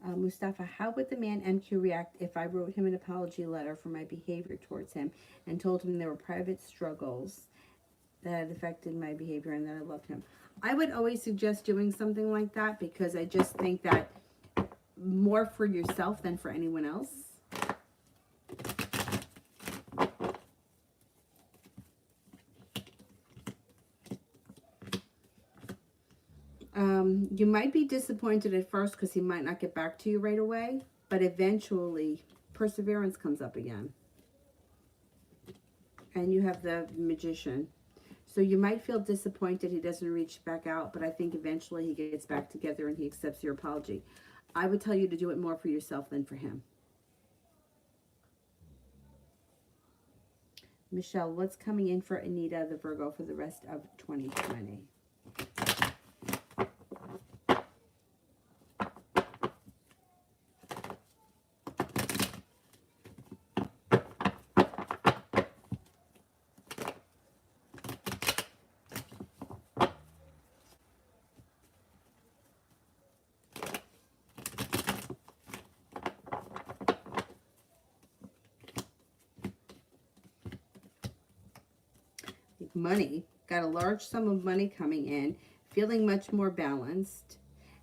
Mustafa, how would the man MQ react if I wrote him an apology letter for my behavior towards him and told him there were private struggles that had affected my behavior and that I loved him? I would always suggest doing something like that, because I just think that more for yourself than for anyone else. You might be disappointed at first because he might not get back to you right away, but eventually perseverance comes up again. And you have the Magician. So you might feel disappointed he doesn't reach back out, but I think eventually he gets back together and he accepts your apology. I would tell you to do it more for yourself than for him. Michelle, what's coming in for Anita, the Virgo, for the rest of 2020? Money. Got a large sum of money coming in, feeling much more balanced,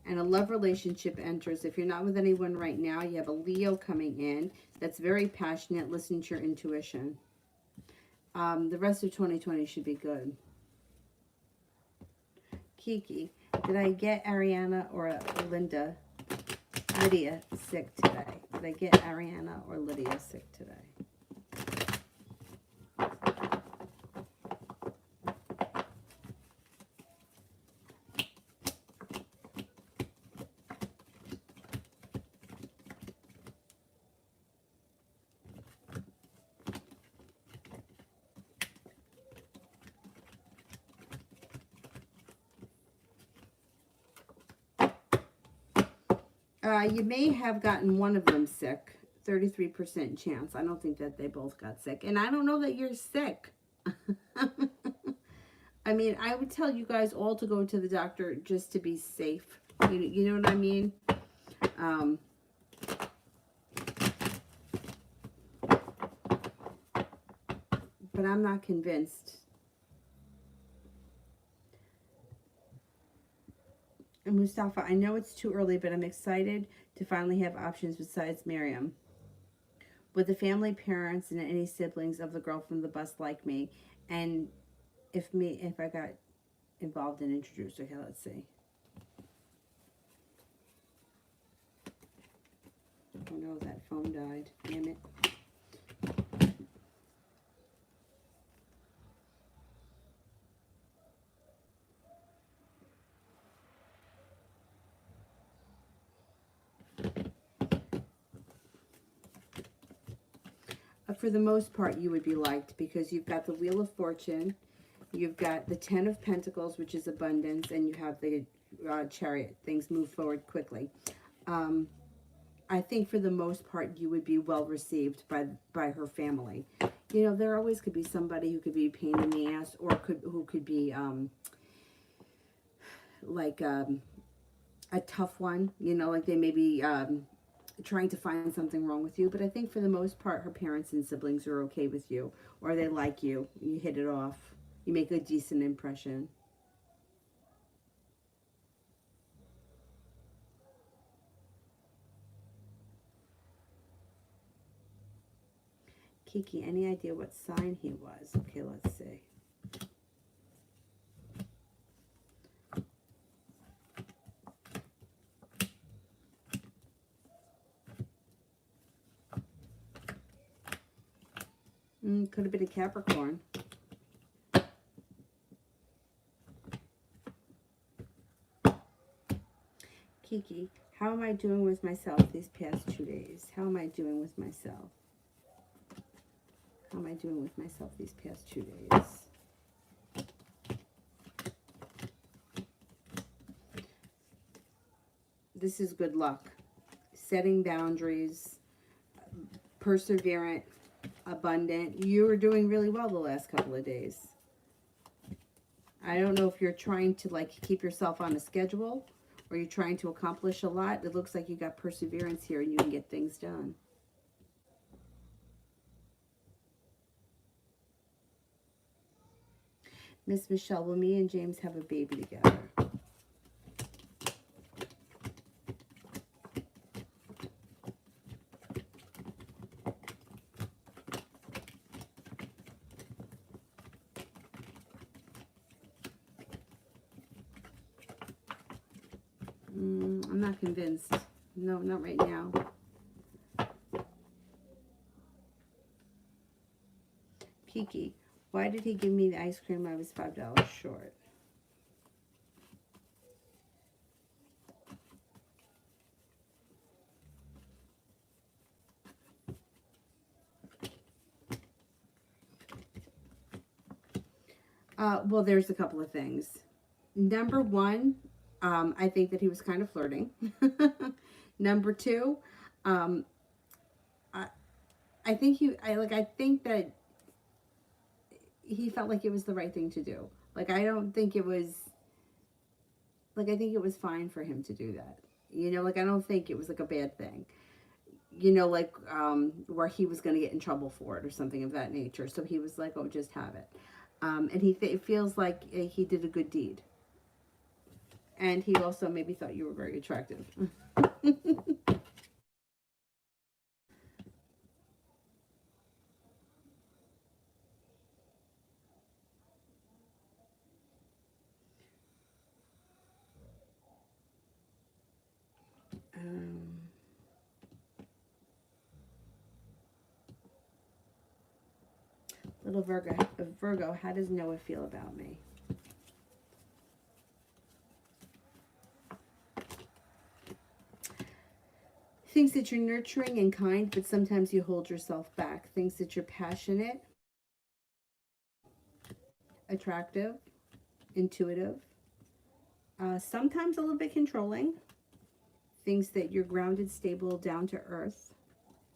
and a love relationship enters. If you're not with anyone right now, you have a Leo coming in that's very passionate. Listen to your intuition. The rest of 2020 should be good. Kiki, did I get Ariana or Lydia sick today? Did I get Ariana or Lydia sick today? You may have gotten one of them sick. 33% chance. I don't think that they both got sick. And I don't know that you're sick. I mean, I would tell you guys all to go to the doctor just to be safe. You know what I mean? But I'm not convinced. And Mustafa, I know it's too early, but I'm excited to finally have options besides Miriam. Would the family, parents, and any siblings of the girl from the bus like me? And if I got involved and introduced. Okay, let's see. Oh no, that phone died. Damn it. For the most part, you would be liked because you've got the Wheel of Fortune, you've got the Ten of Pentacles, which is abundance, and you have the Chariot. Things move forward quickly. I think for the most part you would be well received by her family. You know, there always could be somebody who could be a pain in the ass, or who could be like a tough one. You know, like they may be trying to find something wrong with you. But I think for the most part, her parents and siblings are okay with you, or they like you. You hit it off. You make a decent impression. Kiki, any idea what sign he was? Okay, let's see. Could have been a Capricorn. Kiki, how am I doing with myself these past 2 days? How am I doing with myself? How am I doing with myself these past 2 days? This is good luck. Setting boundaries, perseverant, abundant. You were doing really well the last couple of days. I don't know if you're trying to like keep yourself on a schedule, or you're trying to accomplish a lot. It looks like you got perseverance here and you can get things done. Miss Michelle, will me and James have a baby together? I'm not convinced. No, not right now. Kiki, why did he give me the ice cream? I was $5 short. Well, there's a couple of things. Number one, I think that he was kind of flirting. Number two, I think I think that he felt like it was the right thing to do. Like, I don't think it was, like, I think it was fine for him to do that. You know, like, I don't think it was like a bad thing. You know, like, where he was going to get in trouble for it or something of that nature. So he was like, oh, just have it. And it feels like he did a good deed. And he also maybe thought you were very attractive. Little Virgo, how does Noah feel about me? Thinks that you're nurturing and kind, but sometimes you hold yourself back. Thinks that you're passionate, attractive, intuitive, sometimes a little bit controlling. Thinks that you're grounded, stable, down to earth.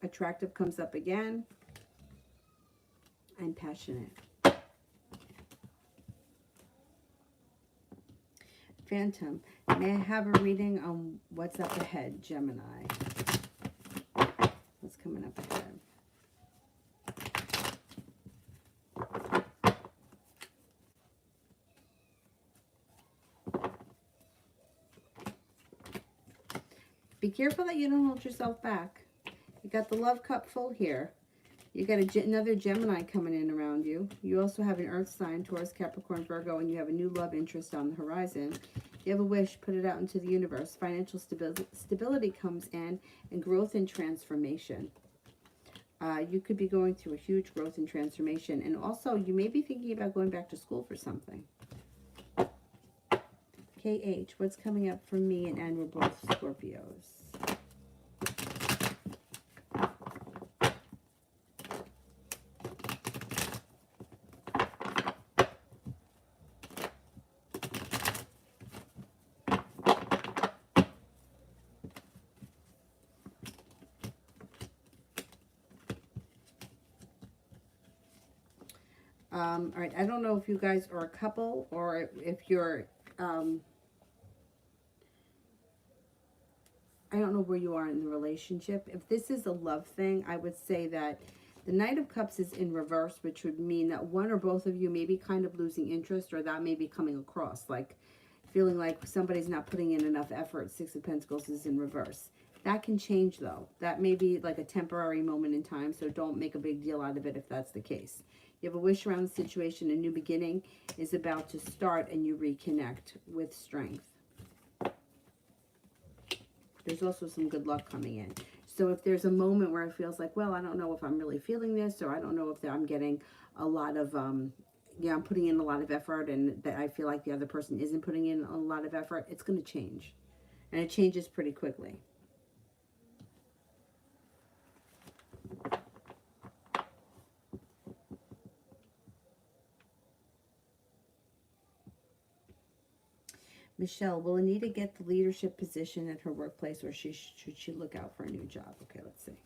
Attractive comes up again. And passionate. Phantom, may I have a reading on what's up ahead, Gemini? What's coming up ahead? Be careful that you don't hold yourself back. You got the love cup full here. You got another Gemini coming in around you. You also have an earth sign, Taurus, Capricorn, Virgo, and you have a new love interest on the horizon. You have a wish, put it out into the universe. Financial stability comes in, and growth and transformation. You could be going through a huge growth and transformation. And also, you may be thinking about going back to school for something. KH, what's coming up for me and we're both Scorpios? All right, I don't know if you guys are a couple or if you're, I don't know where you are in the relationship. If this is a love thing, I would say that the Knight of Cups is in reverse, which would mean that one or both of you may be kind of losing interest, or that may be coming across, like feeling like somebody's not putting in enough effort. Six of Pentacles is in reverse. That can change, though. That may be like a temporary moment in time, so don't make a big deal out of it if that's the case. You have a wish around the situation. A new beginning is about to start, and you reconnect with strength. There's also some good luck coming in. So if there's a moment where it feels like, well, I don't know if I'm really feeling this, or I don't know if I'm getting a lot of, yeah, I'm putting in a lot of effort, and that I feel like the other person isn't putting in a lot of effort, it's going to change. And it changes pretty quickly. Michelle, will Anita get the leadership position at her workplace, or should she look out for a new job? Okay, let's see.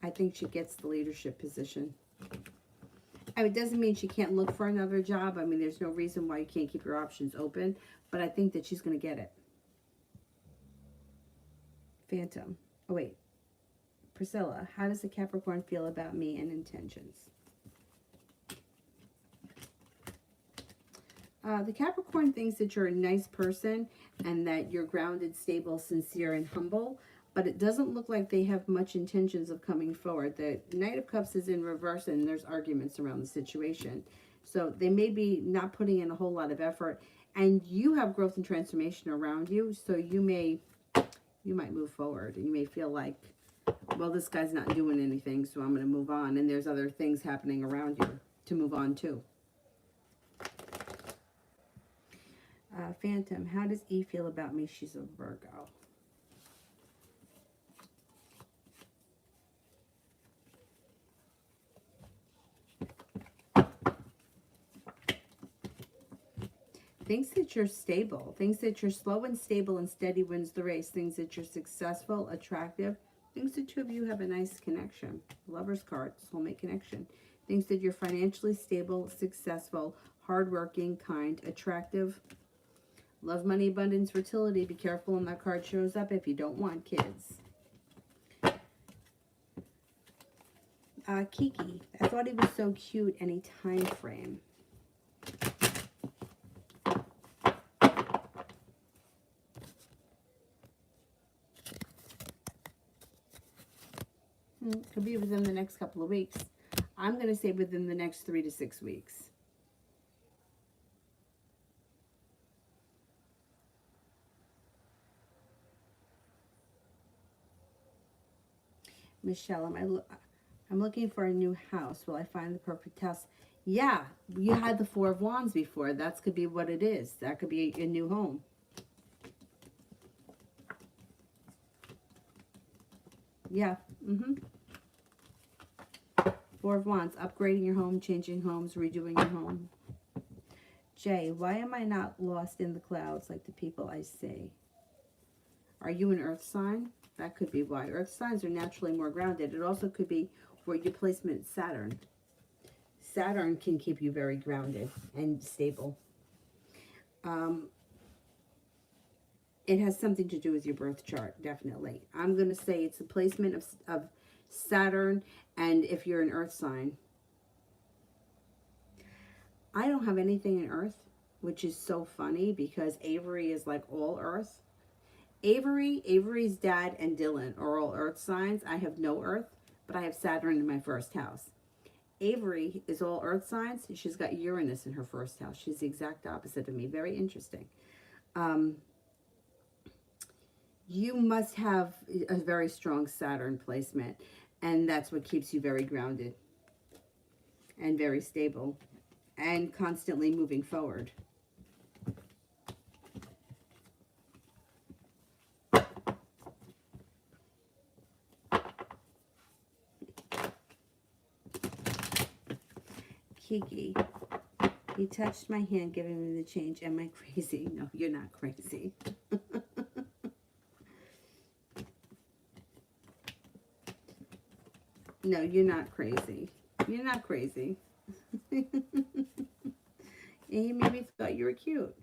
I think she gets the leadership position. I mean, it doesn't mean she can't look for another job. I mean, there's no reason why you can't keep your options open, but I think that she's going to get it. Phantom. Oh, wait. Priscilla, how does the Capricorn feel about me and intentions? The Capricorn thinks that you're a nice person and that you're grounded, stable, sincere, and humble, but it doesn't look like they have much intentions of coming forward. The Knight of Cups is in reverse, and there's arguments around the situation. So they may be not putting in a whole lot of effort, and you have growth and transformation around you, so you might move forward, and you may feel like, well, this guy's not doing anything, so I'm going to move on, and there's other things happening around you to move on to. Phantom, how does E feel about me? She's a Virgo. Thinks that you're stable. Thinks that you're slow and stable and steady wins the race. Thinks that you're successful, attractive. Thinks the two of you have a nice connection. Lover's card, soulmate connection. Thinks that you're financially stable, successful, hardworking, kind, attractive. Love, money, abundance, fertility. Be careful when that card shows up if you don't want kids. Kiki, I thought he was so cute. Any time frame? Could be within the next couple of weeks. I'm going to say within the next 3 to 6 weeks. Michelle, I'm looking for a new house. Will I find the perfect house? Yeah, you had the Four of Wands before. That could be what it is. That could be a new home. Yeah. Four of Wands, upgrading your home, changing homes, redoing your home. Jay, why am I not lost in the clouds like the people I see? Are you an earth sign? That could be why. Earth signs are naturally more grounded. It also could be where your placement Saturn. Saturn can keep you very grounded and stable. It has something to do with your birth chart, definitely. I'm going to say it's the placement of Saturn, and if you're an earth sign. I don't have anything in earth, which is so funny because Avery is like all earth. Avery's dad, and Dylan are all earth signs. I have no earth, but I have Saturn in my first house. Avery is all earth signs. She's got Uranus in her first house. She's the exact opposite of me. Very interesting. You must have a very strong Saturn placement, and that's what keeps you very grounded and very stable and constantly moving forward. Kiki, he touched my hand, giving me the change. Am I crazy? No, you're not crazy. No, you're not crazy. You're not crazy. And he maybe thought you were cute.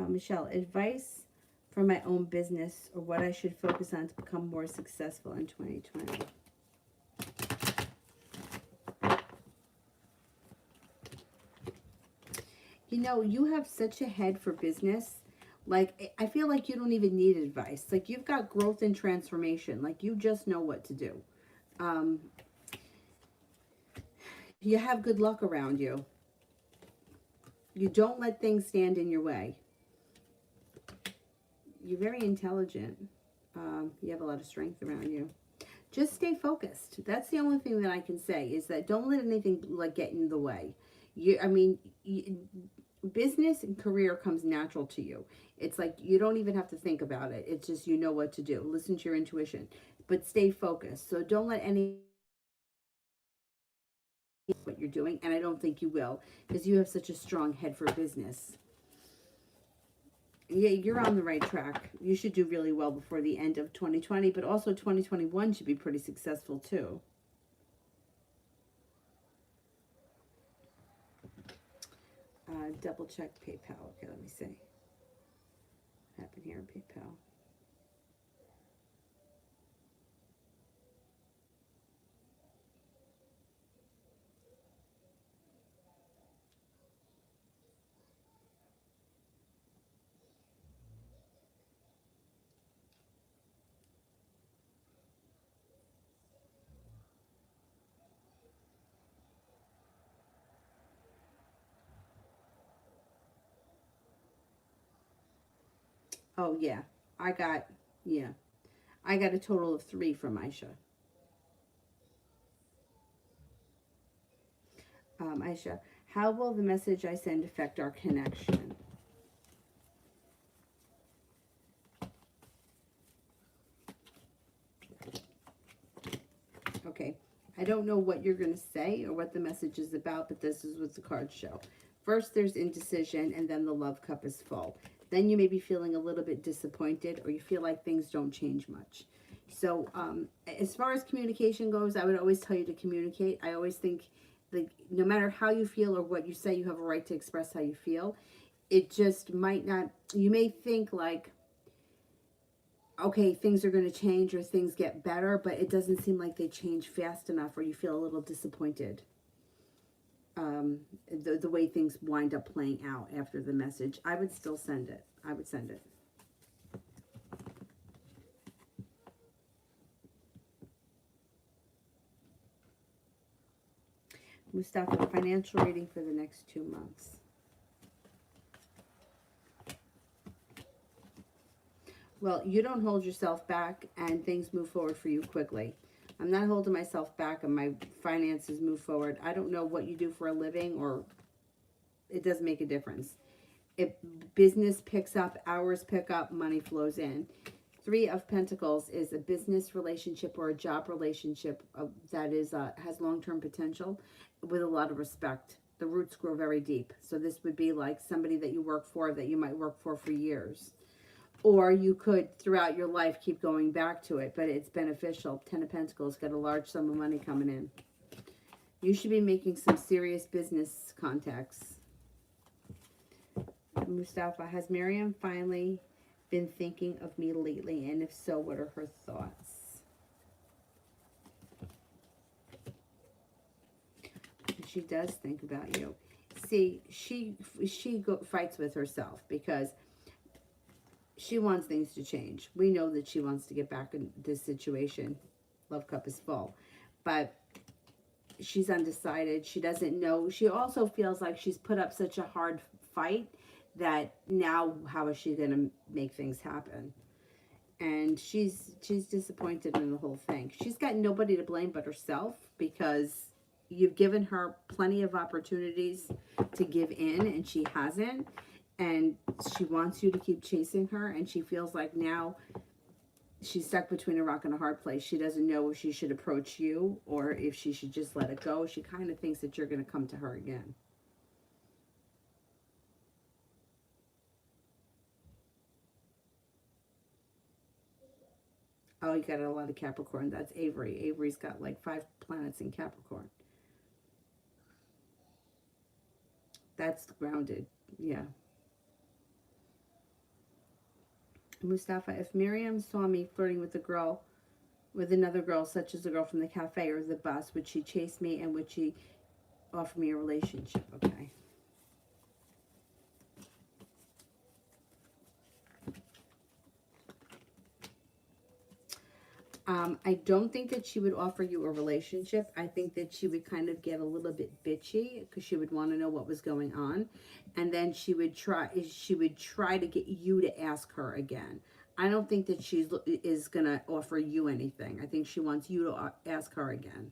Michelle, advice for my own business or what I should focus on to become more successful in 2020. You know, you have such a head for business. Like, I feel like you don't even need advice. Like, you've got growth and transformation. Like, you just know what to do. Um, you have good luck around you. You don't let things stand in your way. You're very intelligent. You have a lot of strength around you. Just stay focused. That's the only thing that I can say is that don't let anything like get in the way. I mean, business and career comes natural to you. It's like you don't even have to think about it. It's just you know what to do. Listen to your intuition, but stay focused. So don't let any what you're doing, and I don't think you will because you have such a strong head for business. Yeah, you're on the right track. You should do really well before the end of 2020, but also 2021 should be pretty successful too. Double check PayPal. Okay, let me see. What happened here in PayPal? Oh yeah, I got yeah, I got a total of 3 from Aisha. Aisha, how will the message I send affect our connection? Okay, I don't know what you're going to say or what the message is about, but this is what the cards show. First, there's indecision, and then the love cup is full. Then you may be feeling a little bit disappointed, or you feel like things don't change much. So, as far as communication goes, I would always tell you to communicate. I always think that no matter how you feel or what you say, you have a right to express how you feel. It just might not, you may think like, okay, things are going to change or things get better, but it doesn't seem like they change fast enough or you feel a little disappointed. The way things wind up playing out after the message, I would still send it. I would send it. Mustafa, financial reading for the next 2 months. Well, you don't hold yourself back and things move forward for you quickly. I'm not holding myself back and my finances move forward. I don't know what you do for a living or it doesn't make a difference. If business picks up, hours pick up, money flows in. 3 of Pentacles is a business relationship or a job relationship that is has long-term potential with a lot of respect. The roots grow very deep. So this would be like somebody that you work for that you might work for years. Or you could, throughout your life, keep going back to it, but it's beneficial. 10 of Pentacles, got a large sum of money coming in. You should be making some serious business contacts. Mustafa, has Miriam finally been thinking of me lately? And if so, what are her thoughts? She does think about you. See, she fights with herself because she wants things to change. We know that she wants to get back in this situation. Love cup is full. But she's undecided. She doesn't know. She also feels like she's put up such a hard fight that now how is she going to make things happen? And she's disappointed in the whole thing. She's got nobody to blame but herself because you've given her plenty of opportunities to give in and she hasn't. And she wants you to keep chasing her, and she feels like now she's stuck between a rock and a hard place. She doesn't know if she should approach you or if she should just let it go. She kind of thinks that you're going to come to her again. Oh, you got a lot of Capricorn. That's Avery. Avery's got like 5 planets in Capricorn. That's grounded. Yeah. Mustafa, if Miriam saw me flirting with another girl, such as the girl from the cafe or the bus, would she chase me and would she offer me a relationship? Okay. I don't think that she would offer you a relationship. I think that she would kind of get a little bit bitchy because she would want to know what was going on, and then she would try to get you to ask her again. I don't think that is gonna offer you anything. I think she wants you to ask her again.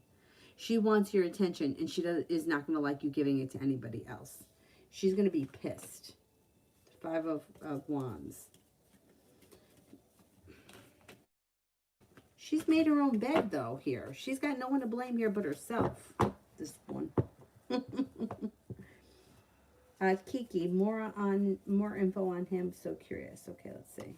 She wants your attention, and is not gonna like you giving it to anybody else. She's gonna be pissed. 5 of Wands. She's made her own bed, though, here. She's got no one to blame here but herself. This one. Kiki, more info on him. So curious. Okay, let's see.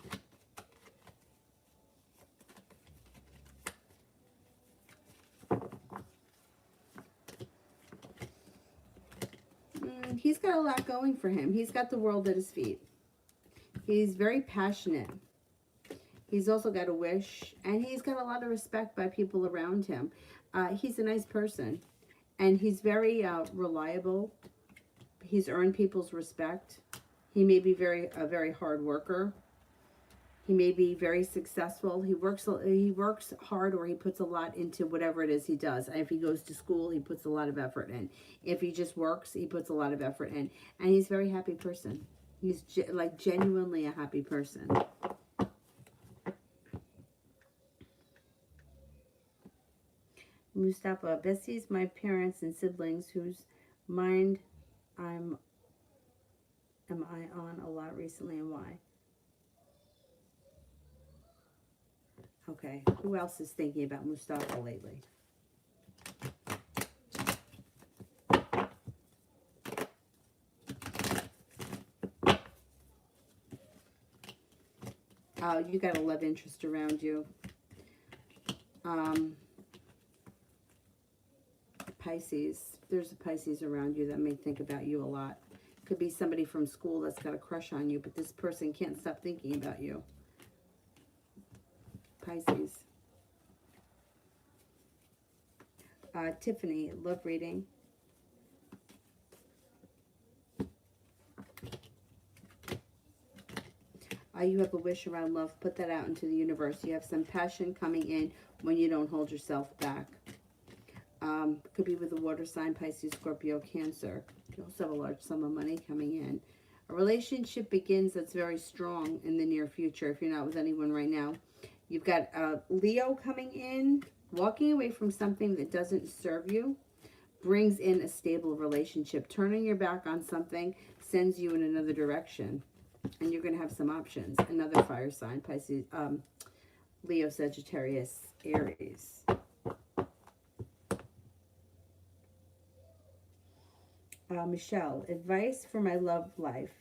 He's got a lot going for him. He's got the world at his feet. He's very passionate. He's also got a wish, and he's got a lot of respect by people around him. He's a nice person, and he's very reliable. He's earned people's respect. He may be a very hard worker. He may be very successful. He works hard, or he puts a lot into whatever it is he does. If he goes to school, he puts a lot of effort in. If he just works, he puts a lot of effort in. And he's a very happy person. He's genuinely a happy person. Mustafa, besties, my parents and siblings whose mind am I on a lot recently, and why? Okay, who else is thinking about Mustafa lately? You got a love interest around you. Pisces. There's a Pisces around you that may think about you a lot. Could be somebody from school that's got a crush on you, but this person can't stop thinking about you. Pisces. Tiffany, love reading. You have a wish around love. Put that out into the universe. You have some passion coming in when you don't hold yourself back. Could be with a water sign, Pisces, Scorpio, Cancer. You also have a large sum of money coming in. A relationship begins that's very strong in the near future if you're not with anyone right now. You've got Leo coming in. Walking away from something that doesn't serve you brings in a stable relationship. Turning your back on something sends you in another direction. And you're going to have some options. Another fire sign, Pisces, Leo, Sagittarius, Aries. Michelle, advice for my love life.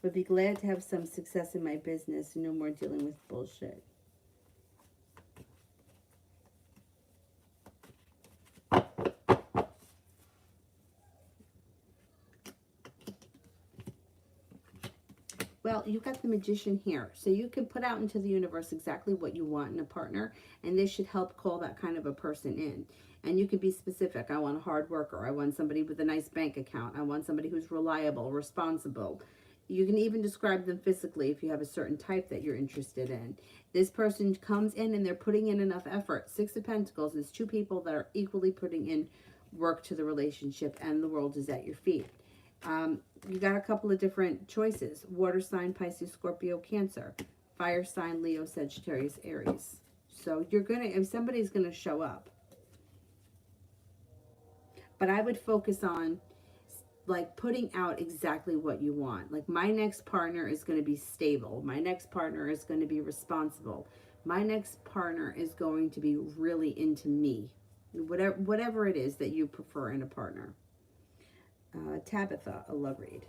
Would be glad to have some success in my business. No more dealing with bullshit. Well, you've got the Magician here. So you can put out into the universe exactly what you want in a partner, and this should help call that kind of a person in. And you can be specific. I want a hard worker. I want somebody with a nice bank account. I want somebody who's reliable, responsible. You can even describe them physically if you have a certain type that you're interested in. This person comes in and they're putting in enough effort. 6 of Pentacles is 2 people that are equally putting in work to the relationship, and the world is at your feet. You got a couple of different choices. Water sign, Pisces, Scorpio, Cancer. Fire sign, Leo, Sagittarius, Aries. So you're going to, if somebody's going to show up. But I would focus on like putting out exactly what you want. Like, my next partner is going to be stable. My next partner is going to be responsible. My next partner is going to be really into me. Whatever it is that you prefer in a partner. Tabitha, a love read.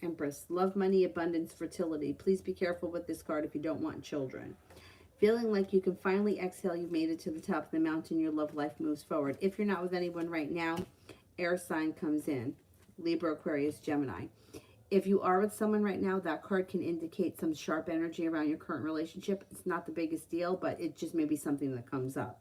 Empress, love, money, abundance, fertility. Please be careful with this card if you don't want children. Feeling like you can finally exhale, you've made it to the top of the mountain, your love life moves forward. If you're not with anyone right now, air sign comes in. Libra, Aquarius, Gemini. If you are with someone right now, that card can indicate some sharp energy around your current relationship. It's not the biggest deal, but it just may be something that comes up.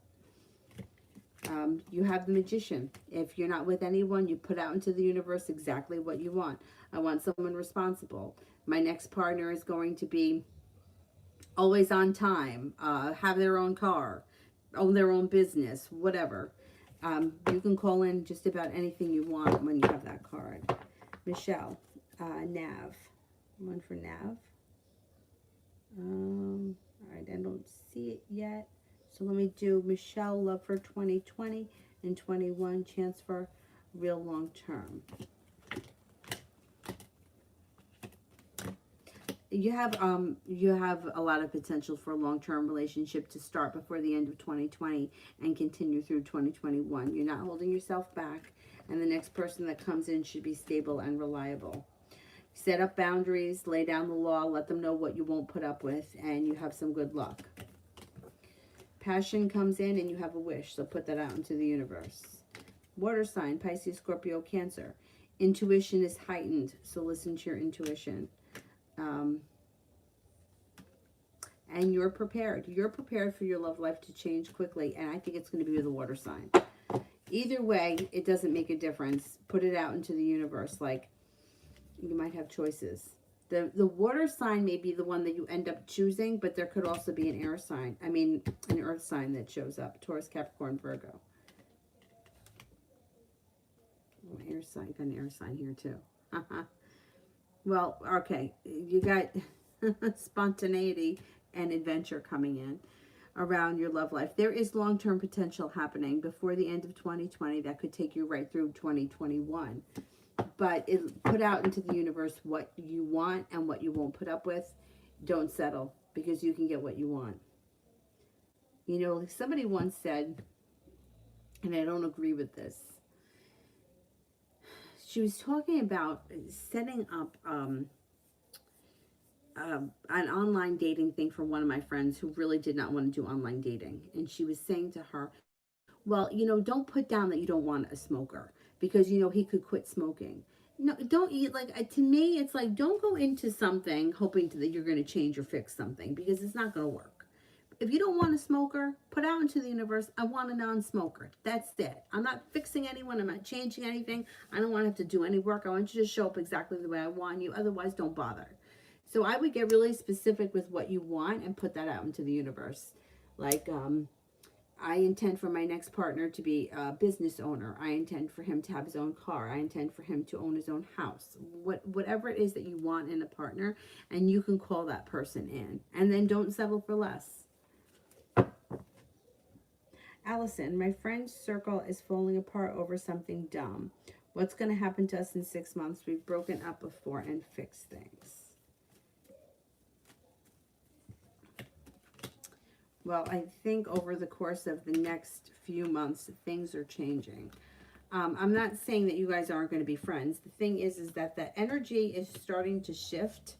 You have the Magician. If you're not with anyone, you put out into the universe exactly what you want. I want someone responsible. My next partner is going to be always on time, have their own car, own their own business, whatever. You can call in just about anything you want when you have that card. Michelle, Nav. One for Nav. All right, I don't see it yet. So let me do Michelle, love for 2020 and 21, chance for real long term. You have a lot of potential for a long-term relationship to start before the end of 2020 and continue through 2021. You're not holding yourself back, and the next person that comes in should be stable and reliable. Set up boundaries, lay down the law, let them know what you won't put up with, and you have some good luck. Passion comes in and you have a wish, so put that out into the universe. Water sign, Pisces, Scorpio, Cancer. Intuition is heightened, so listen to your intuition. And you're prepared. You're prepared for your love life to change quickly, and I think it's going to be with a water sign. Either way, it doesn't make a difference. Put it out into the universe. Like, you might have choices. The water sign may be the one that you end up choosing, but there could also be an air sign. I mean, an earth sign that shows up. Taurus, Capricorn, Virgo. Oh, air sign. Got an air sign here too. Well, okay. You got spontaneity and adventure coming in around your love life. There is long-term potential happening before the end of 2020 that could take you right through 2021. But put out into the universe what you want and what you won't put up with. Don't settle, because you can get what you want. You know, like somebody once said, and I don't agree with this, she was talking about setting up an online dating thing for one of my friends who really did not want to do online dating. And she was saying to her, well, you know, don't put down that you don't want a smoker, because, you know, he could quit smoking. No, don't eat, like, to me, it's like, don't go into something hoping that you're going to change or fix something, because it's not going to work. If you don't want a smoker, put out into the universe, I want a non-smoker. That's it. I'm not fixing anyone. I'm not changing anything. I don't want to have to do any work. I want you to show up exactly the way I want you. Otherwise, don't bother. So I would get really specific with what you want and put that out into the universe. Like, I intend for my next partner to be a business owner. I intend for him to have his own car. I intend for him to own his own house. Whatever it is that you want in a partner, and you can call that person in. And then don't settle for less. Allison, my friend's circle is falling apart over something dumb. What's going to happen to us in 6 months? We've broken up before and fixed things. Well, I think over the course of the next few months, things are changing. I'm not saying that you guys aren't going to be friends. The thing is that the energy is starting to shift.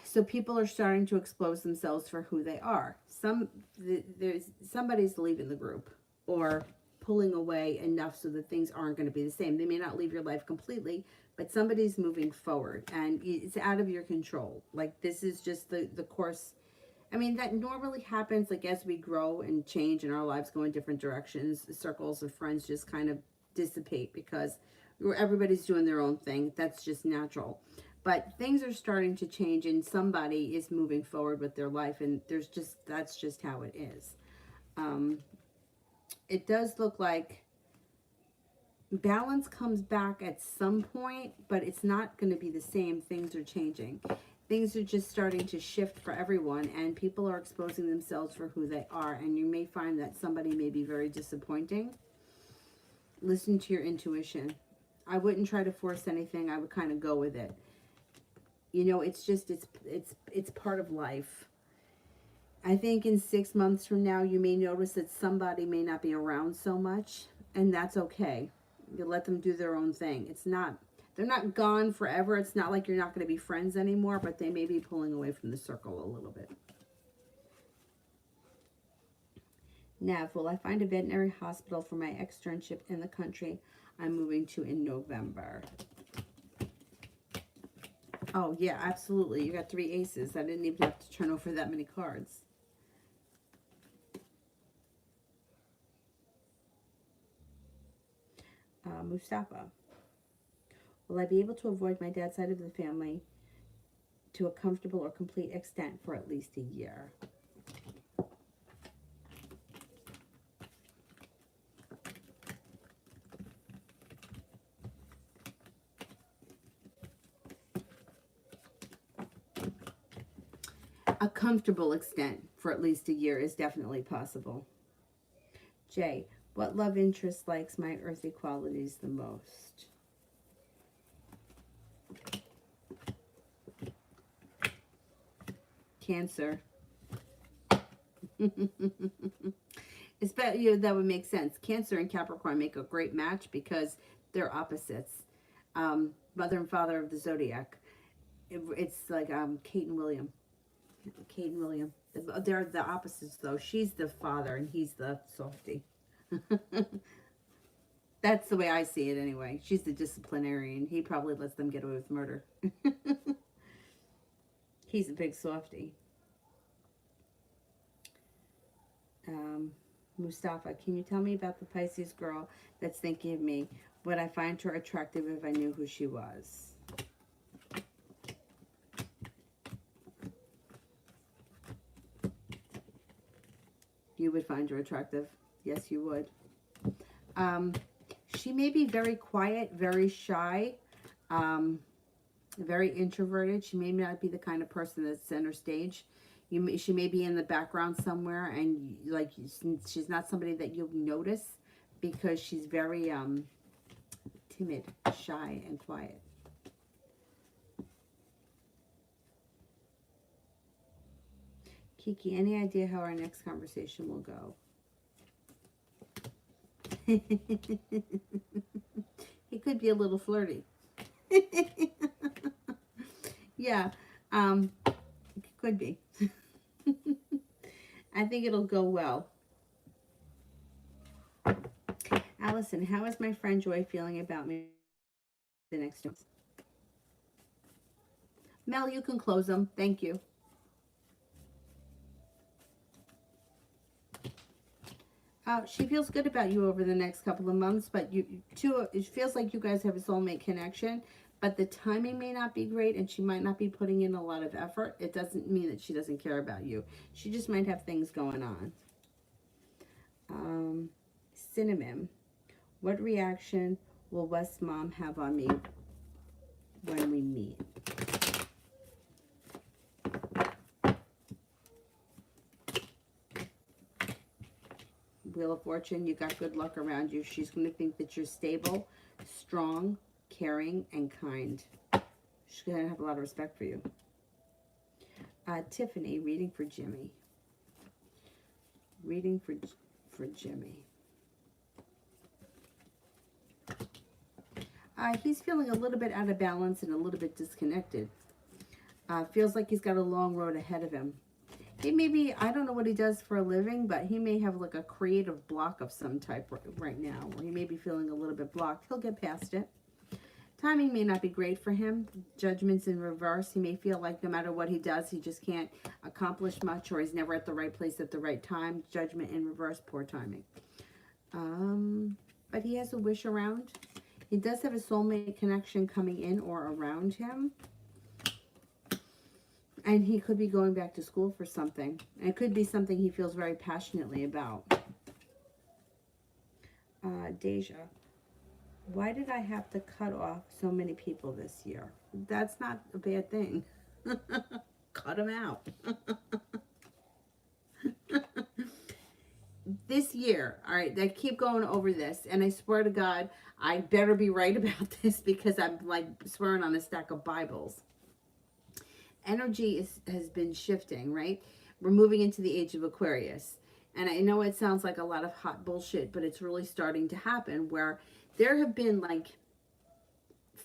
So people are starting to expose themselves for who they are. Somebody's leaving the group or pulling away enough so that things aren't going to be the same. They may not leave your life completely, but somebody's moving forward, and it's out of your control. Like, this is just the course. I mean, that normally happens, like, as we grow and change and our lives go in different directions, the circles of friends just kind of dissipate because everybody's doing their own thing. That's just natural. But things are starting to change, and somebody is moving forward with their life, and that's just how it is. It does look like balance comes back at some point, but it's not going to be the same. Things are changing. Things are just starting to shift for everyone, and people are exposing themselves for who they are, and you may find that somebody may be very disappointing. Listen to your intuition. I wouldn't try to force anything. I would kind of go with it. You know, it's just, it's part of life. I think in 6 months from now, you may notice that somebody may not be around so much, and that's okay. You let them do their own thing. It's not They're not gone forever. It's not like you're not going to be friends anymore, but they may be pulling away from the circle a little bit. Nev, will I find a veterinary hospital for my externship in the country I'm moving to in November? Oh, yeah, absolutely. You got 3 aces. I didn't even have to turn over that many cards. Mustafa, will I be able to avoid my dad's side of the family to a comfortable or complete extent for at least a year? A comfortable extent for at least a year is definitely possible. Jay, what love interest likes my earthy qualities the most? Cancer. It's better, you know, that would make sense. Cancer and Capricorn make a great match because they're opposites. Mother and father of the zodiac. It's like Kate and William. Kate and William. They're the opposites, though. She's the father and he's the softie. That's the way I see it anyway. She's the disciplinarian. He probably lets them get away with murder. He's a big softie. Mustafa, can you tell me about the Pisces girl that's thinking of me? Would I find her attractive if I knew who she was? You would find her attractive. Yes, you would. She may be very quiet, very shy, very introverted. She may not be the kind of person that's center stage. She may be in the background somewhere, and like she's not somebody that you'll notice because she's very timid, shy, and quiet. Kiki, any idea how our next conversation will go? He could be a little flirty. Yeah, it could be. I think it'll go well. Allison, how is my friend Joy feeling about me the next month? Mel, you can close them. Thank you. She feels good about you over the next couple of months, but it feels like you guys have a soulmate connection, but the timing may not be great and she might not be putting in a lot of effort. It doesn't mean that she doesn't care about you. She just might have things going on. Cinnamon, what reaction will West's mom have on me when we meet? Wheel of Fortune, you got good luck around you. She's going to think that you're stable, strong, caring, and kind. She's going to have a lot of respect for you. Tiffany, reading for Jimmy. Reading for Jimmy. He's feeling a little bit out of balance and a little bit disconnected. Feels like he's got a long road ahead of him. He may be, I don't know what he does for a living, but he may have like a creative block of some type right now, or he may be feeling a little bit blocked. He'll get past it. Timing may not be great for him. Judgment's in reverse. He may feel like no matter what he does, he just can't accomplish much, or he's never at the right place at the right time. Judgment in reverse, poor timing. But he has a wish around. He does have a soulmate connection coming in or around him. And he could be going back to school for something. And it could be something he feels very passionately about. Deja, why did I have to cut off so many people this year? That's not a bad thing. Cut them out. This year, all right, I keep going over this, and I swear to God, I better be right about this because I'm like swearing on a stack of Bibles. Energy has been shifting, right? We're moving into the age of Aquarius. And I know it sounds like a lot of hot bullshit, but it's really starting to happen where there have been like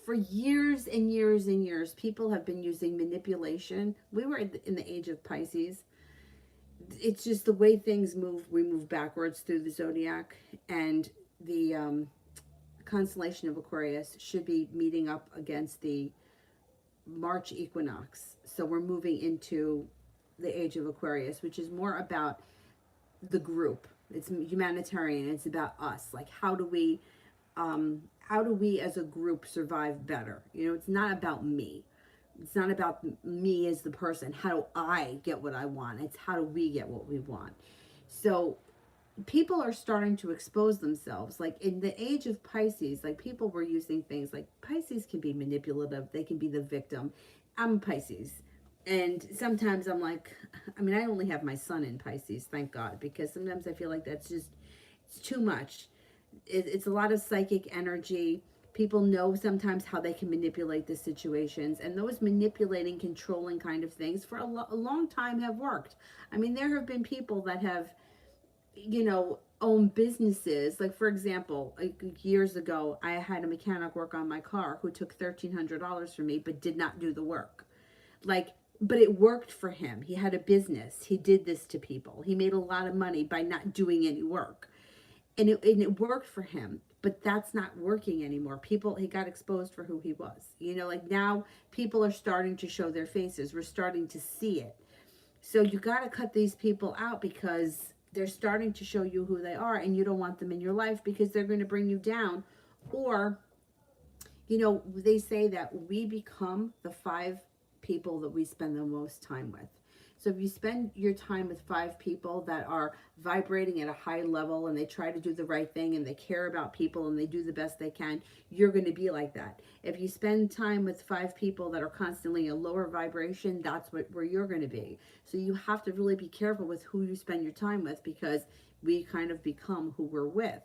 for years and years and years, people have been using manipulation. We were in the age of Pisces. It's just the way things move. We move backwards through the zodiac, and the constellation of Aquarius should be meeting up against the March equinox. So we're moving into the age of Aquarius, which is more about the group. It's humanitarian. It's about us. Like, how do we as a group survive better? You know, it's not about me. It's not about me as the person. How do I get what I want? It's how do we get what we want? So people are starting to expose themselves. Like in the age of Pisces, like people were using things like Pisces can be manipulative. They can be the victim. I'm Pisces. And sometimes I'm like, I mean, I only have my sun in Pisces, thank God, because sometimes I feel like that's just, it's too much. It's a lot of psychic energy. People know sometimes how they can manipulate the situations, and those manipulating, controlling kind of things for a long time have worked. I mean, there have been people that have, you know, own businesses. Like, for example, like years ago, I had a mechanic work on my car who took $1,300 from me, but did not do the work. Like, but it worked for him. He had a business. He did this to people. He made a lot of money by not doing any work. And it worked for him. But that's not working anymore. He got exposed for who he was. You know, like now people are starting to show their faces. We're starting to see it. So you got to cut these people out because they're starting to show you who they are, and you don't want them in your life because they're going to bring you down. Or, you know, they say that we become the 5 people that we spend the most time with. So if you spend your time with 5 people that are vibrating at a high level and they try to do the right thing and they care about people and they do the best they can, you're going to be like that. If you spend time with 5 people that are constantly a lower vibration, that's where you're going to be. So you have to really be careful with who you spend your time with, because we kind of become who we're with.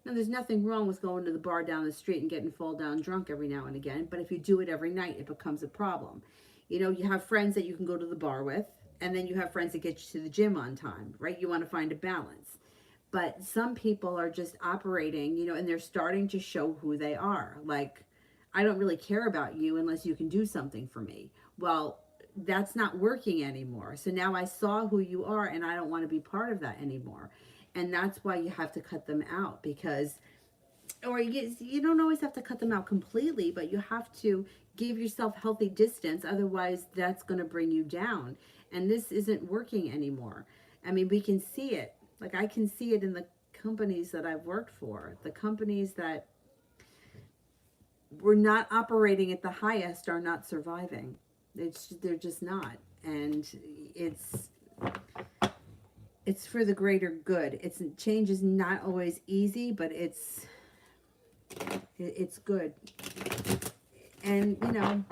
Now, there's nothing wrong with going to the bar down the street and getting fall down drunk every now and again, but if you do it every night, it becomes a problem. You know, you have friends that you can go to the bar with, and then you have friends that get you to the gym on time, right? You want to find a balance. But some people are just operating, you know, and they're starting to show who they are. Like, I don't really care about you unless you can do something for me. Well, that's not working anymore. So now I saw who you are, and I don't want to be part of that anymore. And that's why you have to cut them out, because, or you don't always have to cut them out completely, but you have to give yourself healthy distance. Otherwise, that's going to bring you down. And this isn't working anymore. I mean, we can see it. Like, I can see it in the companies that I've worked for. The companies that were not operating at the highest are not surviving. They're just not. And it's for the greater good. Change is not always easy, but it's good. And, you know,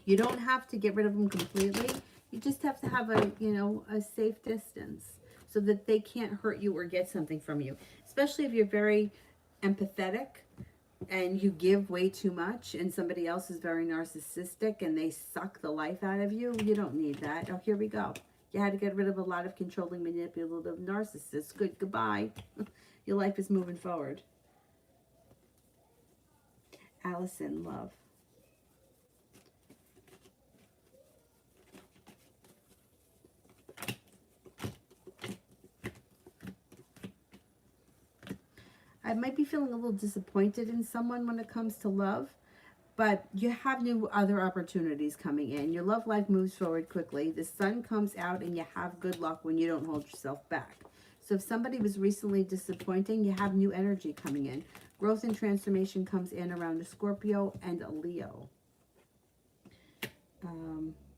you don't have to get rid of them completely. You just have to have a safe distance so that they can't hurt you or get something from you. Especially if you're very empathetic and you give way too much, and somebody else is very narcissistic and they suck the life out of you. You don't need that. Oh, here we go. You had to get rid of a lot of controlling, manipulative narcissists. Goodbye. Your life is moving forward. Allison, love. I might be feeling a little disappointed in someone when it comes to love, but you have new other opportunities coming in. Your love life moves forward quickly. The sun comes out and you have good luck when you don't hold yourself back. So if somebody was recently disappointing, you have new energy coming in. Growth and transformation comes in around a Scorpio and a Leo.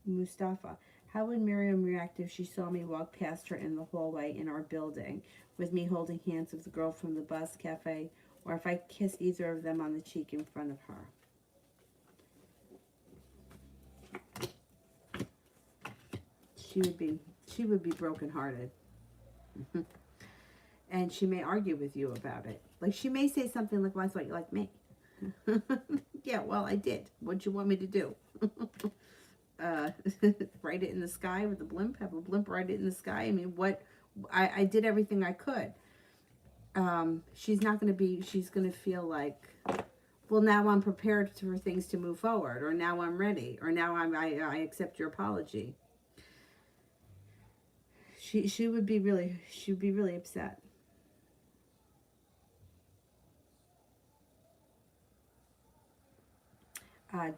Mustafa. How would Miriam react if she saw me walk past her in the hallway in our building, with me holding hands with the girl from the bus cafe, or if I kissed either of them on the cheek in front of her? She would be brokenhearted. And she may argue with you about it. Like, she may say something like, well, I thought you liked me. Yeah, well, I did. What'd you want me to do? Write it in the sky with a blimp? Have a blimp write it in the sky? I mean, I did everything I could. She's not going to be, she's going to feel like, well, now I'm prepared for things to move forward, or now I'm ready, or now I accept your apology. She would be really upset.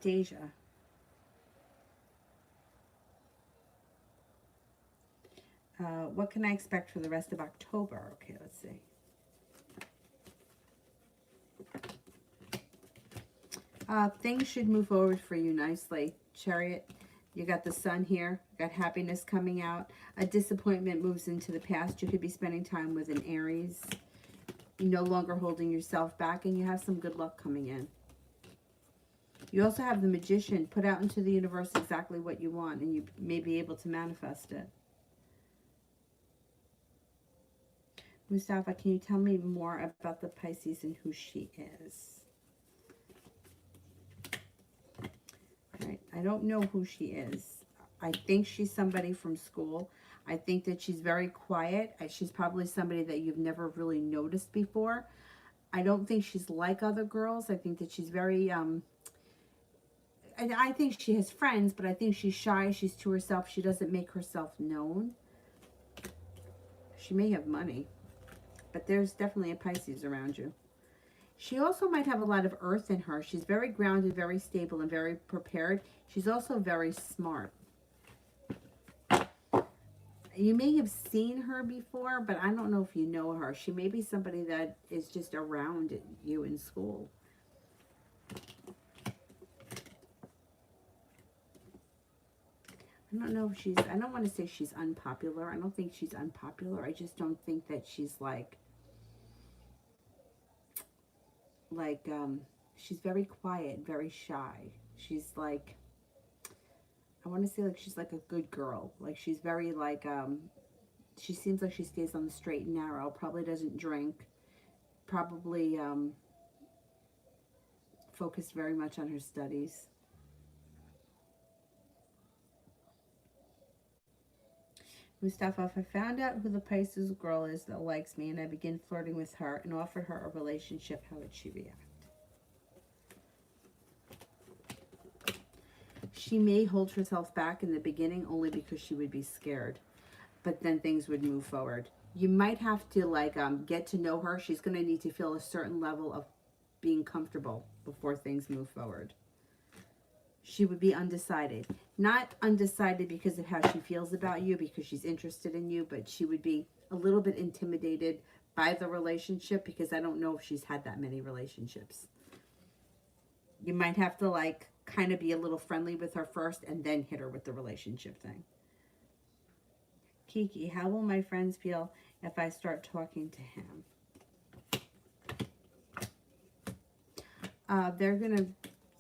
Deja. What can I expect for the rest of October? Okay, let's see. Things should move forward for you nicely. Chariot, you got the sun here. You got happiness coming out. A disappointment moves into the past. You could be spending time with an Aries. You're no longer holding yourself back, and you have some good luck coming in. You also have the Magician. Put out into the universe exactly what you want, and you may be able to manifest it. Mustafa, can you tell me more about the Pisces and who she is? Right. I don't know who she is. I think she's somebody from school. I think that she's very quiet. She's probably somebody that you've never really noticed before. I don't think she's like other girls. I think that she's very, I think she has friends, but I think she's shy. She's to herself. She doesn't make herself known. She may have money, but there's definitely a Pisces around you. She also might have a lot of earth in her. She's very grounded, very stable, and very prepared. She's also very smart. You may have seen her before, but I don't know if you know her. She may be somebody that is just around you in school. I don't know if she's, I don't want to say she's unpopular. I don't think she's unpopular. I just don't think that she's she's very quiet, very shy. She's like, I want to say like she's like a good girl. Like she's very like, she seems like she stays on the straight and narrow, probably doesn't drink, probably focused very much on her studies. Mustafa, if I found out who the Pisces girl is that likes me and I begin flirting with her and offered her a relationship, how would she react? She may hold herself back in the beginning only because she would be scared, but then things would move forward. You might have to like get to know her. She's going to need to feel a certain level of being comfortable before things move forward. She would be undecided. Not undecided because of how she feels about you, because she's interested in you, but she would be a little bit intimidated by the relationship because I don't know if she's had that many relationships. You might have to like kind of be a little friendly with her first and then hit her with the relationship thing. Kiki, how will my friends feel if I start talking to him?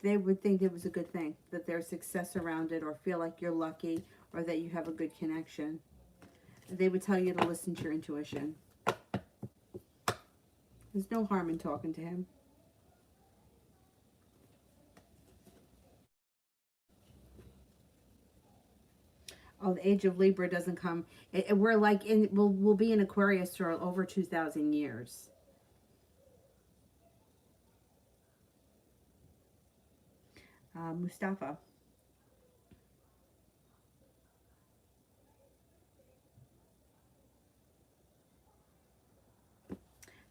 They would think it was a good thing, that there's success around it, or feel like you're lucky, or that you have a good connection. They would tell you to listen to your intuition. There's no harm in talking to him. Oh, the age of Libra doesn't come. We're like we'll be in Aquarius for over 2,000 years. Mustafa.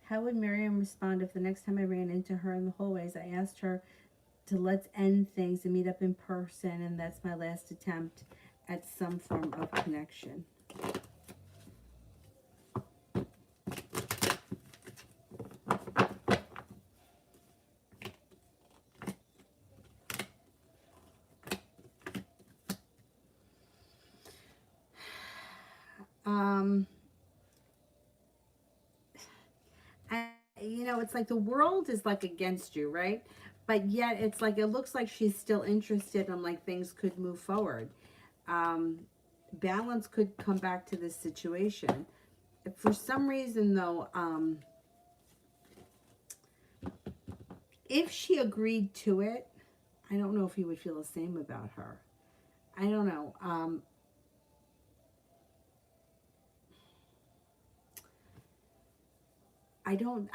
How would Miriam respond if the next time I ran into her in the hallways, I asked her to let's end things and meet up in person, and that's my last attempt at some form of connection? You know, it's like the world is like against you, right? But yet it's like, it looks like she's still interested and like things could move forward. Balance could come back to this situation. For some reason though, if she agreed to it, I don't know if he would feel the same about her. I don't know. I don't,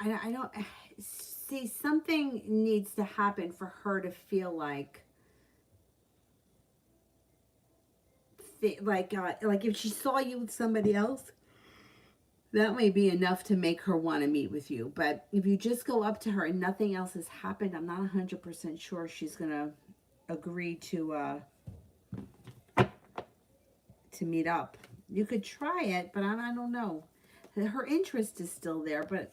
See, something needs to happen for her to feel like if she saw you with somebody else, that may be enough to make her want to meet with you. But if you just go up to her and nothing else has happened, I'm not 100% sure she's going to agree to meet up. You could try it, but I don't know. Her interest is still there, but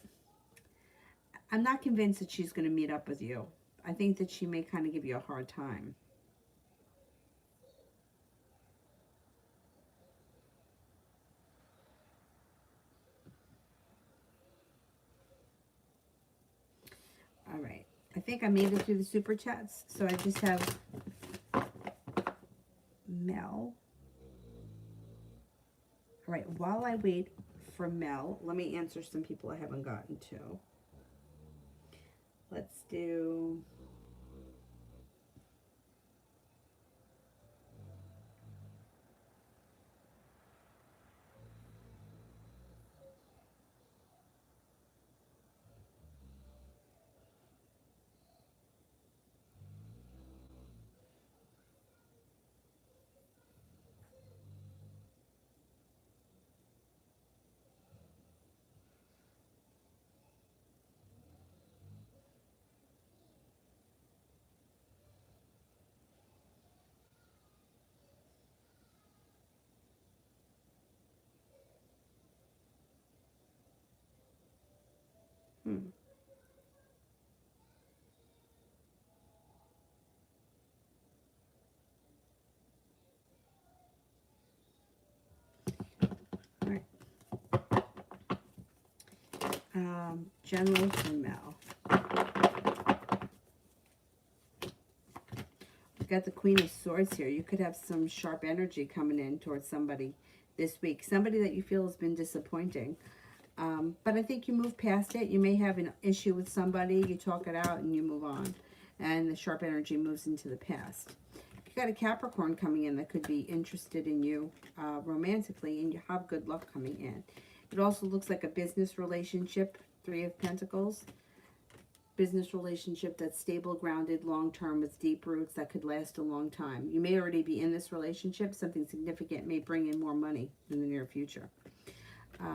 I'm not convinced that she's going to meet up with you. I think that she may kind of give you a hard time. All right. I think I made it through the super chats. So I just have Mel. All right. While I wait for Mel, let me answer some people I haven't gotten to. Let's do... All right. General for Mel. We've got the Queen of Swords here. You could have some sharp energy coming in towards somebody this week. Somebody that you feel has been disappointing. But I think you move past it. You may have an issue with somebody. You talk it out and you move on. And the sharp energy moves into the past. You got a Capricorn coming in that could be interested in you romantically. And you have good luck coming in. It also looks like a business relationship. 3 of Pentacles. Business relationship that's stable, grounded, long-term with deep roots that could last a long time. You may already be in this relationship. Something significant may bring in more money in the near future.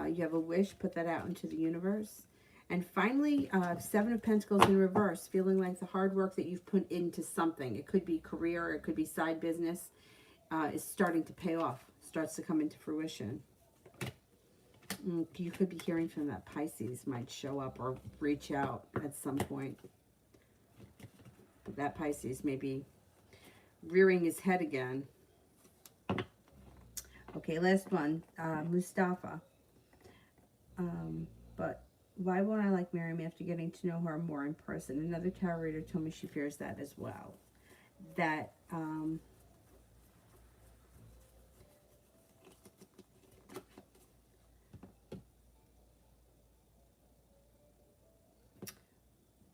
You have a wish, put that out into the universe. And finally, 7 of Pentacles in reverse, feeling like the hard work that you've put into something, it could be career, it could be side business, is starting to pay off, starts to come into fruition. You could be hearing from that Pisces might show up or reach out at some point. But that Pisces may be rearing his head again. Okay, last one, Mustafa. But why won't I like marry me after getting to know her more in person? Another tarot reader told me she fears that as well. That,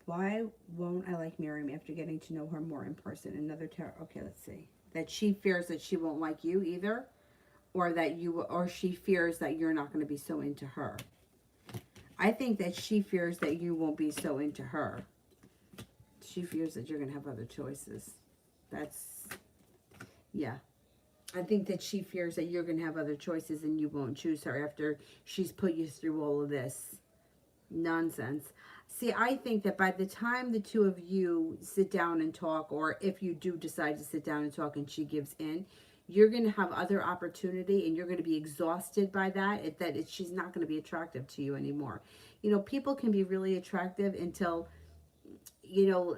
why won't I like marry me after getting to know her more in person? Another tarot, okay, let's see. That she fears that she won't like you either, or that or she fears that you're not going to be so into her. I think that she fears that you won't be so into her. She fears that you're going to have other choices. That's, yeah. I think that she fears that you're going to have other choices and you won't choose her after she's put you through all of this nonsense. See, I think that by the time the two of you sit down and talk, or if you do decide to sit down and talk and she gives in, you're going to have other opportunity and you're going to be exhausted by that, she's not going to be attractive to you anymore. You know, people can be really attractive until, you know,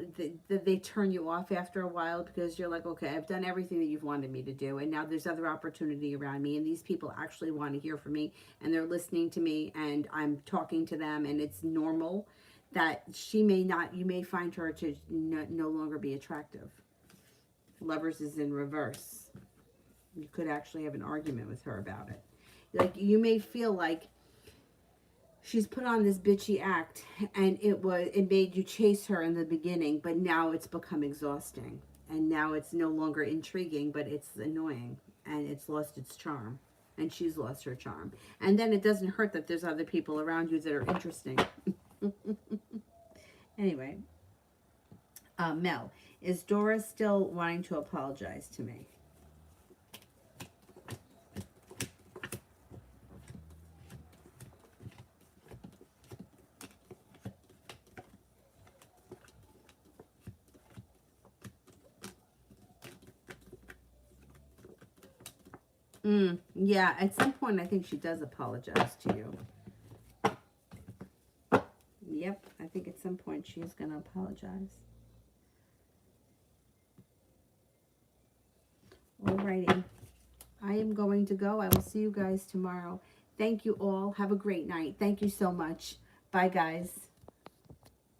they turn you off after a while, because you're like, okay, I've done everything that you've wanted me to do, and now there's other opportunity around me, and these people actually want to hear from me, and they're listening to me, and I'm talking to them, and it's normal. That you may find her to no longer be attractive. Lovers is in reverse. You could actually have an argument with her about it. Like, you may feel like she's put on this bitchy act, and it made you chase her in the beginning, but now it's become exhausting, and now it's no longer intriguing, but it's annoying, and it's lost its charm, and she's lost her charm. And then it doesn't hurt that there's other people around you that are interesting. Anyway, Mel, is Dora still wanting to apologize to me? Yeah, at some point I think she does apologize to you. Yep, I think at some point she's going to apologize. Alrighty. I am going to go. I will see you guys tomorrow. Thank you all. Have a great night. Thank you so much. Bye, guys.